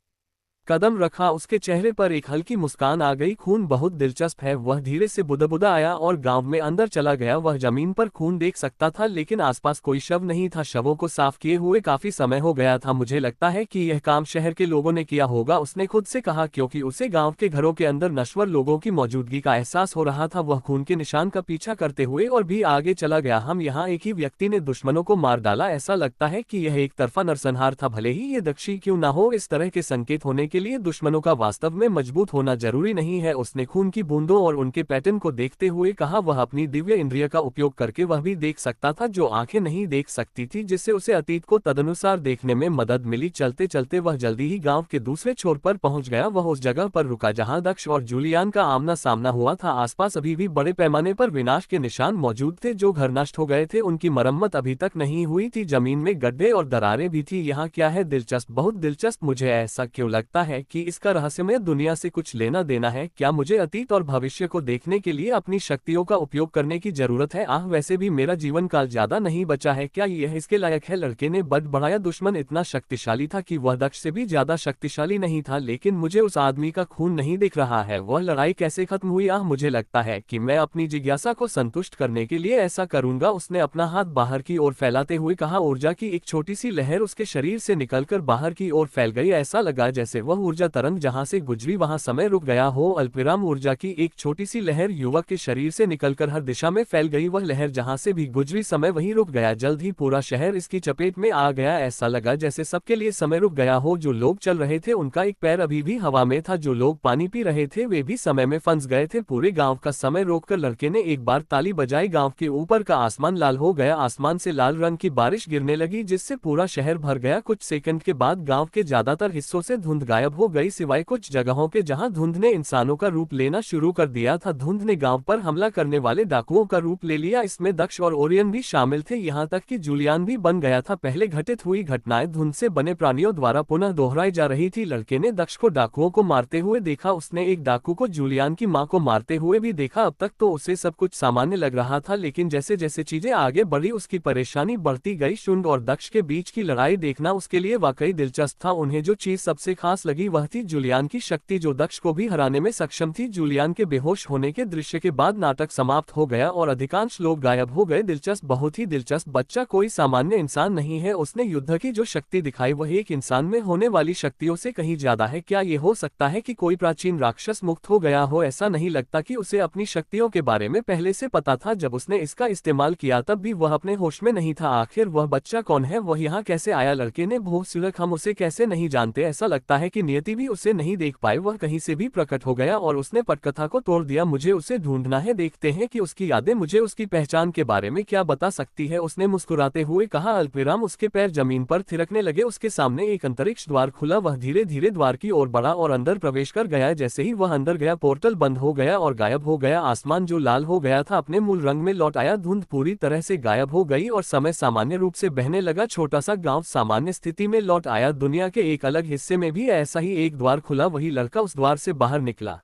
कदम रखा, उसके चेहरे पर एक हल्की मुस्कान आ गई। खून बहुत दिलचस्प है। वह धीरे से बुदबुदा आया और गांव में अंदर चला गया। वह जमीन पर खून देख सकता था, लेकिन आसपास कोई शव नहीं था। शवों को साफ किए हुए काफी समय हो गया था। मुझे लगता है कि यह काम शहर के लोगों ने किया होगा, उसने खुद से कहा, क्योंकि उसे गांव के घरों के अंदर नश्वर लोगों की मौजूदगी का एहसास हो रहा था। वह खून के निशान का पीछा करते हुए और भी आगे चला गया। हम यहाँ एक ही व्यक्ति ने दुश्मनों को मार डाला। ऐसा लगता है कि यह एक तरफा नरसंहार था, भले ही ये दक्षी क्यों ना हो। इस तरह के संकेत होने के लिए दुश्मनों का वास्तव में मजबूत होना जरूरी नहीं है। उसने खून की बूंदों और उनके पैटर्न को देखते हुए कहा। वह अपनी दिव्य इंद्रिय का उपयोग करके वह भी देख सकता था जो आंखें नहीं देख सकती थी, जिससे उसे अतीत को तदनुसार देखने में मदद मिली। चलते चलते वह जल्दी ही गांव के दूसरे छोर पर पहुंच गया। वह उस जगह पर रुका जहां दक्ष और जूलियन का आमना सामना हुआ था। आसपास अभी भी बड़े पैमाने पर विनाश के निशान मौजूद थे। जो घर नष्ट हो गए थे उनकी मरम्मत अभी तक नहीं हुई थी। जमीन में गड्ढे और दरारें भी थी। यहाँ क्या है दिलचस्प, बहुत दिलचस्प। मुझे ऐसा क्यों लगता है कि इसका रहस्यमय दुनिया से कुछ लेना देना है। क्या मुझे अतीत और भविष्य को देखने के लिए अपनी शक्तियों का उपयोग करने की जरूरत है? वैसे भी मेरा जीवन काल ज्यादा नहीं बचा है। क्या यह इसके लायक है? लड़के ने बड़बड़ाया। दुश्मन इतना शक्तिशाली था कि वह दक्ष से भी ज्यादा शक्तिशाली नहीं था, लेकिन मुझे उस आदमी का खून नहीं दिख रहा है। वह लड़ाई कैसे खत्म हुई? मुझे लगता है कि मैं अपनी जिज्ञासा को संतुष्ट करने के लिए ऐसा करूंगा। उसने अपना हाथ बाहर की ओर फैलाते हुए कहा। ऊर्जा की एक छोटी सी लहर उसके शरीर से निकलकर बाहर की ओर फैल गई। ऐसा लगा जैसे वह ऊर्जा तरंग जहां से गुजरी वहां समय रुक गया हो। अल्पविराम ऊर्जा की एक छोटी सी लहर युवक के शरीर से निकलकर हर दिशा में फैल गई। वह लहर जहां से भी गुजरी समय वहीं रुक गया। जल्द ही पूरा शहर इसकी चपेट में आ गया। ऐसा लगा जैसे सबके लिए समय रुक गया हो। जो लोग चल रहे थे उनका एक पैर अभी भी हवा में था, जो लोग पानी पी रहे थे वे भी समय में फंस गए थे। पूरे गांव का समय रोककर लड़के ने एक बार ताली बजाई। गांव के ऊपर का आसमान लाल हो गया। आसमान से लाल रंग की बारिश गिरने लगी जिससे पूरा शहर भर गया। कुछ सेकंड के बाद गांव के ज्यादातर हिस्सों से धुंध गायब हो गई, सिवाय कुछ जगहों के जहां धुंध ने इंसानों का रूप लेना शुरू कर दिया था। धुंध ने गांव पर हमला करने वाले डाकुओं का रूप ले लिया। इसमें दक्ष और ओरियन भी शामिल थे, यहाँ तक कि जूलियन भी बन गया था। पहले घटित हुई घटनाएं धुंध से बने प्राणियों द्वारा पुनः दोहराई जा रही थी। लड़के ने दक्ष को डाकुओं को मारते हुए देखा। उसने एक डाकू को जूलियन की मां को मारते हुए भी देखा। अब तक तो उसे सब कुछ सामान्य लग रहा था, लेकिन जैसे जैसे चीजें आगे बढ़ी उसकी परेशानी बढ़ती गई। शुंड और दक्ष के बीच की लड़ाई देखना उसके लिए वाकई दिलचस्प था। उन्हें जो चीज सबसे खास लगी वह थी जूलियन की शक्ति, जो दक्ष को भी हराने में सक्षम थी। जूलियन के बेहोश होने के दृश्य के बाद नाटक समाप्त हो गया और अधिकांश लोग गायब हो गए। दिलचस्प, बहुत ही दिलचस्प। बच्चा कोई सामान्य इंसान नहीं है। उसने युद्ध की जो शक्ति दिखाई वह एक इंसान में होने वाली शक्तियों से कहीं ज्यादा है। क्या ये हो सकता है कि कोई प्राचीन राक्षस मुक्त हो गया हो? ऐसा नहीं लगता कि उसे अपनी शक्तियों के बारे में पहले से पता था। जब उसने इसका इस्तेमाल किया तब भी वह अपने होश में नहीं था। आखिर वह बच्चा कौन है? वह यहाँ कैसे आया? लड़के ने भूख सुलग, हम उसे कैसे नहीं जानते? ऐसा लगता है कि नियति भी उसे नहीं देख पाए। वह कहीं से भी प्रकट हो गया और उसने पटकथा को तोड़ दिया। मुझे उसे ढूंढना है, देखते हैं कि उसकी यादें मुझे उसकी पहचान के बारे में क्या बता सकती है, उसने मुस्कुराते हुए कहा। अल्पविराम उसके पैर जमीन पर थिरकने लगे। उसके सामने एक अंतरिक्ष द्वार खुला। वह धीरे धीरे द्वार की ओर बढ़ा और अंदर प्रवेश कर गया। जैसे ही वह अंदर गया पोर्टल बंद हो गया और गायब हो गया। आसमान जो लाल हो गया था अपने मूल रंग में लौट आया। धुंध पूरी तरह से गायब हो गई और समय सामान्य रूप से बहने लगा। छोटा सा गांव सामान्य स्थिति में लौट आया। दुनिया के एक अलग हिस्से में भी ऐसा ही एक द्वार खुला। वही लड़का उस द्वार से बाहर निकला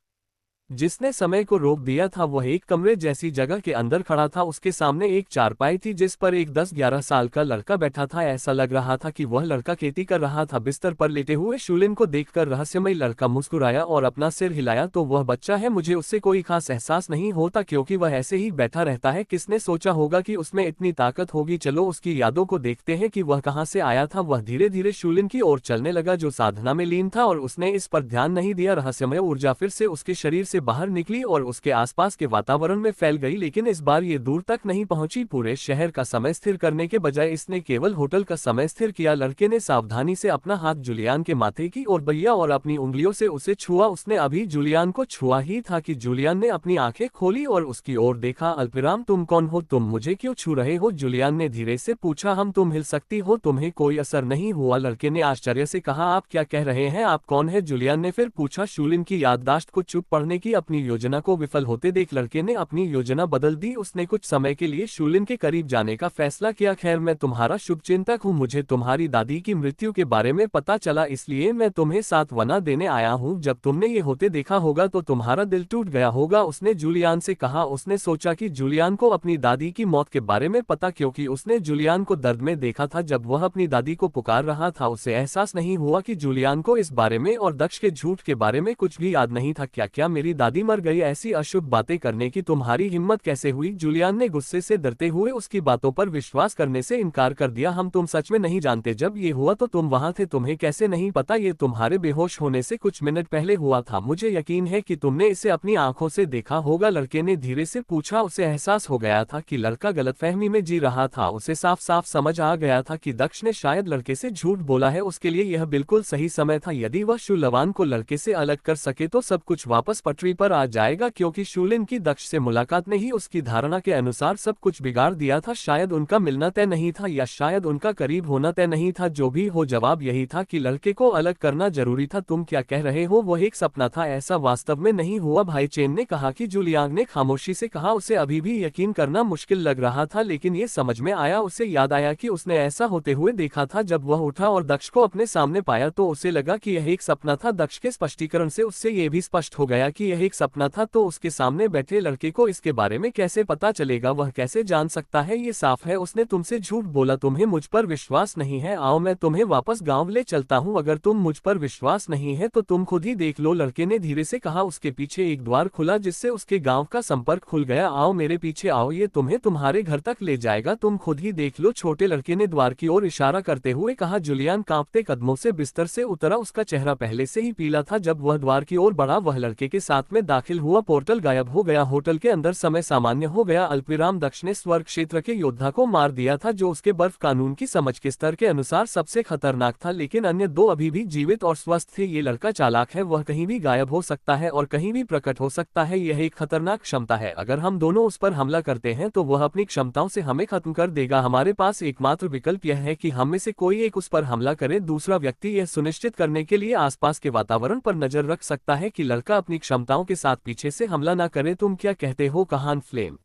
जिसने समय को रोक दिया था। वह एक कमरे जैसी जगह के अंदर खड़ा था। उसके सामने एक चारपाई थी जिस पर एक 10-11 साल का लड़का बैठा था। ऐसा लग रहा था कि वह लड़का खेती कर रहा था। बिस्तर पर लेटे हुए शूलिन को देखकर रहस्यमय लड़का मुस्कुराया और अपना सिर हिलाया। तो वह बच्चा है, मुझे उससे कोई खास एहसास नहीं होता क्योंकि वह ऐसे ही बैठा रहता है। किसने सोचा होगा कि उसमें इतनी ताकत होगी? चलो उसकी यादों को देखते हैं कि वह कहाँ से आया था। वह धीरे धीरे शूलिन की ओर चलने लगा जो साधना में लीन था और उसने इस पर ध्यान नहीं दिया। रहस्यमय ऊर्जा फिर से उसके शरीर से बाहर निकली और उसके आसपास के वातावरण में फैल गई, लेकिन इस बार ये दूर तक नहीं पहुंची। पूरे शहर का समय स्थिर करने के बजाय इसने केवल होटल का समय स्थिर किया। लड़के ने सावधानी से अपना हाथ जूलियन के माथे की ओर बढ़ाया और अपनी उंगलियों से उसे छुआ। उसने अभी जूलियन को छुआ ही था कि जूलियन ने अपनी आंखें खोली और उसकी ओर देखा। अल्पविराम, तुम कौन हो? तुम मुझे क्यों छू रहे हो? जूलियन ने धीरे से पूछा। हम तुम हिल सकती हो, तुम्हें कोई असर नहीं हुआ? लड़के ने आश्चर्य से कहा। आप क्या कह रहे हैं? आप कौन है? जूलियन ने फिर पूछा। शूलिन की याददाश्त को चुप पढ़ने की अपनी योजना को विफल होते देख लड़के ने अपनी योजना बदल दी। उसने कुछ समय के लिए शूलिन के करीब जाने का फैसला किया। खैर, मैं तुम्हारा शुभचिंतक हूँ। मुझे तुम्हारी दादी की मृत्यु के बारे में पता चला, इसलिए मैं तुम्हें सांत्वना देने आया हूँ। जब तुमने ये होते देखा होगा तो तुम्हारा दिल टूट गया होगा, उसने जूलियन से कहा। उसने सोचा कि जूलियन को अपनी दादी की मौत के बारे में पता, क्योंकि उसने जूलियन को दर्द में देखा था जब वह अपनी दादी को पुकार रहा था। उसे एहसास नहीं हुआ कि जूलियन को इस बारे में और दक्ष के झूठ के बारे में कुछ भी याद नहीं था। क्या मेरी दादी मर गई? ऐसी अशुभ बातें करने की तुम्हारी हिम्मत कैसे हुई? जूलियन ने गुस्से से डरते हुए उसकी बातों पर विश्वास करने से इनकार कर दिया। हम तुम सच में नहीं जानते। जब ये हुआ तो तुम वहां थे, तुम्हें कैसे नहीं पता? ये तुम्हारे बेहोश होने से कुछ मिनट पहले हुआ था। मुझे यकीन है कि तुमने इसे अपनी आंखों से देखा होगा, लड़के ने धीरे से पूछा। उसे एहसास हो गया था कि लड़का गलतफहमी में जी रहा था। उसे साफ साफ समझ आ गया था कि दक्ष ने शायद लड़के से झूठ बोला है। उसके लिए यह बिल्कुल सही समय था। यदि वह शूलवान को लड़के से अलग कर सके तो सब कुछ वापस पटरी पर आ जाएगा, क्योंकि शूलिन की दक्ष से मुलाकात ने ही उसकी धारणा के अनुसार सब कुछ बिगाड़ दिया था। शायद उनका मिलना तय नहीं था या शायद उनका करीब होना तय नहीं था। जो भी हो, जवाब यही था कि लड़के को अलग करना जरूरी था। तुम क्या कह रहे हो? वह एक सपना था, ऐसा वास्तव में नहीं हुआ। भाई चेन ने कहा कि जूलियन ने खामोशी से कहा। उसे अभी भी यकीन करना मुश्किल लग रहा था, लेकिन ये समझ में आया। उसे याद आया कि उसने ऐसा होते हुए देखा था। जब वह उठा और दक्ष को अपने सामने पाया तो उसे लगा कि यह एक सपना था। दक्ष के स्पष्टीकरण से उससे ये भी स्पष्ट हो गया कि यह एक सपना था तो उसके सामने बैठे लड़के को इसके बारे में कैसे पता चलेगा, वह कैसे जान सकता है। ये साफ है उसने तुमसे झूठ बोला, तुम्हें मुझ पर विश्वास नहीं है। आओ मैं तुम्हें वापस गांव ले चलता हूँ, अगर तुम मुझ पर विश्वास नहीं है तो तुम खुद ही देख लो, लड़के ने धीरे से कहा। उसके पीछे एक द्वार खुला जिससे उसके गाँव का संपर्क खुल गया। आओ मेरे पीछे आओ, ये तुम्हें तुम्हारे घर तक ले जाएगा, तुम खुद ही देख लो, छोटे लड़के ने द्वार की ओर इशारा करते हुए कहा। जुलियन कांपते कदमों से बिस्तर से उतरा, उसका चेहरा पहले से ही पीला था। जब वह द्वार की ओर बढ़ा वह लड़के के साथ में दाखिल हुआ, पोर्टल गायब हो गया, होटल के अंदर समय सामान्य हो गया। अल्पविराम दक्ष ने स्वर्ग क्षेत्र के योद्धा को मार दिया था जो उसके बर्फ कानून की समझ के स्तर के अनुसार सबसे खतरनाक था, लेकिन अन्य दो अभी भी जीवित और स्वस्थ थे। ये लड़का चालाक है, वह कहीं भी गायब हो सकता है और कहीं भी प्रकट हो सकता है, यह एक खतरनाक क्षमता है। अगर हम दोनों उस पर हमला करते हैं तो वह अपनी क्षमताओं से हमें खत्म कर देगा। हमारे पास एकमात्र विकल्प यह है कि हम में से कोई एक उस पर हमला करे, दूसरा व्यक्ति यह सुनिश्चित करने के लिए आसपास के वातावरण पर नजर रख सकता है कि लड़का अपनी क्षमताओं के साथ पीछे से हमला न करे। तुम क्या कहते हो कहान? फ्लेम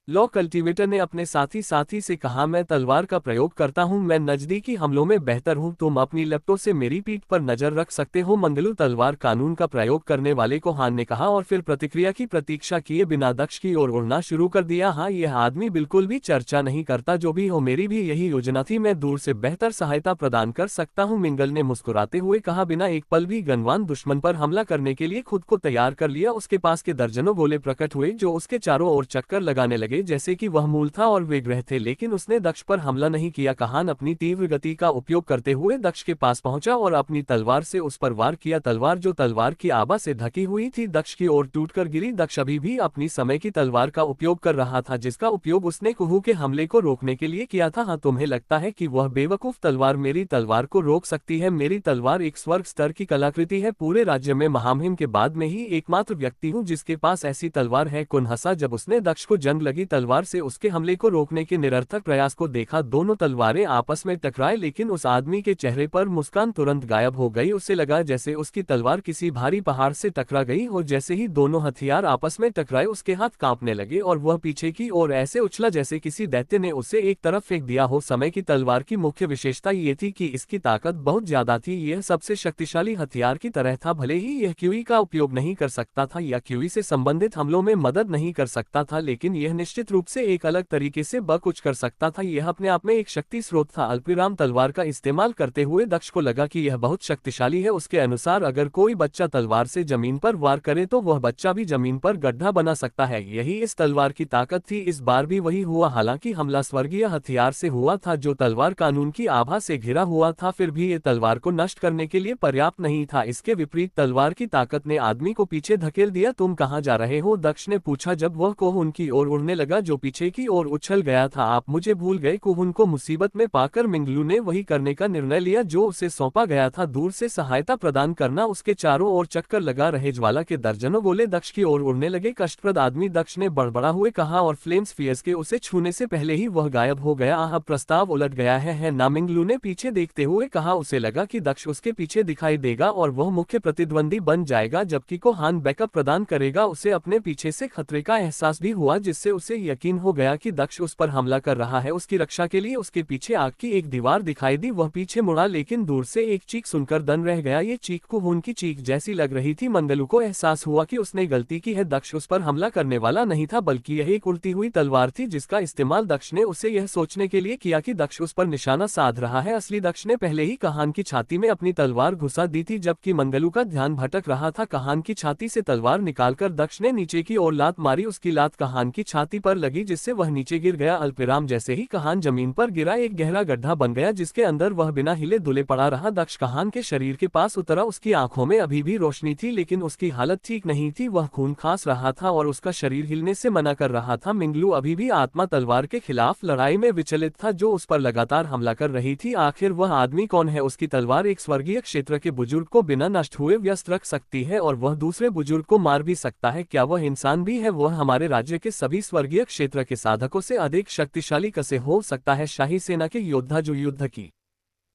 लॉ कल्टीवेटर ने अपने साथी से कहा, मैं तलवार का प्रयोग करता हूं, मैं नजदीकी हमलों में बेहतर हूं, तुम अपनी लपटों से मेरी पीठ पर नजर रख सकते हो। मंगलू तलवार कानून का प्रयोग करने वाले को हान ने कहा और फिर प्रतिक्रिया की प्रतीक्षा किए बिना दक्ष की ओर उड़ना शुरू कर दिया। हाँ, यह आदमी बिल्कुल भी चर्चा नहीं करता, जो भी हो मेरी भी यही योजना थी, मैं दूर से बेहतर सहायता प्रदान कर सकता हूँ। मिंगल ने मुस्कुराते हुए कहा, बिना एक पल भी गनवान दुश्मन पर हमला करने के लिए खुद को तैयार कर लिया। उसके पास के दर्जनों गोले प्रकट हुए जो उसके चारों ओर चक्कर लगाने लगे जैसे कि वह मूल था और वे ग्रह थे, लेकिन उसने दक्ष पर हमला नहीं किया। कहान अपनी तीव्र गति का उपयोग करते हुए दक्ष के पास पहुंचा और अपनी तलवार से उस पर वार किया। तलवार जो तलवार की आभा से ढकी हुई थी दक्ष की ओर टूटकर गिरी। दक्ष अभी भी अपनी समय की तलवार का उपयोग कर रहा था जिसका उपयोग उसने कुहू के हमले को रोकने के लिए किया था। हाँ, तुम्हें लगता है कि वह बेवकूफ तलवार मेरी तलवार को रोक सकती है? मेरी तलवार एक स्वर्ग स्तर की कलाकृति है, पूरे राज्य में महामहिम के बाद में ही एकमात्र व्यक्ति हूँ जिसके पास ऐसी तलवार है। कुन हंसा जब उसने दक्ष को जंग लगी तलवार से उसके हमले को रोकने के निरर्थक प्रयास को देखा। दोनों तलवारें आपस में टकराए लेकिन उस आदमी के चेहरे पर मुस्कान तुरंत गायब हो गई। उसे लगा जैसे उसकी तलवार किसी भारी पहाड़ से टकरा गई हो। जैसे ही दोनों हथियार आपस में टकराए उसके हाथ कांपने लगे और वह पीछे की ओर ऐसे उछला जैसे किसी दैत्य ने उसे एक तरफ फेंक दिया हो। समय की तलवार की मुख्य विशेषता ये थी कि इसकी ताकत बहुत ज्यादा थी, यह सबसे शक्तिशाली हथियार की तरह था। भले ही यह क्यूई का उपयोग नहीं कर सकता था या क्यूई से संबंधित हमलों में मदद नहीं कर सकता था, लेकिन यह निश्चित रूप से एक अलग तरीके से कुछ कर सकता था। यह अपने आप में एक शक्ति स्रोत था। अल्पविराम तलवार का इस्तेमाल करते हुए दक्ष को लगा कि यह बहुत शक्तिशाली है। उसके अनुसार अगर कोई बच्चा तलवार से जमीन पर वार करे तो वह बच्चा भी जमीन पर गड्ढा बना सकता है। यही इस तलवार की ताकत थी। इस बार भी वही हुआ। हालांकि हमला स्वर्गीय हथियार से हुआ था जो तलवार कानून की आभा से घिरा हुआ था, फिर भी ये तलवार को नष्ट करने के लिए पर्याप्त नहीं था। इसके विपरीत तलवार की ताकत ने आदमी को पीछे धकेल दिया। तुम कहाँ जा रहे हो? दक्ष ने पूछा जब वह कोहुन की ओर उड़ने लगा जो पीछे की ओर उछल गया था। आप मुझे भूल गए? कोहुन को मुसीबत में पाकर मिंगलू ने वही करने का निर्णय लिया जो उसे सौंपा गया था, दूर से सहायता प्रदान करना। उसके चारों ओर चक्कर लगा रहे ज्वाला के दर्जनों गोले दक्ष की ओर उड़ने लगे। कष्टप्रद आदमी, दक्ष ने बड़बड़ा हुए कहा और फ्लेम स्फीयर्स के उसे छूने से पहले ही वह गायब हो गया। अब प्रस्ताव उलट गया है ना? मिंगलू ने पीछे देखते हुए कहा। उसे लगा कि दक्ष उसके पीछे दिखाई देगा और वह मुख्य प्रतिद्वंदी बन जाएगा जबकि कोहान बैकअप प्रदान करेगा। उसे अपने पीछे से खतरे का एहसास भी हुआ जिससे उसे यकीन हो गया कि दक्ष उस पर हमला कर रहा है। उसकी रक्षा के लिए उसके पीछे आग की एक दीवार दिखाई दी। वह पीछे मुड़ा लेकिन दूर से एक चीख सुनकर दंग रह गया। ये चीख कोहुन की चीख जैसी लग रही थी। मंगलू को एहसास हुआ कि उसने गलती की है। दक्ष उस पर हमला करने वाला नहीं था बल्कि यह एक उड़ती हुई तलवार थी जिसका इस्तेमाल दक्ष ने उसे यह सोचने के लिए किया कि दक्ष उस पर निशाना साध रहा है। असली दक्ष ने पहले ही कहान की छाती में अपनी तलवार घुसा दी थी जबकि मंगलू का ध्यान भटक रहा था। कहान की छाती से तलवार निकालकर दक्ष ने नीचे की ओर लात मारी। उसकी लात कहान की छाती पर लगी जिससे वह नीचे गिर गया। अल्पविराम जैसे ही कहान जमीन पर गिरा एक गहरा गड्ढा बन गया जिसके अंदर वह बिना हिले धुले पड़ा रहा। दक्ष कहान के शरीर के पास उतरा। उसकी आंखों में अभी भी रोशनी थी लेकिन उसकी हालत ठीक नहीं थी। वह खून खांस रहा था और उसका शरीर हिलने से मना कर रहा था। मिंगलू अभी भी आत्मा तलवार के खिलाफ लड़ाई में विचलित था जो उस पर लगातार हमला कर रही थी। आखिर वह आदमी कौन है? उसकी तलवार एक स्वर्गीय क्षेत्र के बुजुर्ग को बिना नष्ट हुए व्यस्त रख सकती है और वह दूसरे बुजुर्ग को मार भी सकता है। क्या वह इंसान भी है? वह हमारे राज्य के सभी स्वर्गीय क्षेत्र के साधकों से अधिक शक्तिशाली कैसे हो सकता है? शाही सेना के योद्धा जो युद्ध की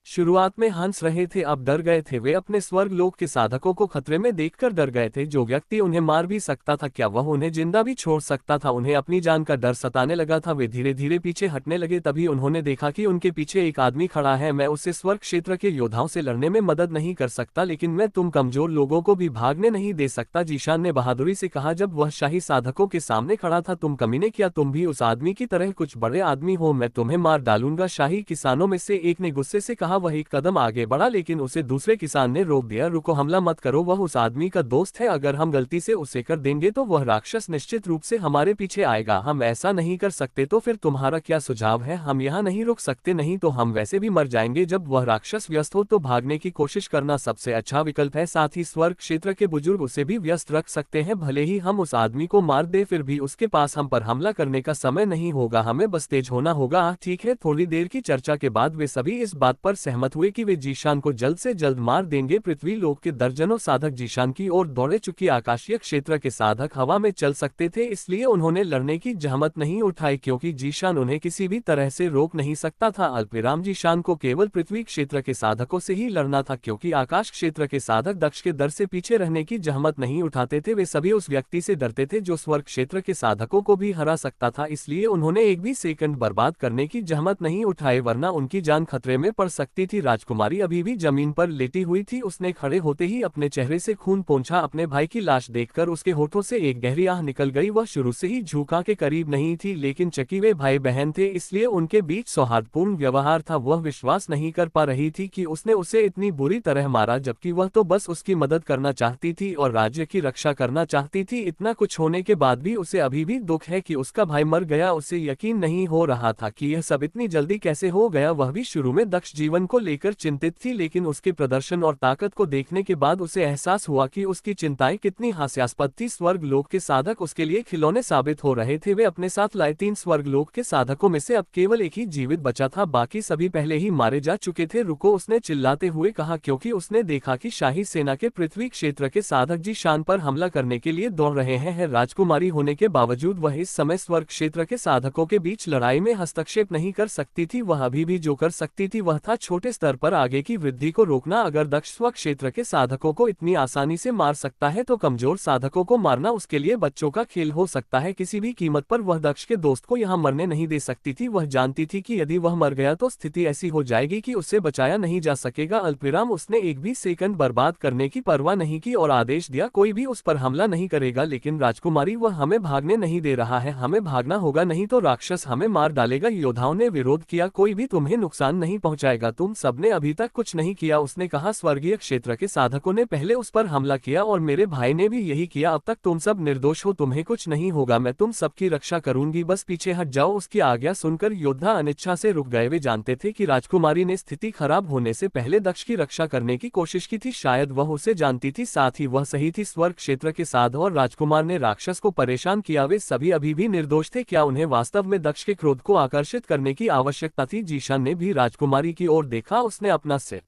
शुरुआत में हंस रहे थे, अब डर गए थे। वे अपने स्वर्ग लोक के साधकों को खतरे में देखकर डर गए थे। जो व्यक्ति उन्हें मार भी सकता था, क्या वह उन्हें जिंदा भी छोड़ सकता था? उन्हें अपनी जान का डर सताने लगा था। वे धीरे धीरे पीछे हटने लगे। तभी उन्होंने देखा कि उनके पीछे एक आदमी खड़ा है। मैं उसे स्वर्ग क्षेत्र के योद्धाओं से लड़ने में मदद नहीं कर सकता, लेकिन मैं तुम कमजोर लोगों को भी भागने नहीं दे सकता। जीशान ने बहादुरी से कहा जब वह शाही साधकों के सामने खड़ा था। तुम कमीने, क्या तुम भी उस आदमी की तरह कुछ बड़े आदमी हो? मैं तुम्हें मार डालूंगा। शाही किसानों में से एक ने गुस्से से कहा। वह एक कदम आगे बढ़ा, लेकिन उसे दूसरे किसान ने रोक दिया। रुको, हमला मत करो, वह उस आदमी का दोस्त है। अगर हम गलती से उसे कर देंगे तो वह राक्षस निश्चित रूप से हमारे पीछे आएगा। हम ऐसा नहीं कर सकते। तो फिर तुम्हारा क्या सुझाव है? हम यहाँ नहीं रुक सकते, नहीं तो हम वैसे भी मर जाएंगे। जब वह राक्षस व्यस्त हो तो भागने की कोशिश करना सबसे अच्छा विकल्प है। साथ ही स्वर्ग क्षेत्र के बुजुर्ग उसे भी व्यस्त रख सकते हैं। भले ही हम उस आदमी को मार दे, फिर भी उसके पास हम पर हमला करने का समय नहीं होगा। हमें बस तेज होना होगा। ठीक है। थोड़ी देर की चर्चा के बाद वे सभी इस बात पर सहमत हुए कि वे जीशान को जल्द से जल्द मार देंगे। पृथ्वी लोक के दर्जनों साधक जीशान की ओर दौड़े। चुकी आकाशीय क्षेत्र के साधक हवा में चल सकते थे, इसलिए उन्होंने लड़ने की जहमत नहीं उठाई, क्योंकि जीशान उन्हें किसी भी तरह से रोक नहीं सकता था। अल्पविराम, जीशान को केवल पृथ्वी क्षेत्र के साधकों से ही लड़ना था, क्योंकि आकाश क्षेत्र के साधक दक्ष के डर से पीछे रहने की जहमत नहीं उठाते थे। वे सभी उस व्यक्ति से डरते थे जो स्वर्ग क्षेत्र के साधकों को भी हरा सकता था, इसलिए उन्होंने एक भी सेकंड बर्बाद करने की जहमत नहीं उठाई, वरना उनकी जान खतरे में पड़ सकती थी। राजकुमारी अभी भी जमीन पर लेटी हुई थी। उसने खड़े होते ही अपने चेहरे से खून पोंछा। अपने भाई की लाश देखकर उसके होठों से एक गहरी आह निकल गई। वह शुरू से ही झूका के करीब नहीं थी, लेकिन चकी वे भाई बहन थे, इसलिए उनके बीच सौहार्दपूर्ण व्यवहार था। वह विश्वास नहीं कर पा रही थी कि उसने उसे इतनी बुरी तरह मारा, जबकि वह तो बस उसकी मदद करना चाहती थी और राज्य की रक्षा करना चाहती थी। इतना कुछ होने के बाद भी उसे अभी भी दुख है कि उसका भाई मर गया। उसे यकीन नहीं हो रहा था कि यह सब इतनी जल्दी कैसे हो गया। वह भी शुरू में दक्ष जीवन को लेकर चिंतित थी, लेकिन उसके प्रदर्शन और ताकत को देखने के बाद उसे एहसास हुआ कि उसकी चिंताएं कितनी हास्यास्पद थी। स्वर्ग लोक के साधक उसके लिए खिलौने साबित हो रहे थे। वे अपने साथ लाए 3 स्वर्ग लोक के साधकों में से अब केवल एक ही जीवित बचा था, बाकी सभी पहले ही मारे जा चुके थे। रुको, उसने चिल्लाते हुए कहा, क्योंकि उसने देखा कि शाही सेना के पृथ्वी क्षेत्र के साधक जीशान पर हमला करने के लिए दौड़ रहे हैं। राजकुमारी होने के बावजूद वह इस समय स्वर्ग क्षेत्र के साधकों के बीच लड़ाई में हस्तक्षेप नहीं कर सकती थी। वह अभी भी जो कर सकती थी वह था छोटे स्तर पर आगे की वृद्धि को रोकना। अगर दक्ष स्वर्ग क्षेत्र के साधकों को इतनी आसानी से मार सकता है तो कमजोर साधकों को मारना उसके लिए बच्चों का खेल हो सकता है। किसी भी कीमत पर वह दक्ष के दोस्त को यहाँ मरने नहीं दे सकती थी। वह जानती थी कि यदि वह मर गया तो स्थिति ऐसी हो जाएगी कि उसे बचाया नहीं जा सकेगा। अल्पविराम, उसने एक भी सेकंड बर्बाद करने की परवाह नहीं की और आदेश दिया, कोई भी उस पर हमला नहीं करेगा। लेकिन राजकुमारी, वह हमें भागने नहीं दे रहा है। हमें भागना होगा, नहीं तो राक्षस हमें मार डालेगा। योद्धाओं ने विरोध किया, कोई भी तुम्हें नुकसान नहीं पहुंचाएगा, तुम सबने अभी तक कुछ नहीं किया। उसने कहा, स्वर्गीय क्षेत्र के साधकों ने पहले उस पर हमला किया और मेरे भाई ने भी यही किया। अब तक तुम सब निर्दोष हो, तुम्हें कुछ नहीं होगा। मैं तुम सबकी रक्षा करूंगी, बस पीछे हट जाओ। उसकी आज्ञा सुनकर योद्धा अनिच्छा से रुक गए। वे जानते थे कि राजकुमारी ने स्थिति खराब होने से पहले दक्ष की रक्षा करने की कोशिश की थी। शायद वह उसे जानती थी, साथ ही वह सही थी। स्वर्ग क्षेत्र के साधु और राजकुमार ने राक्षस को परेशान किया। वे सभी अभी भी निर्दोष थे। क्या उन्हें वास्तव में दक्ष के क्रोध को आकर्षित करने की आवश्यकता थी? जीशान ने भी राजकुमारी की ओर देखा। उसने अपना सिर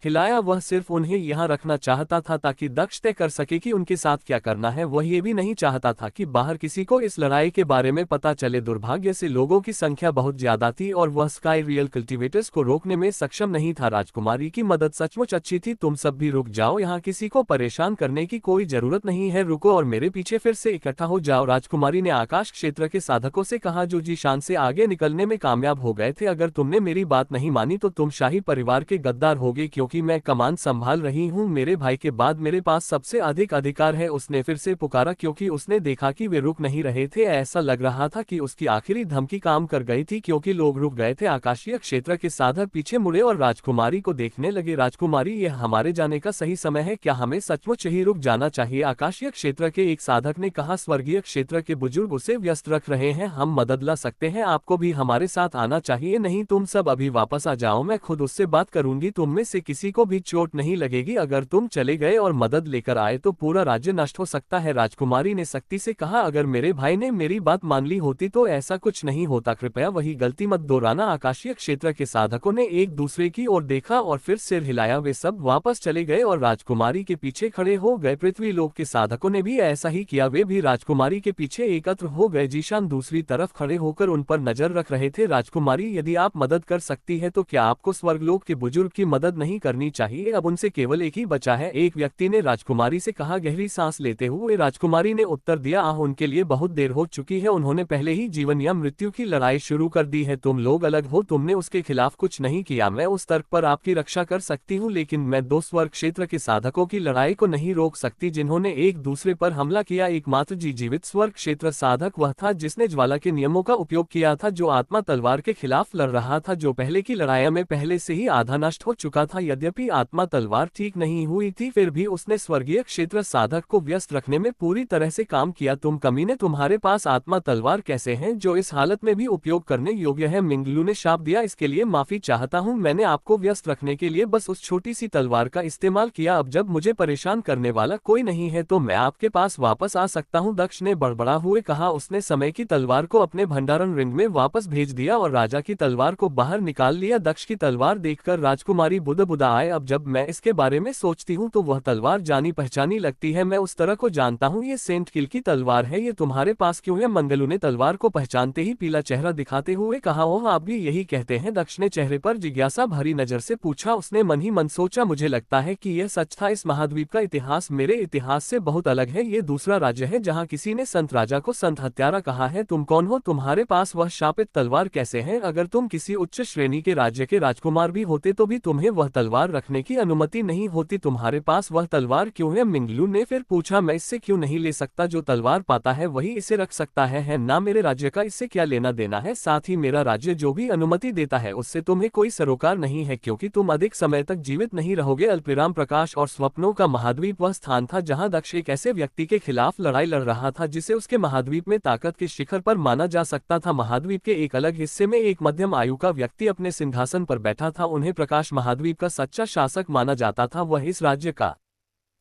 हिलाया। वह सिर्फ उन्हें यहाँ रखना चाहता था ताकि दक्ष तय कर सके कि उनके साथ क्या करना है। वह ये भी नहीं चाहता था कि बाहर किसी को इस लड़ाई के बारे में पता चले। दुर्भाग्य से लोगों की संख्या बहुत ज्यादा थी और वह स्काई रियल कल्टीवेटर्स को रोकने में सक्षम नहीं था। राजकुमारी की मदद सचमुच अच्छी थी। तुम सब भी रुक जाओ, यहाँ किसी को परेशान करने की कोई जरूरत नहीं है। रुको और मेरे पीछे फिर से इकट्ठा हो जाओ। राजकुमारी ने आकाश क्षेत्र के साधकों से कहा, जो जीशान से आगे निकलने में कामयाब हो गए थे। अगर तुमने मेरी बात नहीं मानी तो तुम शाही परिवार के गद्दार होगे, क्योंकि मैं कमान संभाल रही हूँ। मेरे भाई के बाद मेरे पास सबसे अधिक अधिकार है। उसने फिर से पुकारा, क्योंकि उसने देखा कि वे रुक नहीं रहे थे। ऐसा लग रहा था कि उसकी आखिरी धमकी काम कर गई थी, क्योंकि लोग रुक गए थे। आकाशीय क्षेत्र के साधक पीछे मुड़े और राजकुमारी को देखने लगे। राजकुमारी, यह हमारे जाने का सही समय है, क्या हमें सचमुच ही रुक जाना चाहिए? आकाशीय क्षेत्र के एक साधक ने कहा, स्वर्गीय क्षेत्र के बुजुर्ग उसे व्यस्त रख रहे हैं, हम मदद ला सकते हैं। आपको भी हमारे साथ आना चाहिए। नहीं, तुम सब अभी वापस आ जाओ, मैं खुद उससे बात करूंगी। तुम में से किसी किसी को भी चोट नहीं लगेगी, अगर तुम चले गए और मदद लेकर आए तो पूरा राज्य नष्ट हो सकता है। राजकुमारी ने सख्ती से कहा, अगर मेरे भाई ने मेरी बात मान ली होती तो ऐसा कुछ नहीं होता, कृपया वही गलती मत दोहराना। आकाशीय क्षेत्र के साधकों ने एक दूसरे की ओर देखा और फिर सिर हिलाया। वे सब वापस चले गए और राजकुमारी के पीछे खड़े हो गए। पृथ्वी लोक के साधकों ने भी ऐसा ही किया, वे भी राजकुमारी के पीछे एकत्र हो गए। जीशान दूसरी तरफ खड़े होकर उन पर नजर रख रहे थे। राजकुमारी, यदि आप मदद कर सकती है तो क्या आपको स्वर्गलोक के बुजुर्ग की मदद नहीं करनी चाहिए? अब उनसे केवल एक ही बचा है, एक व्यक्ति ने राजकुमारी से कहा। गहरी सांस लेते हुए राजकुमारी ने उत्तर दिया, उनके लिए बहुत देर हो चुकी है, उन्होंने पहले ही जीवन या मृत्यु की लड़ाई शुरू कर दी है। तुम लोग अलग हो, तुमने उसके खिलाफ कुछ नहीं किया। मैं उस तर्क पर आपकी रक्षा कर सकती हूँ, लेकिन मैं दो स्वर्ग क्षेत्र के साधकों की लड़ाई को नहीं रोक सकती जिन्होंने एक दूसरे पर हमला किया। एकमात्र जीवित स्वर्ग क्षेत्र साधक वह था जिसने ज्वाला के नियमों का उपयोग किया था, जो आत्मा तलवार के खिलाफ लड़ रहा था, जो पहले की लड़ाई में पहले से ही आधा नष्ट हो चुका था। यद्यपि आत्मा तलवार ठीक नहीं हुई थी, फिर भी उसने स्वर्गीय क्षेत्र साधक को व्यस्त रखने में पूरी तरह से काम किया। तुम कमीने, तुम्हारे पास आत्मा तलवार कैसे है जो इस हालत में भी उपयोग करने योग्य है? मिंगलू ने शाप दिया, इसके लिए माफी चाहता हूँ, मैंने आपको व्यस्त रखने के लिए बस उस छोटी सी तलवार का इस्तेमाल किया। अब जब मुझे परेशान करने वाला कोई नहीं है तो मैं आपके पास वापस आ सकता हूँ, दक्ष ने बड़बड़ा हुए कहा। उसने समय की तलवार को अपने भंडारण रिंग में वापस भेज दिया और राजा की तलवार को बाहर निकाल लिया। दक्ष की तलवार देखकर राजकुमारी बुदबुदा आए, अब जब मैं इसके बारे में सोचती हूँ तो वह तलवार जानी पहचानी लगती है, मैं उस तरह को जानता हूँ, ये सेंट किल की तलवार है, ये तुम्हारे पास क्यों है? मंगलू ने तलवार को पहचानते ही पीला चेहरा दिखाते हुए कहा, ओह, आप भी यही कहते हैं? दक्ष ने चेहरे पर जिज्ञासा भरी नजर से पूछा। उसने मन ही मन सोचा, मुझे लगता है कि यह सच था, इस महाद्वीप का इतिहास मेरे इतिहास से बहुत अलग है, ये दूसरा राज्य है जहाँ किसी ने संत राजा को संत हत्यारा कहा है। तुम कौन हो? तुम्हारे पास वह शापित तलवार कैसे है? अगर तुम किसी उच्च श्रेणी के राज्य के राजकुमार भी होते तो भी तुम्हें वह तलवार रखने की अनुमति नहीं होती, तुम्हारे पास वह तलवार क्यों है? मिंगलू ने फिर पूछा, मैं इससे क्यों नहीं ले सकता? जो तलवार पाता है वही इसे रख सकता है ना, मेरे राज्य का इससे क्या लेना देना है? साथ ही मेरा राज्य जो भी अनुमति देता है उससे तुम्हें कोई सरोकार नहीं है, क्योंकि तुम अधिक समय तक जीवित नहीं रहोगे। अल्पविराम प्रकाश और स्वप्नों का महाद्वीप वह स्थान था जहां दक्ष एक ऐसे व्यक्ति के खिलाफ लड़ाई लड़ रहा था जिसे उसके महाद्वीप में ताकत के शिखर पर माना जा सकता था। महाद्वीप के एक अलग हिस्से में एक मध्यम आयु का व्यक्ति अपने सिंहासन पर बैठा था, उन्हें प्रकाश महाद्वीप का सच्चा शासक माना जाता था। वह इस राज्य का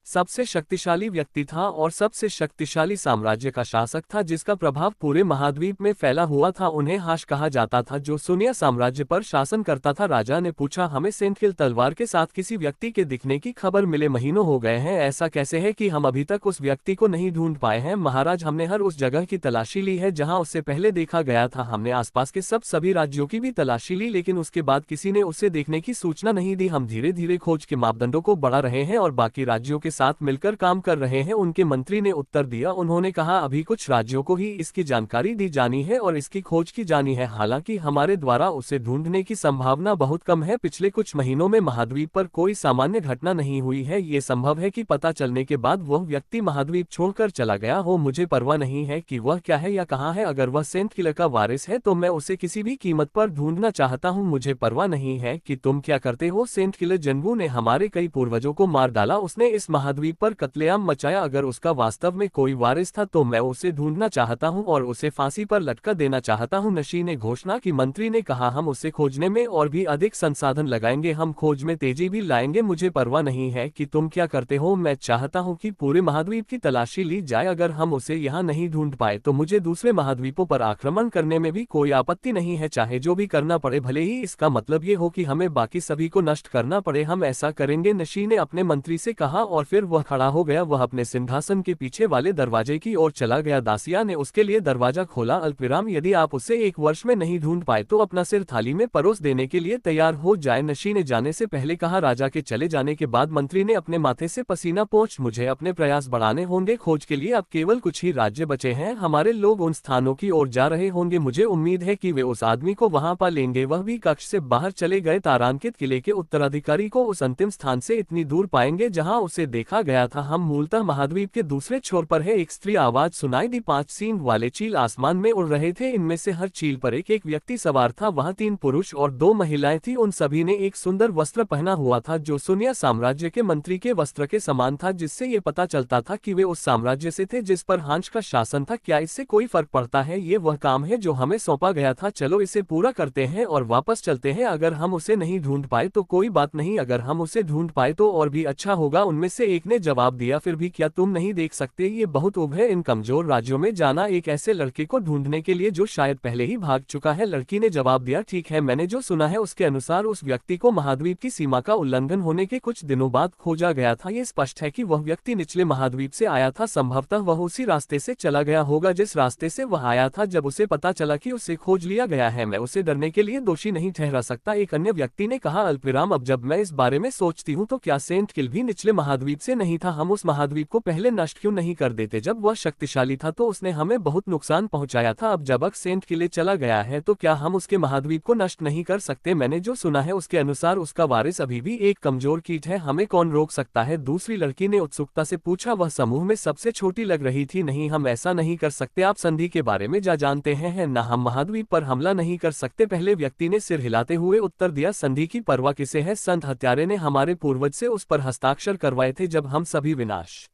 सबसे शक्तिशाली व्यक्ति था और सबसे शक्तिशाली साम्राज्य का शासक था जिसका प्रभाव पूरे महाद्वीप में फैला हुआ था। उन्हें हाश कहा जाता था, जो सुनिया साम्राज्य पर शासन करता था। राजा ने पूछा, हमें सेंट किल तलवार के साथ किसी व्यक्ति के दिखने की खबर मिले महीनों हो गए हैं, ऐसा कैसे है कि हम अभी तक उस व्यक्ति को नहीं ढूंढ पाए हैं? महाराज, हमने हर उस जगह की तलाशी ली है जहाँ उससे पहले देखा गया था, हमने आसपास के सभी राज्यों की भी तलाशी ली, लेकिन उसके बाद किसी ने उसे देखने की सूचना नहीं दी। हम धीरे धीरे खोज के मापदंडों को बढ़ा रहे हैं और बाकी राज्यों के साथ मिलकर काम कर रहे हैं, उनके मंत्री ने उत्तर दिया। उन्होंने कहा, अभी कुछ राज्यों को ही इसकी जानकारी दी जानी है और इसकी खोज की जानी है, हालांकि हमारे द्वारा उसे ढूंढने की संभावना बहुत कम है। पिछले कुछ महीनों में महाद्वीप पर कोई सामान्य घटना नहीं हुई है, ये संभव है कि पता चलने के बाद वह व्यक्ति महाद्वीप छोड़कर चला गया हो। मुझे परवाह नहीं है कि वह क्या है या कहाँ है, अगर वह सेंट किल का वारिस है तो मैं उसे किसी भी कीमत पर ढूंढना चाहता हूँ। मुझे परवाह नहीं है कि तुम क्या करते हो। सेंट किल जनवू ने हमारे कई पूर्वजों को मार डाला, उसने इस महाद्वीप पर कत्लेआम मचाया, अगर उसका वास्तव में कोई वारिस था तो मैं उसे ढूंढना चाहता हूं और उसे फांसी पर लटका देना चाहता हूं। नशी ने घोषणा की। मंत्री ने कहा, हम उसे खोजने में और भी अधिक संसाधन लगाएंगे, हम खोज में तेजी भी लाएंगे। मुझे परवाह नहीं है कि तुम क्या करते हो, मैं चाहता हूं कि पूरे महाद्वीप की तलाशी ली जाए, अगर हम उसे यहाँ नहीं ढूंढ पाए तो मुझे दूसरे महाद्वीपों पर आक्रमण करने में भी कोई आपत्ति नहीं है, चाहे जो भी करना पड़े, भले ही इसका मतलब ये हो कि हमें बाकी सभी को नष्ट करना पड़े, हम ऐसा करेंगे। नशी ने अपने मंत्री से कहा और फिर वह खड़ा हो गया। वह अपने सिंहासन के पीछे वाले दरवाजे की ओर चला गया। दासिया ने उसके लिए दरवाजा खोला। अल्पविराम, यदि आप उसे 1 वर्ष में नहीं ढूंढ पाए तो अपना सिर थाली में परोस देने के लिए तैयार हो जाए, नशी ने जाने से पहले कहा। राजा के चले जाने के बाद मंत्री ने अपने माथे से पसीना पोंछ, मुझे अपने प्रयास बढ़ाने होंगे, खोज के लिए अब केवल कुछ ही राज्य बचे हैं, हमारे लोग उन स्थानों की ओर जा रहे होंगे, मुझे उम्मीद है कि वे उस आदमी को वहां पा लेंगे। वह भी कक्ष से बाहर चले गए। तारांकित किले के उत्तराधिकारी को उस अंतिम स्थान से इतनी दूर पाएंगे जहां उसे देखा गया था। हम मूलतः महाद्वीप के दूसरे छोर पर है। एक स्त्री आवाज सुनाई दी। 5 सींग वाले चील आसमान में उड़ रहे थे। इनमें से हर चील पर एक एक व्यक्ति सवार था। वहां 3 पुरुष और 2 महिलाएं थी। उन सभी ने एक सुंदर वस्त्र पहना हुआ था जो सुनिया साम्राज्य के मंत्री के वस्त्र के समान था, जिससे ये पता चलता था कि वे उस साम्राज्य से थे जिस पर हांच का शासन था। क्या इससे कोई फर्क पड़ता है? ये वह काम है जो हमें सौंपा गया था। चलो इसे पूरा करते हैं और वापस चलते हैं। अगर हम उसे नहीं ढूंढ पाए तो कोई बात नहीं, अगर हम उसे ढूंढ पाए तो और भी अच्छा होगा। उनमें से एक ने जवाब दिया, फिर भी क्या तुम नहीं देख सकते? ये बहुत उब है इन कमजोर राज्यों में जाना एक ऐसे लड़के को ढूंढने के लिए जो शायद पहले ही भाग चुका है। लड़की ने जवाब दिया, ठीक है, मैंने जो सुना है उसके अनुसार उस व्यक्ति को महाद्वीप की सीमा का उल्लंघन होने के कुछ दिनों बाद खोजा गया था। ये स्पष्ट है कि वह व्यक्ति निचले महाद्वीप से आया था। संभवतः वह उसी रास्ते से चला गया होगा जिस रास्ते से वह आया था। जब उसे पता चला कि उसे खोज लिया गया है, मैं उसे डरने के लिए दोषी नहीं ठहरा सकता। एक अन्य व्यक्ति ने कहा, अल्पविराम, अब जब मैं इस बारे में सोचती हूँ तो क्या सेंट किल भी निचले महाद्वीप से नहीं था? हम उस महाद्वीप को पहले नष्ट क्यों नहीं कर देते? जब वह शक्तिशाली था तो उसने हमें बहुत नुकसान पहुंचाया था। अब जब सेंट किले चला गया है तो क्या हम उसके महाद्वीप को नष्ट नहीं कर सकते? मैंने जो सुना है उसके अनुसार उसका वारिस अभी भी एक कमजोर कीट है। हमें कौन रोक सकता है? दूसरी लड़की ने उत्सुकता से पूछा। वह समूह में सबसे छोटी लग रही थी। नहीं, हम ऐसा नहीं कर सकते। आप संधि के बारे में जानते हैं ना? हम महाद्वीप पर हमला नहीं कर सकते। पहले व्यक्ति ने सिर हिलाते हुए उत्तर दिया, संधि की परवाह किसे है? संत हत्यारे ने हमारे पूर्वज से उस पर हस्ताक्षर करवाए थे जब हम सभी विनाश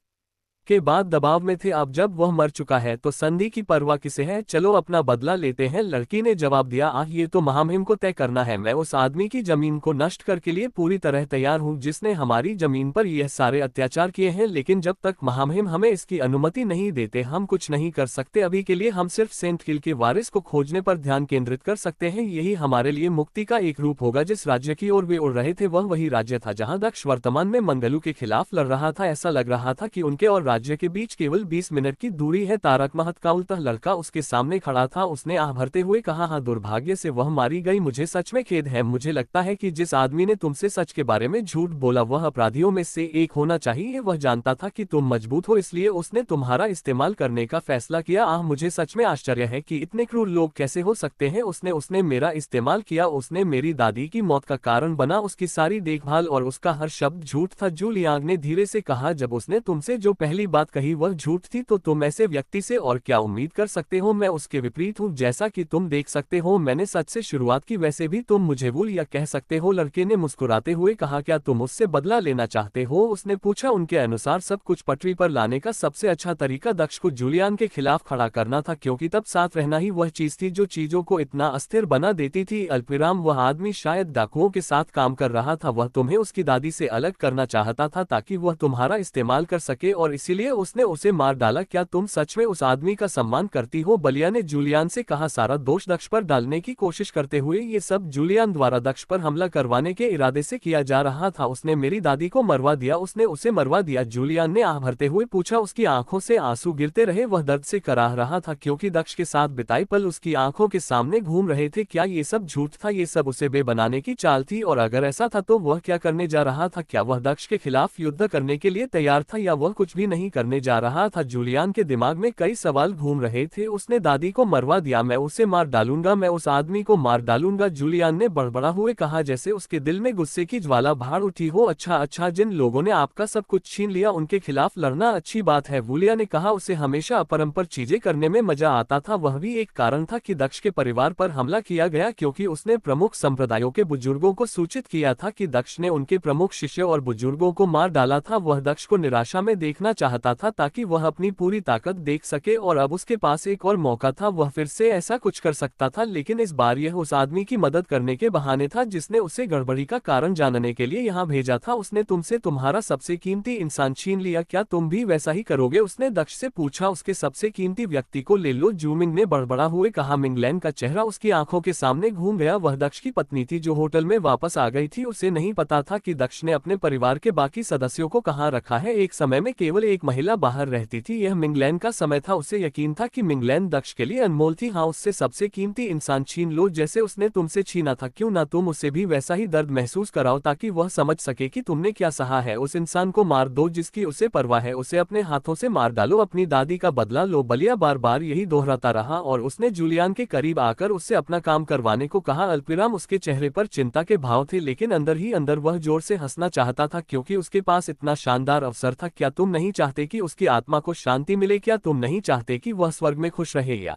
के बाद दबाव में थे। अब जब वह मर चुका है तो संधि की परवाह किसे है? चलो अपना बदला लेते हैं। लड़की ने जवाब दिया, ये तो महामहिम को तय करना है। मैं उस आदमी की जमीन को नष्ट करके लिए पूरी तरह तैयार हूँ जिसने हमारी जमीन पर यह सारे अत्याचार किए हैं, लेकिन जब तक महामहिम हमें इसकी अनुमति नहीं देते हम कुछ नहीं कर सकते। अभी के लिए हम सिर्फ सेंट किल के वारिस को खोजने पर ध्यान केंद्रित कर सकते हैं। यही हमारे लिए मुक्ति का एक रूप होगा। जिस राज्य की ओर वे उड़ रहे थे वह वही राज्य था जहाँ दक्ष वर्तमान में मंगलू के खिलाफ लड़ रहा था। ऐसा लग रहा था कि उनके और राज्य के बीच केवल 20 मिनट की दूरी है। तारक महत्काउलतः लड़का उसके सामने खड़ा था। उसने आह भरते हुए कहा, हाँ, दुर्भाग्य से वह मारी गई। मुझे सच में खेद है। मुझे लगता है कि जिस आदमी ने तुमसे सच के बारे में झूठ बोला वह अपराधियों में से एक होना चाहिए। वह जानता था कि तुम मजबूत हो, इसलिए उसने तुम्हारा इस्तेमाल करने का फैसला किया। मुझे सच में आश्चर्य है कि इतने क्रूर लोग कैसे हो सकते हैं। उसने मेरा इस्तेमाल किया। उसने मेरी दादी की मौत का कारण बना। उसकी सारी देखभाल और उसका हर शब्द झूठ था। जूलियांग ने धीरे से कहा, जब उसने तुमसे जो पहली बात कही वह झूठ थी तो तुम ऐसे व्यक्ति से और क्या उम्मीद कर सकते हो? मैं उसके विपरीत हूँ, जैसा कि तुम देख सकते हो। मैंने सच से शुरुआत की, वैसे भी तुम मुझे भूल या कह सकते हो। लड़के ने मुस्कुराते हुए कहा, क्या तुम उससे बदला लेना चाहते हो? उसने पूछा। उनके अनुसार सब कुछ पटरी पर लाने का सबसे अच्छा तरीका दक्ष को जूलियान के खिलाफ खड़ा करना था, क्योंकि तब साथ रहना ही वह चीज थी जो चीजों को इतना अस्थिर बना देती थी। अल्पविराम, वह आदमी शायद डाकुओं के साथ काम कर रहा था। वह तुम्हें उसकी दादी से अलग करना चाहता था ताकि वह तुम्हारा इस्तेमाल कर सके और इसीलिए उसने उसे मार डाला। क्या तुम सच में उस आदमी का सम्मान करती हो? बलिया ने जूलियान से कहा, सारा दोष दक्ष पर डालने की कोशिश करते हुए। ये सब जूलियान द्वारा दक्ष पर हमला करवाने के इरादे से किया जा रहा था। उसने मेरी दादी को मरवा दिया। उसने उसे मरवा दिया। जूलियान ने आह भरते हुए पूछा। उसकी आंखों से आंसू गिरते रहे। वह दर्द से कराह रहा था क्योंकि दक्ष के साथ बिताए पल उसकी आंखों के सामने घूम रहे थे। क्या ये सब झूठ था? ये सब उसे बेबनाने की चाल थी? और अगर ऐसा था तो वह क्या करने जा रहा था? क्या वह दक्ष के खिलाफ युद्ध करने के लिए तैयार था या वह कुछ भी नहीं करने जा रहा था? जूलियान के दिमाग में कई सवाल घूम रहे थे। उसने दादी को मरवा दिया, मैं उसे मार डालूंगा, मैं उस आदमी को मार डालूंगा। जूलियान ने बड़बड़ा हुए कहा जैसे उसके दिल में गुस्से की ज्वाला भाड़ उठी हो। अच्छा, जिन लोगों ने आपका सब कुछ छीन लिया उनके खिलाफ लड़ना अच्छी बात है। वूलिया ने कहा, उसे हमेशा अपरंपर चीजें करने में मजा आता था। वह भी एक कारण था कि दक्ष के परिवार पर हमला किया गया, क्योंकि उसने प्रमुख संप्रदायों के बुजुर्गों को सूचित किया था कि दक्ष ने उनके प्रमुख शिष्य और बुजुर्गों को मार डाला था। वह दक्ष को निराशा में देखना चाहता था ताकि वह अपनी पूरी ताकत देख सके और अब उसके पास एक और मौका था। वह फिर से ऐसा कुछ कर सकता था, लेकिन इस बार यह उस आदमी की मदद करने के बहाने था जिसने उसे गड़बड़ी का कारण जानने के लिए यहाँ भेजा था। उसने तुमसे तुम्हारा सबसे कीमती इंसान छीन लिया, क्या तुम भी वैसा ही करोगे? उसने दक्ष से पूछा। उसके सबसे कीमती व्यक्ति को ले लो, जूमिंग ने बड़बड़ा हुए कहा। मिंगलैन का चेहरा उसकी आंखों के सामने घूम गया। वह दक्ष की पत्नी थी जो होटल में वापस आ गई थी। उसे नहीं पता था कि दक्ष ने अपने परिवार के बाकी सदस्यों को कहाँ रखा है। एक समय में केवल एक महिला बाहर रहती थी। यह मिंगलैन का समय था। उसे यकीन था कि मिंगलैन दक्ष के लिए अनमोल थी। हाँ, उससे सबसे कीमती इंसान छीन लो जैसे उसने तुमसे छीना था। क्यों ना तुम उसे भी वैसा ही दर्द महसूस कराओ ताकि वह समझ सके कि तुमने क्या सहा है। उस इंसान को मार दो जिसकी उसे परवाह है, उसे अपने हाथों से मार डालो। अपनी दादी का बदला लो। बलिया बार बार यही दोहराता रहा और उसने जूलियन के करीब आकर उससे अपना काम करवाने को कहा। अल्पविराम उसके चेहरे पर चिंता के भाव थे, लेकिन अंदर ही अंदर वह जोर से हंसना चाहता था क्योंकि उसके पास इतना शानदार अवसर था। क्या तुम नहीं चाहते कि उसकी आत्मा को शांति मिले? क्या तुम नहीं चाहते कि वह स्वर्ग में खुश रहे? या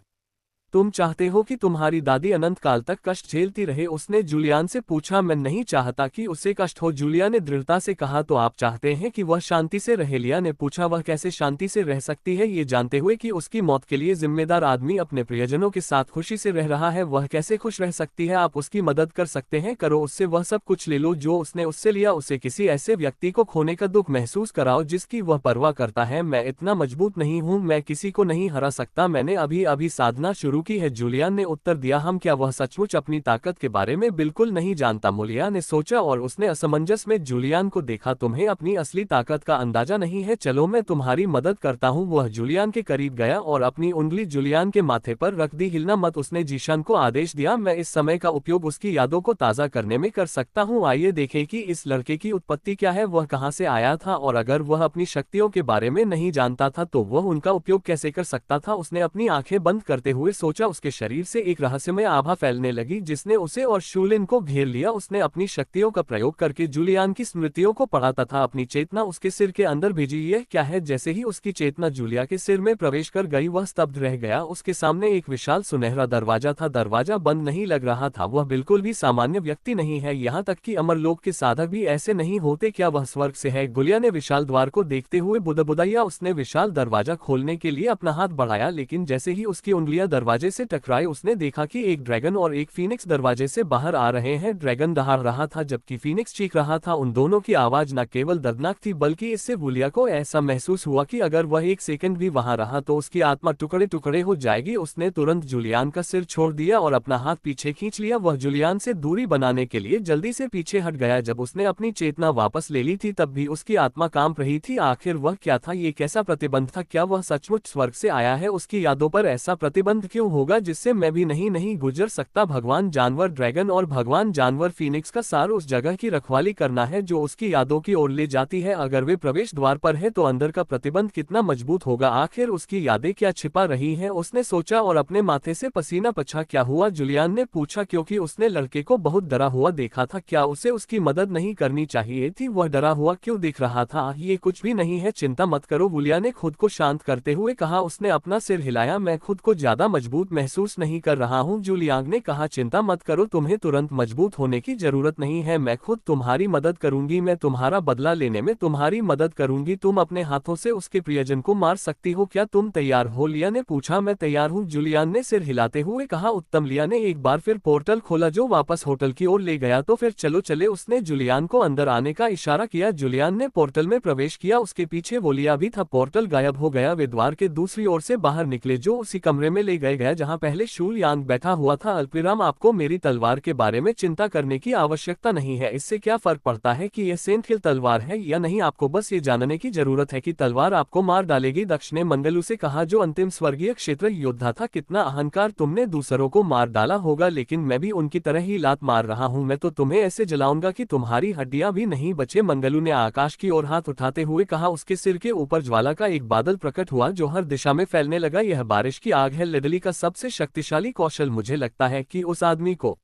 तुम चाहते हो कि तुम्हारी दादी अनंत काल तक कष्ट झेलती रहे? उसने जूलियन से पूछा। मैं नहीं चाहता कि उसे कष्ट हो, जूलियन ने दृढ़ता से कहा। तो आप चाहते हैं कि वह शांति से रहे? लिया ने पूछा। वह कैसे शांति से रह सकती है ये जानते हुए कि उसकी मौत के लिए जिम्मेदार आदमी अपने प्रियजनों के साथ खुशी से रह रहा है? वह कैसे खुश रह सकती है? आप उसकी मदद कर सकते हैं। करो, उससे वह सब कुछ ले लो जो उसने उससे लिया। उसे किसी ऐसे व्यक्ति को खोने का दुख महसूस कराओ जिसकी वह परवाह करता है। मैं इतना मजबूत नहीं हूँ, मैं किसी को नहीं हरा सकता। मैंने अभी अभी साधना शुरू की है, जूलियन ने उत्तर दिया। हम क्या वह सचमुच अपनी ताकत के बारे में बिल्कुल नहीं जानता? मूलिया ने सोचा और उसने असमंजस में जूलियन को देखा। तुम्हें अपनी असली ताकत का अंदाजा नहीं है। चलो मैं तुम्हारी मदद करता हूँ। वह जूलियन के करीब गया और अपनी उंगली जूलियन के माथे पर रख दी। हिलना मत, उसने जीशान को आदेश दिया। मैं इस समय का उपयोग उसकी यादों को ताज़ा करने में कर सकता हूँ। आइए देखें कि इस लड़के की उत्पत्ति क्या है, वह कहाँ से आया था, और अगर वह अपनी शक्तियों के बारे में नहीं जानता था तो वह उनका उपयोग कैसे कर सकता था। उसने अपनी आंखें बंद करते हुए सोचा। उसके शरीर से एक रहस्यमय आभा फैलने लगी जिसने उसे और शूलिन को घेर लिया। उसने अपनी शक्तियों का प्रयोग करके जूलियन की स्मृतियों को पढ़ा तथा अपनी चेतना उसके सिर के अंदर भेजी। यह क्या है? जैसे ही उसकी चेतना जूलिया के सिर में प्रवेश कर गई वह स्तब्ध रह गया। उसके सामने एक विशाल सुनहरा दरवाजा था। दरवाजा बंद नहीं लग रहा था। वह बिल्कुल भी सामान्य व्यक्ति नहीं है, यहाँ तक कि अमरलोक के साधक भी ऐसे नहीं होते। क्या वह स्वर्ग से है? गुलिया ने विशाल द्वार को देखते हुए बुदबुदाया। उसने विशाल दरवाजा खोलने के लिए अपना हाथ बढ़ाया, लेकिन जैसे ही उसकी उंगलियां दरवाजे से टकराई उसने देखा कि एक ड्रैगन और एक फीनिक्स दरवाजे से बाहर आ रहे हैं। ड्रैगन दहाड़ रहा था जबकि फीनिक्स चीख रहा था। उन दोनों की आवाज न केवल दर्दनाक थी बल्कि इससे गुलिया को ऐसा महसूस हुआ कि अगर वह एक सेकंड भी वहां रहा तो उसकी आत्मा टुकड़े टुकड़े हो जाएगी। उसने तुरंत जूलियन का सिर छोड़ दिया और अपना हाथ पीछे खींच लिया। वह जूलियन से दूरी बनाने के लिए जल्दी से पीछे हट गया। जब उसने अपनी चेतना वापस ले ली थी तब भी उसकी आत्मा कांप रही थी। आखिर वह क्या था? ये कैसा प्रतिबंध था? क्या वह सचमुच स्वर्ग से आया है? उसकी यादों पर ऐसा प्रतिबंध क्यों होगा जिससे मैं भी नहीं गुजर सकता? भगवान जानवर ड्रैगन और भगवान जानवर फीनिक्स का सार उस जगह की रखवाली करना है जो उसकी यादों की ओर ले जाती है। अगर वे प्रवेश द्वार पर है तो अंदर का प्रतिबंध कितना मजबूत होगा? आखिर उसकी यादें क्या छिपा रही हैं? उसने सोचा और अपने माथे से पसीना पछा। क्या हुआ? जूलियन ने पूछा, क्योंकि उसने लड़के को बहुत डरा हुआ देखा था। क्या उसे उसकी मदद नहीं करनी चाहिए थी? वह डरा हुआ क्यों दिख रहा था? ये कुछ भी नहीं है, चिंता मत करो, गुलिया ने खुद को शांत करते हुए कहा। उसने अपना सिर हिलाया। मैं खुद को ज्यादा मजबूत महसूस नहीं कर रहा हूँ, जूलियांग ने कहा। चिंता मत करो, तुम्हें तुरंत मजबूत होने की जरूरत नहीं है। मैं खुद तुम्हारी मदद करूंगी। मैं तुम्हारा बदला लेने में तुम्हारी मदद करूंगी। तुम अपने हाथों से उसके प्रियजन को मार सकती हो। क्या तुम तैयार हो? लिया ने पूछा। मैं तैयार हूँ, जूलियन ने सिर हिलाते हुए कहा। उत्तम। लिया ने एक बार फिर पोर्टल खोला जो वापस होटल की ओर ले गया। तो फिर चलो चले, उसने जूलियन को अंदर आने का इशारा किया। जूलियन ने पोर्टल में प्रवेश किया। उसके पीछे वोलिया भी था। पोर्टल गायब हो गया। वे द्वार के दूसरी ओर से बाहर निकले जो उसी कमरे में ले गया जहां पहले शूलियांग बैठा हुआ था। अल्पविराम, आपको मेरी तलवार के बारे में चिंता करने की आवश्यकता नहीं है। इससे क्या फर्क पड़ता है कि यह सेंट हिल तलवार है या नहीं? आपको बस ये जानने की जरूरत है कि तलवार आपको मार डालेगी। दक्ष ने मंगलू से कहा जो अंतिम स्वर्गीय क्षेत्र योद्धा था। कितना अहंकार! तुमने दूसरों को मार डाला होगा लेकिन मैं भी उनकी तरह ही लात मार रहा हूँ। मैं तो तुम्हें ऐसे जलाऊंगा कि तुम्हारी हड्डियां भी नहीं बचे। मंगलू ने आकाश की ओर हाथ उठाते हुए कहा। उसके सिर के ऊपर ज्वाला का एक बादल प्रकट हुआ जो हर दिशा में फैलने लगा। यह बारिश की आग है, लिडली का सबसे शक्तिशाली कौशल। मुझे लगता है कि उस आदमी को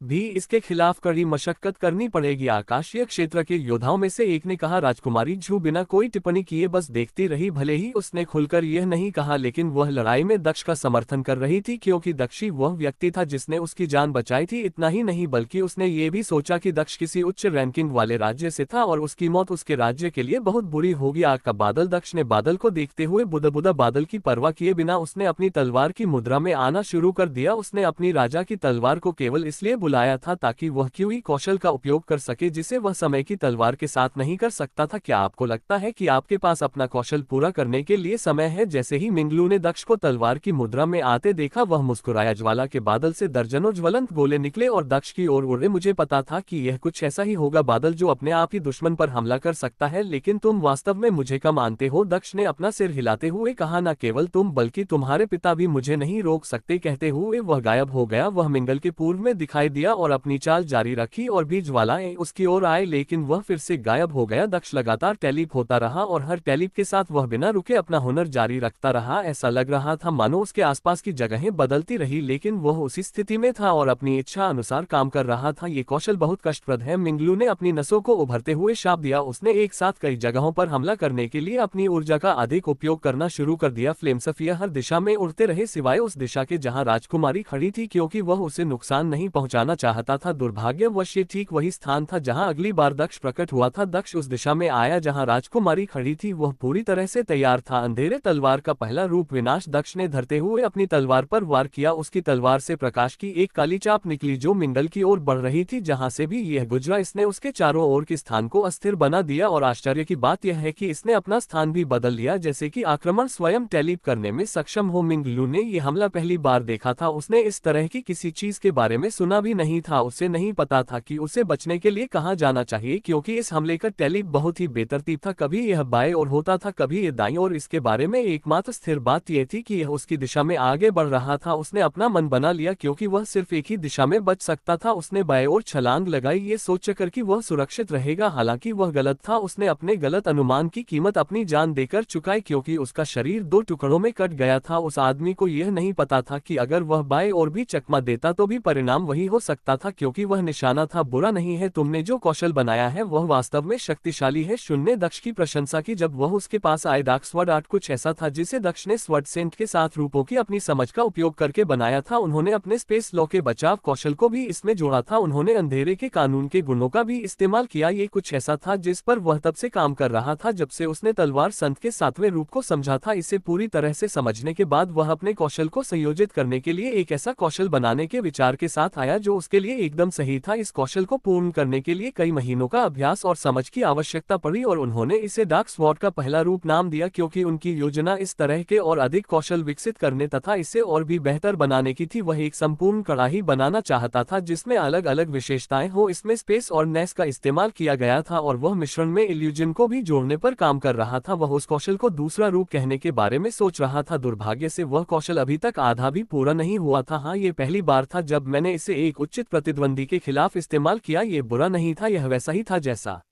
भी इसके खिलाफ कड़ी मशक्कत करनी पड़ेगी। आकाशीय क्षेत्र के योद्धाओं में से एक ने कहा। राजकुमारी झू बिना कोई टिप्पणी किए बस देखती रही। भले ही उसने खुलकर यह नहीं कहा लेकिन वह लड़ाई में दक्ष का समर्थन कर रही थी क्योंकि दक्षी वह व्यक्ति था जिसने उसकी जान बचाई थी। इतना ही नहीं बल्कि उसने ये भी सोचा कि दक्ष किसी उच्च रैंकिंग वाले राज्य से था और उसकी मौत उसके राज्य के लिए बहुत बुरी होगी। आग का बादल। दक्ष ने बादल को देखते हुए बुदबुदा बादल की परवाह किए बिना उसने अपनी तलवार की मुद्रा में आना शुरू कर दिया। उसने अपनी राजा की तलवार को केवल इसलिए बुलाया था ताकि वह क्यूई कौशल का उपयोग कर सके जिसे वह समय की तलवार के साथ नहीं कर सकता था। क्या आपको लगता है कि आपके पास अपना कौशल पूरा करने के लिए समय है? जैसे ही मिंगलू ने दक्ष को तलवार की मुद्रा में आते देखा वह मुस्कुराया। ज्वाला के बादल से दर्जनों ज्वलंत गोले निकले और दक्ष की ओर उड़े। मुझे पता था कि यह कुछ ऐसा ही होगा, बादल जो अपने आप ही दुश्मन पर हमला कर सकता है, लेकिन तुम वास्तव में मुझे कम मानते हो। दक्ष ने अपना सिर हिलाते हुए कहा, न केवल तुम बल्कि तुम्हारे पिता भी मुझे नहीं रोक सकते। कहते हुए वह गायब हो गया। वह मिंगल के पूर्व में दिखाई दिया और अपनी चाल जारी रखी और भी ज्वालाएं उसकी ओर आए, लेकिन वह फिर से गायब हो गया। दक्ष लगातार टेलीप होता रहा और हर टेलीप के साथ वह बिना रुके अपना हुनर जारी रखता रहा। ऐसा लग रहा था मानो उसके आसपास की जगहें बदलती रही, लेकिन वह उसी स्थिति में था और अपनी इच्छा अनुसार काम कर रहा था। ये कौशल बहुत कष्टप्रद है। मिंगलू ने अपनी नसों को उभरते हुए शाप दिया। उसने एक साथ कई जगहों पर हमला करने के लिए अपनी ऊर्जा का अधिक उपयोग करना शुरू कर दिया। फ्लेम सफिया हर दिशा में उड़ते रहे सिवाय उस दिशा के जहां राजकुमारी खड़ी थी, क्योंकि वह उसे नुकसान नहीं पहुंचाना चाहता था। दुर्भाग्यवश ये ठीक वही स्थान था जहां अगली बार दक्ष प्रकट हुआ था। दक्ष उस दिशा में आया जहां राजकुमारी खड़ी थी। वह पूरी तरह से तैयार था। अंधेरे तलवार का पहला रूप विनाश। दक्ष ने धरते हुए अपनी तलवार पर वार किया। उसकी तलवार से प्रकाश की एक काली चाप निकली जो मिंगल की ओर बढ़ रही थी। जहां से भी यह गुजरा इसने उसके चारों ओर के स्थान को अस्थिर बना दिया और आश्चर्य की बात यह है कि इसने अपना स्थान भी बदल लिया, जैसे कि आक्रमण स्वयं टेलीप करने में सक्षम हो। मिंगलू ने यह हमला पहली बार देखा था। उसने इस तरह की किसी चीज के बारे में सुना भी नहीं था। उसे नहीं पता था कि उसे बचने के लिए कहां जाना चाहिए, क्योंकि इस हमले का टेलीप बहुत ही बेतरतीब था। कभी यह बाएं ओर होता था, कभी यह दाईं ओर। इसके बारे में एकमात्र स्थिर बात यह थी कि यह उसकी दिशा में आगे बढ़ रहा था। उसने अपना मन बना लिया क्योंकि वह सिर्फ एक ही दिशा में बच सकता था। उसने बाएं ओर छलांग लगाई, ये सोचकर कि वह सुरक्षित रहेगा। हालांकि वह गलत था। उसने अपने गलत अनुमान की कीमत अपनी जान देकर चुकाई, क्योंकि उसका शरीर दो टुकड़ों में कट गया था। उस आदमी को यह नहीं पता था कि अगर वह बाएं ओर भी चकमा देता तो भी परिणाम वही हो सकता था, क्योंकि वह निशाना था। बुरा नहीं है, तुमने जो कौशल बनाया है वह वास्तव में शक्तिशाली है। शून्य दक्ष की प्रशंसा की जब वह उसके पास आए। डार्क स्वॉर्ड आर्ट कुछ ऐसा था जिसे दक्ष ने स्वॉर्ड सेंट के साथ रूपों की अपनी समझ का उपयोग करके बनाया था। उन्होंने अपने स्पेस लॉ के बचाव कौशल को भी इसमें जोड़ा था। उन्होंने अंधेरे के कानून के गुणों का भी इस्तेमाल किया। ये कुछ ऐसा था जिस पर वह तब से काम कर रहा था जब से उसने तलवार संत के 7वें रूप को समझा था। इसे पूरी तरह से समझने के बाद वह अपने कौशल को संयोजित करने के लिए एक ऐसा कौशल बनाने के विचार के साथ आया जो उसके लिए एकदम सही था। इस कौशल को पूर्ण करने के लिए कई महीनों का अभ्यास और समझ की आवश्यकता पड़ी और उन्होंने इसे डार्क स्वॉर्ड का पहला रूप नाम दिया, क्योंकि उनकी योजना इस तरह के और अधिक कौशल विकसित करने तथा इसे और भी बेहतर बनाने की थी। वह एक संपूर्ण कड़ाही बनाना चाहता था जिसमें अलग अलग विशेषताएं हो। इसमें स्पेस और नेस का इस्तेमाल किया गया था और वह मिश्रण में इल्यूजन को भी जोड़ने पर काम कर रहा था। वह उस कौशल को दूसरा रूप कहने के बारे में सोच रहा था। दुर्भाग्य से वह कौशल अभी तक आधा भी पूरा नहीं हुआ था। हाँ, ये पहली बार था जब मैंने इसे एक उचित प्रतिद्वंदी के खिलाफ इस्तेमाल किया। ये बुरा नहीं था, यह वैसा ही था जैसा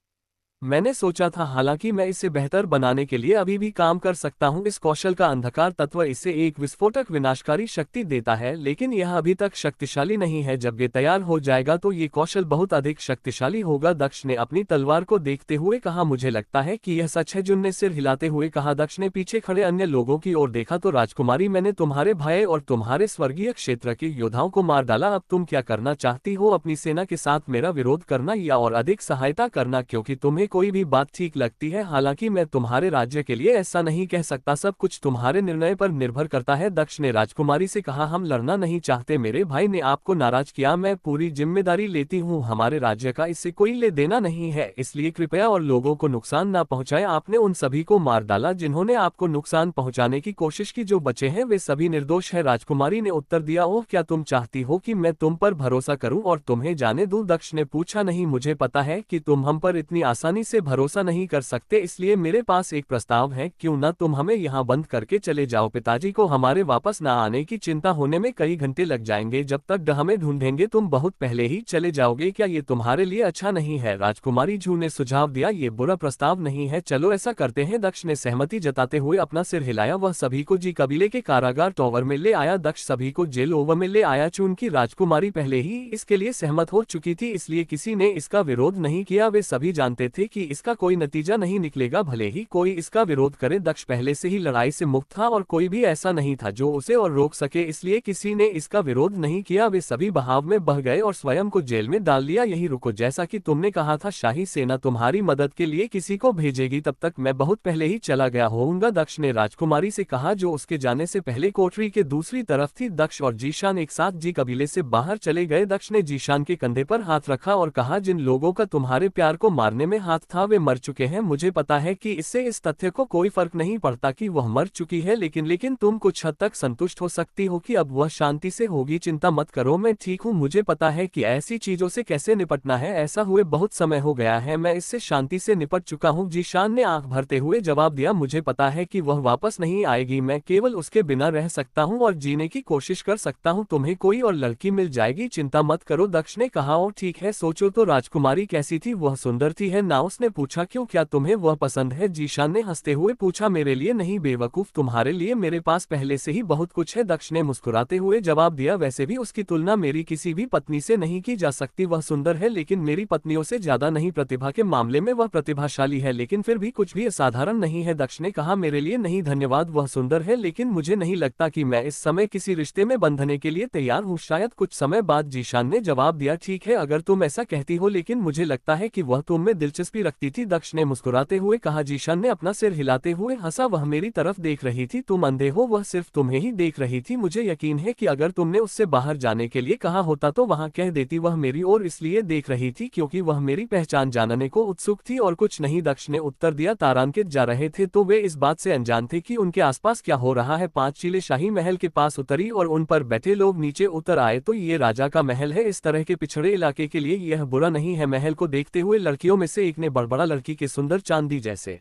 मैंने सोचा था। हालांकि मैं इसे बेहतर बनाने के लिए अभी भी काम कर सकता हूं। इस कौशल का अंधकार तत्व इसे एक विस्फोटक विनाशकारी शक्ति देता है, लेकिन यह अभी तक शक्तिशाली नहीं है। जब ये तैयार हो जाएगा तो ये कौशल बहुत अधिक शक्तिशाली होगा। दक्ष ने अपनी तलवार को देखते हुए कहा, मुझे लगता है कि यह सच है। जुन ने सिर हिलाते हुए कहा। दक्ष ने पीछे खड़े अन्य लोगों की ओर देखा तो राजकुमारी, मैंने तुम्हारे भाई और तुम्हारे स्वर्गीय क्षेत्र के योद्धाओं को मार डाला। अब तुम क्या करना चाहती हो? अपनी सेना के साथ मेरा विरोध करना या और अधिक सहायता करना, क्योंकि तुम्हें कोई भी बात ठीक लगती है? हालांकि मैं तुम्हारे राज्य के लिए ऐसा नहीं कह सकता। सब कुछ तुम्हारे निर्णय पर निर्भर करता है। दक्ष ने राजकुमारी से कहा, हम लड़ना नहीं चाहते। मेरे भाई ने आपको नाराज किया, मैं पूरी जिम्मेदारी लेती हूँ। हमारे राज्य का इससे कोई ले देना नहीं है, इसलिए कृपया और लोगों को नुकसान ना पहुंचाए। आपने उन सभी को मार डाला जिन्होंने आपको नुकसान पहुंचाने की कोशिश की। जो बचे हैं वे सभी निर्दोष है। राजकुमारी ने उत्तर दिया, ओह, क्या तुम चाहती हो कि मैं तुम पर भरोसा करूं और तुम्हें जाने दूं? दक्ष ने पूछा, नहीं, मुझे पता है कि तुम हम पर इतनी आसानी से भरोसा नहीं कर सकते, इसलिए मेरे पास एक प्रस्ताव है। क्यों ना तुम हमें यहाँ बंद करके चले जाओ? पिताजी को हमारे वापस न आने की चिंता होने में कई घंटे लग जाएंगे। जब तक हमें ढूंढेंगे तुम बहुत पहले ही चले जाओगे। क्या ये तुम्हारे लिए अच्छा नहीं है? राजकुमारी जू ने सुझाव दिया, ये बुरा प्रस्ताव नहीं है, चलो ऐसा करते हैं। दक्ष ने सहमति जताते हुए अपना सिर हिलाया। वह सभी को जी कबीले के कारागार टॉवर में ले आया। दक्ष सभी को जेल ओवर में ले आया। चून की राजकुमारी पहले ही इसके लिए सहमत हो चुकी थी, इसलिए किसी ने इसका विरोध नहीं किया। वे सभी जानते थे थे कि इसका कोई नतीजा नहीं निकलेगा, भले ही कोई इसका विरोध करे। दक्ष पहले से ही लड़ाई से मुक्त था और कोई भी ऐसा नहीं था जो उसे और रोक सके, इसलिए किसी ने इसका विरोध नहीं किया। वे सभी बहाव में बह गए और स्वयं को जेल में डाल लिया। यही रुको, जैसा कि तुमने कहा था शाही सेना तुम्हारी मदद के लिए किसी को भेजेगी, तब तक मैं बहुत पहले ही चला गया होऊंगा, दक्ष ने राजकुमारी से कहा जो उसके जाने से पहले कोठरी के दूसरी तरफ थी। दक्ष और जीशान एक साथ जी कबीले से बाहर चले गए। दक्ष ने जीशान के कंधे पर हाथ रखा और कहा जिन लोगों का तुम्हारे प्यार को मारने में हाथ था वे मर चुके हैं। मुझे पता है कि इससे इस तथ्य को कोई फर्क नहीं पड़ता कि वह मर चुकी है, लेकिन तुम कुछ हद तक संतुष्ट हो सकती हो कि अब वह शांति से होगी। चिंता मत करो, मैं ठीक हूँ। मुझे पता है कि ऐसी चीजों से कैसे निपटना है, ऐसा हुए बहुत समय हो गया है, मैं इससे शांति से निपट चुका हूँ। जीशान ने आंख भरते हुए जवाब दिया, मुझे पता है कि वह वापस नहीं आएगी, मैं केवल उसके बिना रह सकता हूँ और जीने की कोशिश कर सकता हूँ। तुम्हें कोई और लड़की मिल जाएगी, चिंता मत करो, दक्ष ने कहा। और ठीक है, सोचो तो राजकुमारी कैसी थी, वह सुंदर थी है ना? उसने पूछा। क्यों, क्या तुम्हें वह पसंद है? जीशान ने हंसते हुए पूछा। मेरे लिए नहीं बेवकूफ, तुम्हारे लिए मेरे पास पहले से ही बहुत कुछ है, दक्ष ने मुस्कुराते हुए जवाब दिया। वैसे भी उसकी तुलना मेरी किसी भी पत्नी से नहीं की जा सकती। वह सुंदर है लेकिन मेरी पत्नियों से ज्यादा नहीं। प्रतिभा के मामले में वह प्रतिभाशाली है लेकिन फिर भी कुछ भी असाधारण नहीं है, दक्ष ने कहा। मेरे लिए नहीं धन्यवाद, वह सुंदर है लेकिन मुझे नहीं लगता कि मैं इस समय किसी रिश्ते में बंधने के लिए तैयार हूँ। शायद कुछ समय बाद जीशान ने जवाब दिया। ठीक है, अगर तुम ऐसा कहती हो, लेकिन मुझे लगता है कि वह तुम में दिलचस्पी रखती थी, दक्ष ने मुस्कुराते हुए कहा। जीशान ने अपना सिर हिलाते हुए हंसा। वह मेरी तरफ देख रही थी, तुम अंधे हो, वह सिर्फ तुम्हें ही देख रही थी। मुझे यकीन है कि अगर तुमने उससे बाहर जाने के लिए कहा होता तो वहां कह देती। वह मेरी ओर इसलिए देख रही थी क्योंकि वह मेरी पहचान जानने को उत्सुक थी और कुछ नहीं, दक्ष ने उत्तर दिया। तारांकित जा रहे थे तो वे इस बात से अनजान थे कि उनके आसपास क्या हो रहा है। 5 चीलें शाही महल के पास उतरी और उन पर बैठे लोग नीचे उतर आए। तो ये राजा का महल है, इस तरह के पिछड़े इलाके के लिए यह बुरा नहीं है। महल को देखते हुए लड़कियों में से एक ने बड़बड़ा। लड़की के सुंदर चांदी जैसे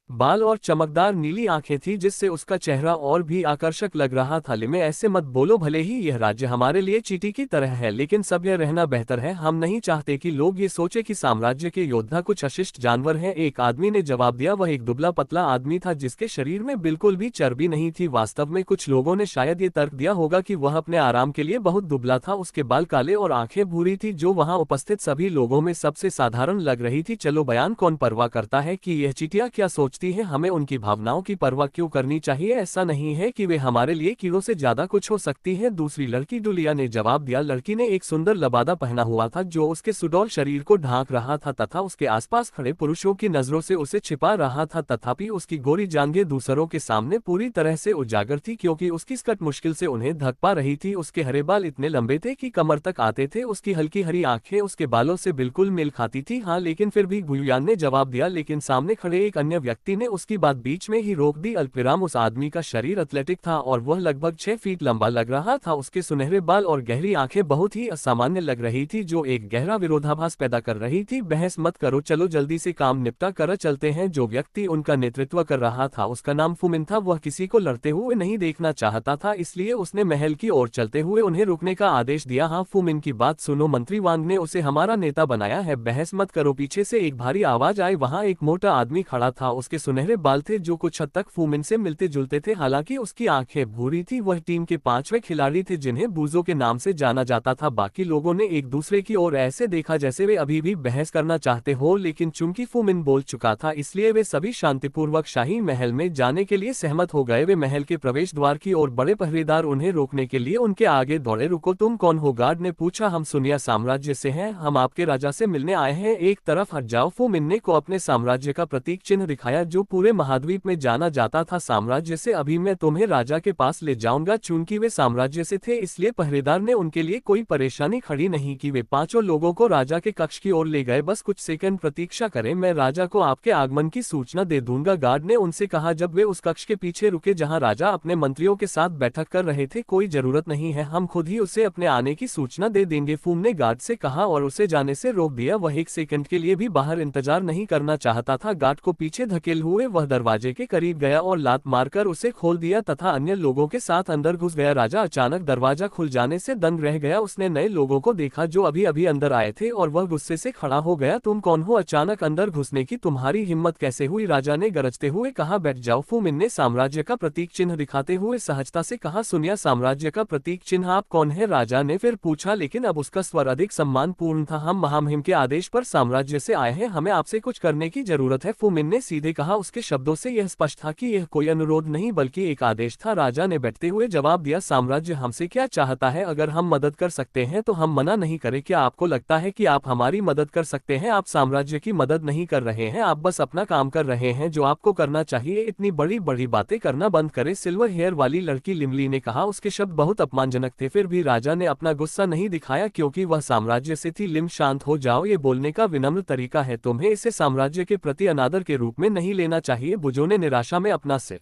बाल और चमकदार नीली आंखें थी जिससे उसका चेहरा और भी आकर्षक लग रहा था। लिमे ऐसे मत बोलो, भले ही यह राज्य हमारे लिए चींटी की तरह है लेकिन सभ्य रहना बेहतर है। हम नहीं चाहते कि लोग ये सोचे कि साम्राज्य के योद्धा कुछ अशिष्ट जानवर हैं, एक आदमी ने जवाब दिया। वह एक दुबला पतला आदमी था जिसके शरीर में बिल्कुल भी चर्बी नहीं थी। वास्तव में कुछ लोगों ने शायद ये तर्क दिया होगा कि वह अपने आराम के लिए बहुत दुबला था। उसके बाल काले और आंखें भूरी थी जो वहां उपस्थित सभी लोगों में सबसे साधारण लग रही थी। चलो बयान, कौन परवाह करता है कि यह चींटियां क्या सोचती है, हमें उनकी भावनाओं की परवाह क्यों करनी चाहिए? ऐसा नहीं है कि वे हमारे लिए कीड़ों से ज्यादा कुछ हो सकती है, दूसरी लड़की डुलिया ने जवाब दिया। लड़की ने एक सुंदर लबादा पहना हुआ था जो उसके सुडौल शरीर को ढांक रहा था तथा उसके आसपास खड़े पुरुषों की नजरों से उसे छिपा रहा था। तथापि उसकी गोरी जांघें दूसरों के सामने पूरी तरह से उजागर थी क्योंकि उसकी स्कर्ट मुश्किल से उन्हें ढक पा रही थी। उसके हरे बाल इतने लंबे थे कि कमर तक आते थे। उसकी हल्की हरी आंखें उसके बालों से बिल्कुल मेल खाती थी। हाँ, लेकिन फिर भी, गुयुयान ने जवाब दिया। लेकिन सामने खड़े एक अन्य व्यक्ति ने उसकी बात बीच में ही रोक दी। अल्पविराम, उस आदमी का शरीर एथलेटिक था और वह लगभग 6 फीट लंबा लग रहा था। उसके सुनहरे बाल और गहरी आंखें बहुत ही असामान्य लग रही थी जो एक गहरा विरोधाभास पैदा कर रही थी। बहस मत करो, चलो जल्दी से काम निपटा कर चलते हैं। जो व्यक्ति उनका नेतृत्व कर रहा था उसका नाम फुमिन था। वह किसी को लड़ते हुए नहीं देखना चाहता था, इसलिए उसने महल की ओर चलते हुए उन्हें रुकने का आदेश दिया। हाँ, फुमिन की बात सुनो, मंत्री वांग ने उसे हमारा नेता बनाया है। बहस मत करो, पीछे से एक भारी आवाज आई। वहां एक मोटा आदमी खड़ा था, उसके सुनहरे बाल थे जो कुछ हद तक फुमिन से मिलते जुलते थे, हालांकि उसकी आंखें भूरी थी। वह टीम के 5वें खिलाड़ी थे जिन्हें बूजो के नाम से जाना जाता था। बाकी लोगों ने एक दूसरे की ओर ऐसे देखा जैसे वे अभी भी बहस करना चाहते हो, लेकिन चूंकि फुमिन बोल चुका था इसलिए वे सभी शांतिपूर्वक शाही महल में जाने के लिए सहमत हो गए। वे महल के प्रवेश द्वार की ओर बड़े पहरेदार उन्हें रोकने के लिए उनके आगे दौड़े। रुको, तुम कौन हो? गार्ड ने पूछा। हम सुनिया साम्राज्य से हैं, हम आपके राजा से मिलने आए हैं, एक तरफ हट जाओ। फुमिन ने को अपने साम्राज्य का प्रतीक चिन्ह दिखाया जो पूरे महाद्वीप में जाना जाता था। साम्राज्य से, अभी मैं तुम्हें राजा के पास ले जाऊंगा। चूंकि वे साम्राज्य से थे इसलिए पहरेदार ने उनके लिए कोई परेशानी खड़ी नहीं की। वे 5 लोगों को राजा के कक्ष की ओर ले गए। बस कुछ सेकंड प्रतीक्षा करें, मैं राजा को आपके आगमन की सूचना दे दूंगा, गार्ड ने उनसे कहा जब वे उस कक्ष के पीछे रुके जहां राजा अपने मंत्रियों के साथ बैठक कर रहे थे। कोई जरूरत नहीं है, हम खुद ही उसे अपने आने की सूचना दे देंगे, फुम ने गार्ड से कहा और उसे जाने से रोक दिया। वह एक सेकंड के लिए भी बाहर इंतजार नहीं करना चाहता था। गार्ड को पीछे धकेल मुश्किल हुए वह दरवाजे के करीब गया और लात मारकर उसे खोल दिया तथा अन्य लोगों के साथ अंदर घुस गया। राजा अचानक दरवाजा खुल जाने से दंग रह गया। उसने नए लोगों को देखा जो अभी अभी अंदर आए थे और वह गुस्से से खड़ा हो गया। तुम कौन हो? अचानक अंदर घुसने की तुम्हारी हिम्मत कैसे हुई? राजा ने गरजते हुए कहा। बैठ जाओ। फू मिन ने साम्राज्य का प्रतीक चिन्ह दिखाते हुए सहजता से कहा। सुनिया, साम्राज्य का प्रतीक चिन्ह आप कौन है? राजा ने फिर पूछा, लेकिन अब उसका स्वर अधिक सम्मानपूर्ण था। हम महामहिम के आदेश पर साम्राज्य से आए हैं, हमें आपसे कुछ करने की जरूरत है। फू मिन ने सीधे कहा। उसके शब्दों से यह स्पष्ट था कि यह कोई अनुरोध नहीं बल्कि एक आदेश था। राजा ने बैठते हुए जवाब दिया, साम्राज्य हमसे क्या चाहता है? अगर हम मदद कर सकते हैं तो हम मना नहीं करें। क्या आपको लगता है कि आप हमारी मदद कर सकते हैं? आप साम्राज्य की मदद नहीं कर रहे हैं, आप बस अपना काम कर रहे हैं जो आपको करना चाहिए। इतनी बड़ी बड़ी बातें करना बंद करें। सिल्वर हेयर वाली लड़की लिमली ने कहा। उसके शब्द बहुत अपमानजनक थे, फिर भी राजा ने अपना गुस्सा नहीं दिखाया क्योंकि वह साम्राज्य से थी। लिम, शांत हो जाओ, ये बोलने का विनम्र तरीका है, तुम्हें इसे साम्राज्य के प्रति अनादर के रूप में नहीं लेना चाहिए। बुजो ने निराशा में अपना सिर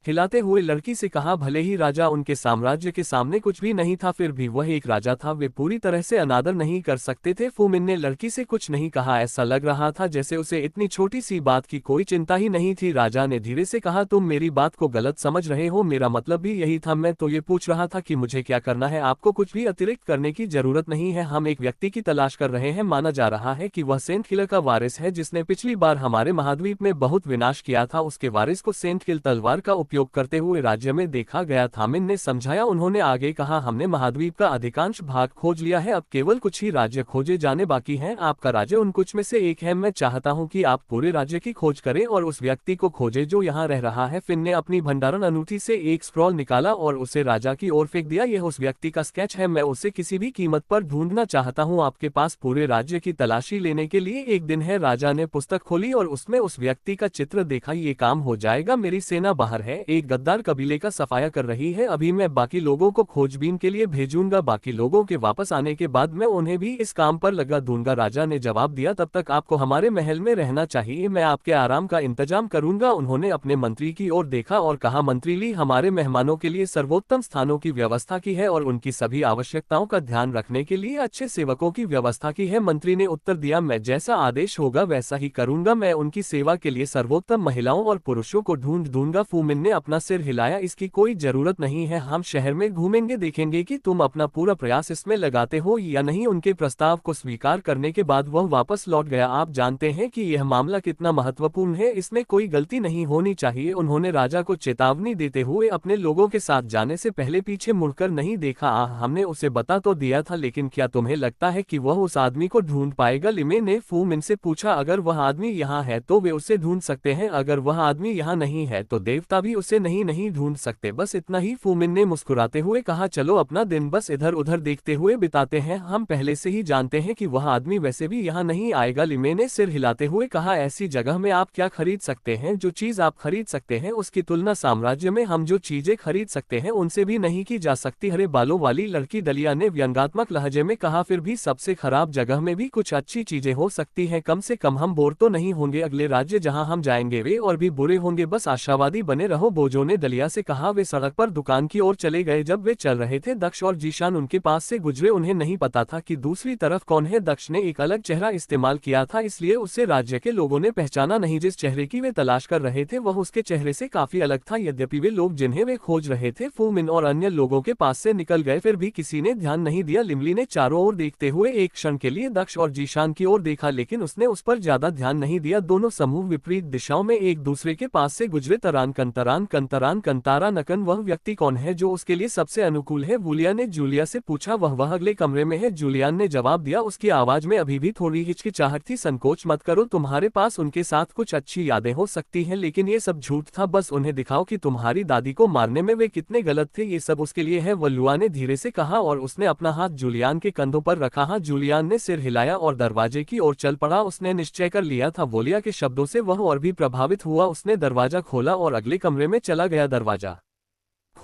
हिलाते हुए लड़की से कहा। भले ही राजा उनके साम्राज्य के सामने कुछ भी नहीं था, फिर भी वह एक राजा था, वे पूरी तरह से अनादर नहीं कर सकते थे। फू मिन ने लड़की से कुछ नहीं कहा, ऐसा लग रहा था जैसे उसे इतनी छोटी सी बात की कोई चिंता ही नहीं थी। राजा ने धीरे से कहा, तुम मेरी बात को गलत समझ रहे हो, मेरा मतलब भी यही था। मैं तो ये पूछ रहा था कि मुझे क्या करना है। आपको कुछ भी अतिरिक्त करने की जरूरत नहीं है। हम एक व्यक्ति की तलाश कर रहे हैं, माना जा रहा है कि वह सेंट किल का वारिस है जिसने पिछली बार हमारे महाद्वीप में बहुत विनाश किया था। उसके वारिस को सेंट किल तलवार का उपयोग करते हुए राज्य में देखा गया था। मिन ने समझाया। उन्होंने आगे कहा, हमने महाद्वीप का अधिकांश भाग खोज लिया है, अब केवल कुछ ही राज्य खोजे जाने बाकी हैं। आपका राज्य उन कुछ में से एक है। मैं चाहता हूं कि आप पूरे राज्य की खोज करें और उस व्यक्ति को खोजें जो यहाँ रह रहा है। फिन ने अपनी भंडारण अनूठी से एक स्क्रॉल निकाला और उसे राजा की ओर फेंक दिया। यह उस व्यक्ति का स्केच है, मैं उसे किसी भी कीमत पर ढूंढना चाहता हूँ। आपके पास पूरे राज्य की तलाशी लेने के लिए एक दिन है। राजा ने पुस्तक खोली और उसमें उस व्यक्ति का चित्र देखा। ये काम हो जाएगा, मेरी सेना बाहर है, एक गद्दार कबीले का सफाया कर रही है। अभी मैं बाकी लोगों को खोजबीन के लिए भेजूंगा, बाकी लोगों के वापस आने के बाद मैं उन्हें भी इस काम पर लगा दूंगा। राजा ने जवाब दिया, तब तक आपको हमारे महल में रहना चाहिए, मैं आपके आराम का इंतजाम करूंगा। उन्होंने अपने मंत्री की ओर देखा और कहा, मंत्री ली, हमारे मेहमानों के लिए सर्वोत्तम स्थानों की व्यवस्था की है और उनकी सभी आवश्यकताओं का ध्यान रखने के लिए अच्छे सेवकों की व्यवस्था की है। मंत्री ने उत्तर दिया, मैं जैसा आदेश होगा वैसा ही करूंगा, मैं उनकी सेवा के लिए सर्वोत्तम महिलाओं और पुरुषों को ढूंढ दूंगा। फू मिन ने अपना सिर हिलाया। इसकी कोई जरूरत नहीं है, हम शहर में घूमेंगे, देखेंगे कि तुम अपना पूरा प्रयास इसमें लगाते हो या नहीं। उनके प्रस्ताव को स्वीकार करने के बाद वह वापस लौट गया। आप जानते हैं कि यह मामला कितना महत्वपूर्ण है, इसमें कोई गलती नहीं होनी चाहिए। उन्होंने राजा को चेतावनी देते हुए अपने लोगों के साथ जाने से पहले पीछे मुड़कर नहीं देखा। हमने उसे बता तो दिया था, लेकिन क्या तुम्हें लगता है कि वह उस आदमी को ढूंढ पाएगा? लिमे ने फू मिन से पूछा। अगर वह आदमी यहाँ है तो वे उसे ढूंढ सकते हैं, अगर वह आदमी यहाँ नहीं है तो देवता भी उसे नहीं ढूंढ सकते। बस इतना ही। फू मिन ने मुस्कुराते हुए कहा, चलो अपना दिन बस इधर उधर देखते हुए बिताते हैं, हम पहले से ही जानते हैं कि वह आदमी वैसे भी यहाँ नहीं आएगा। लिमे ने सिर हिलाते हुए कहा, ऐसी जगह में आप क्या खरीद सकते हैं? जो चीज आप खरीद सकते हैं उसकी तुलना साम्राज्य में हम जो चीजें खरीद सकते हैं उनसे भी नहीं की जा सकती। हरे बालों वाली लड़की दलिया ने व्यंग्यात्मक लहजे में कहा, फिर भी सबसे खराब जगह में भी कुछ अच्छी चीजें हो सकती हैं, कम से कम हम बोर तो नहीं होंगे। अगले राज्य जहाँ हम जाएंगे वे और भी बुरे होंगे, बस आशावादी बने रहो। बोजो ने दलिया से कहा। वे सड़क पर दुकान की ओर चले गए। जब वे चल रहे थे दक्ष और जीशान उनके पास से गुजरे। उन्हें नहीं पता था कि दूसरी तरफ कौन है। दक्ष ने एक अलग चेहरा इस्तेमाल किया था, इसलिए उसे राज्य के लोगों ने पहचाना नहीं। जिस चेहरे की वे तलाश कर रहे थे वह उसके चेहरे से काफी अलग था। यद्यपि वे लोग जिन्हें वे खोज रहे थे फू मिन और अन्य लोगों के पास से निकल गए, फिर भी किसी ने ध्यान नहीं दिया। लिमली ने चारों ओर देखते हुए एक क्षण के लिए दक्ष और जीशान की ओर देखा, लेकिन उसने उस पर ज्यादा ध्यान नहीं दिया। दोनों समूह विपरीत दिशाओं में एक दूसरे के पास से गुजरे। तरान कंतरान कंतरान कंतारा नकन, वह व्यक्ति कौन है जो उसके लिए सबसे अनुकूल है? वूलिया ने जूलिया से पूछा। वह अगले कमरे में है, जूलियन ने जवाब दिया। उसकी आवाज में अभी भी थोड़ी हिचकिचाहट थी। संकोच मत करो, तुम्हारे पास उनके साथ कुछ अच्छी यादें हो सकती हैं, लेकिन ये सब झूठ था। बस उन्हें दिखाओ कि तुम्हारी दादी को मारने में वे कितने गलत थे, ये सब उसके लिए है, वल्लुआ ने धीरे से कहा और उसने अपना हाथ जूलियन के कंधों पर रखा। हाँ, जूलियन ने सिर हिलाया और दरवाजे की ओर चल पड़ा। उसने निश्चय कर लिया था। वोलिया के शब्दों से वह और भी प्रभावित हुआ। उसने दरवाजा खोला और अगले कमरे में चला गया। दरवाजा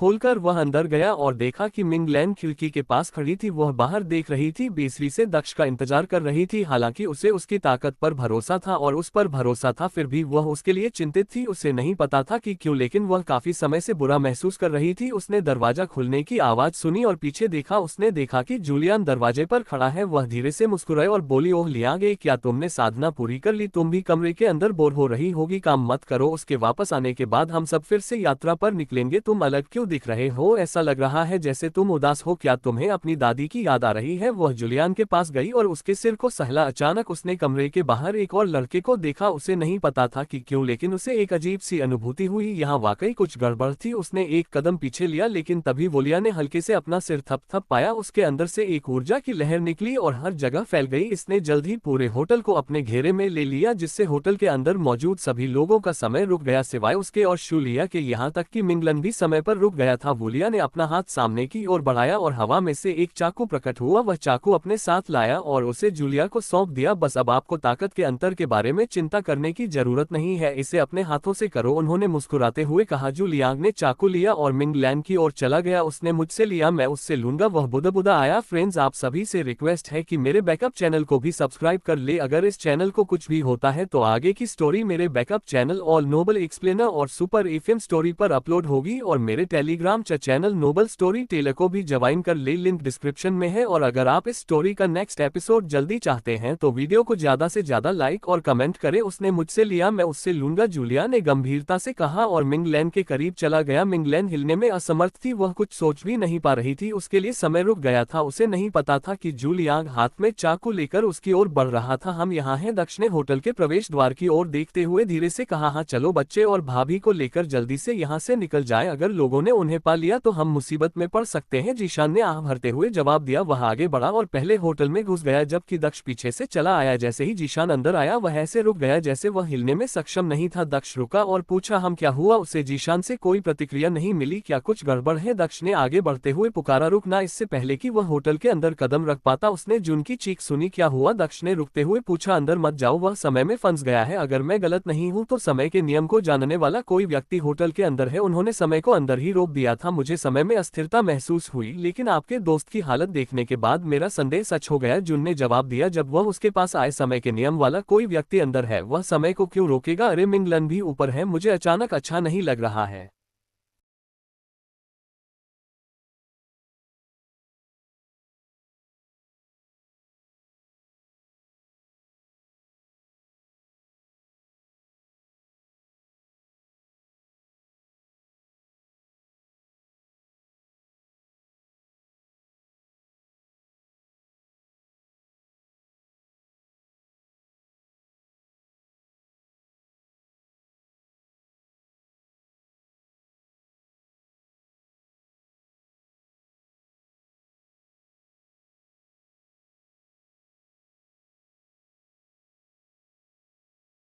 खोलकर वह अंदर गया और देखा कि मिंगलैन खिड़की के पास खड़ी थी। वह बाहर देख रही थी, बेसब्री से दक्ष का इंतजार कर रही थी। हालांकि उसे उसकी ताकत पर भरोसा था और उस पर भरोसा था, फिर भी वह उसके लिए चिंतित थी। उसे नहीं पता था कि क्यों, लेकिन वह काफी समय से बुरा महसूस कर रही थी। उसने दरवाजा खुलने की आवाज सुनी और पीछे देखा। उसने देखा कि जूलियन दरवाजे पर खड़ा है। वह धीरे से मुस्कुराई और बोली, ओह लियांग, क्या तुमने साधना पूरी कर ली? तुम भी कमरे के अंदर बोर हो रही होगी, काम मत करो। उसके वापस आने के बाद हम सब फिर से यात्रा पर निकलेंगे। तुम अलग क्यों दिख रहे हो? ऐसा लग रहा है जैसे तुम उदास हो। क्या तुम्हें अपनी दादी की याद आ रही है? वह जूलियन के पास गई और उसके सिर को सहला। अचानक उसने कमरे के बाहर एक और लड़के को देखा। उसे नहीं पता था कि क्यों, लेकिन उसे एक अजीब सी अनुभूति हुई। यहाँ वाकई कुछ गड़बड़ थी। उसने एक कदम पीछे लिया, लेकिन तभी वोलिया ने हल्के से अपना सिर थपथप पाया। उसके अंदर से एक ऊर्जा की लहर निकली और हर जगह फैल गई। इसने जल्द ही पूरे होटल को अपने घेरे में ले लिया, जिससे होटल के अंदर मौजूद सभी लोगों का समय रुक गया, सिवाय उसके और शूलिया के। यहाँ तक कि मिंगलन भी समय पर रुक गया था। वोलिया ने अपना हाथ सामने की ओर बढ़ाया और हवा में से एक चाकू प्रकट हुआ। वह चाकू अपने साथ लाया और उसे जूलिया को सौंप दिया। बस अब आपको ताकत के अंतर के बारे में चिंता करने की जरूरत नहीं है, इसे अपने हाथों से करो, उन्होंने मुस्कुराते हुए कहा। जूलियांग ने चाकू लिया और मिंगलैन की ओर चला गया। उसने मुझसे लिया, मैं उससे लूंगा, वह बुदा आया। फ्रेंड्स, आप सभी से रिक्वेस्ट है कि मेरे बैकअप चैनल को भी सब्सक्राइब कर ले। अगर इस चैनल को कुछ भी होता है तो आगे की स्टोरी मेरे backup channel all noble explainer और सुपर एफएम स्टोरी पर अपलोड होगी, और मेरे Telegram channel noble story teller को भी ज्वाइन कर ले, लिंक डिस्क्रिप्शन में है। और अगर आप इस स्टोरी का नेक्स्ट एपिसोड जल्दी चाहते हैं तो वीडियो को ज्यादा से ज्यादा लाइक और कमेंट करें। उसने मुझसे लिया, मैं उससे लूंगा, जूलिया ने गंभीरता से कहा और मिंगलैन के करीब चला गया। मिंगलैन हिलने में असमर्थ थी, वह कुछ सोच भी नहीं पा रही थी। उसके लिए समय रुक गया था। उसे नहीं पता था कि जूलियांग हाथ में चाकू लेकर उसकी ओर बढ़ रहा था। हम यहाँ हैं, दक्ष ने होटल के प्रवेश द्वार की ओर देखते हुए धीरे से कहा। हाँ चलो बच्चे और भाभी को लेकर जल्दी से यहाँ से निकल जाए, अगर लोगों ने उन्हें पा लिया तो हम मुसीबत में पड़ सकते हैं, जीशान ने आह भरते हुए जवाब दिया। वह आगे बढ़ा और पहले होटल में घुस गया, जबकि दक्ष पीछे से चला आया। जैसे ही जीशान अंदर आया वह ऐसे रुक गया जैसे वह हिलने में सक्षम नहीं था। दक्ष रुका और पूछा, हम क्या हुआ? उसे जीशान से कोई प्रतिक्रिया नहीं मिली। क्या कुछ गड़बड़ है? दक्ष ने आगे बढ़ते हुए पुकारा। रुकना, इससे पहले कि वह होटल के अंदर कदम रख पाता उसने जून की चीख सुनी। क्या हुआ? दक्ष ने रुकते हुए पूछा। अंदर मत जाओ, वह समय में फंस गया है। अगर मैं गलत नहीं हूँ तो समय के नियम को जानने वाला कोई व्यक्ति होटल के अंदर है, उन्होंने समय को अंदर ही रोक दिया था। मुझे समय में अस्थिरता महसूस हुई, लेकिन आपके दोस्त की हालत देखने के बाद मेरा संदेह सच हो गया, जून ने जवाब दिया। जब वह उसके पास आए, समय के नियम वाला कोई व्यक्ति अंदर है, वह समय को क्यों रोकेगा? अरे मिंगलन भी ऊपर है, मुझे अचानक अच्छा नहीं लग रहा है।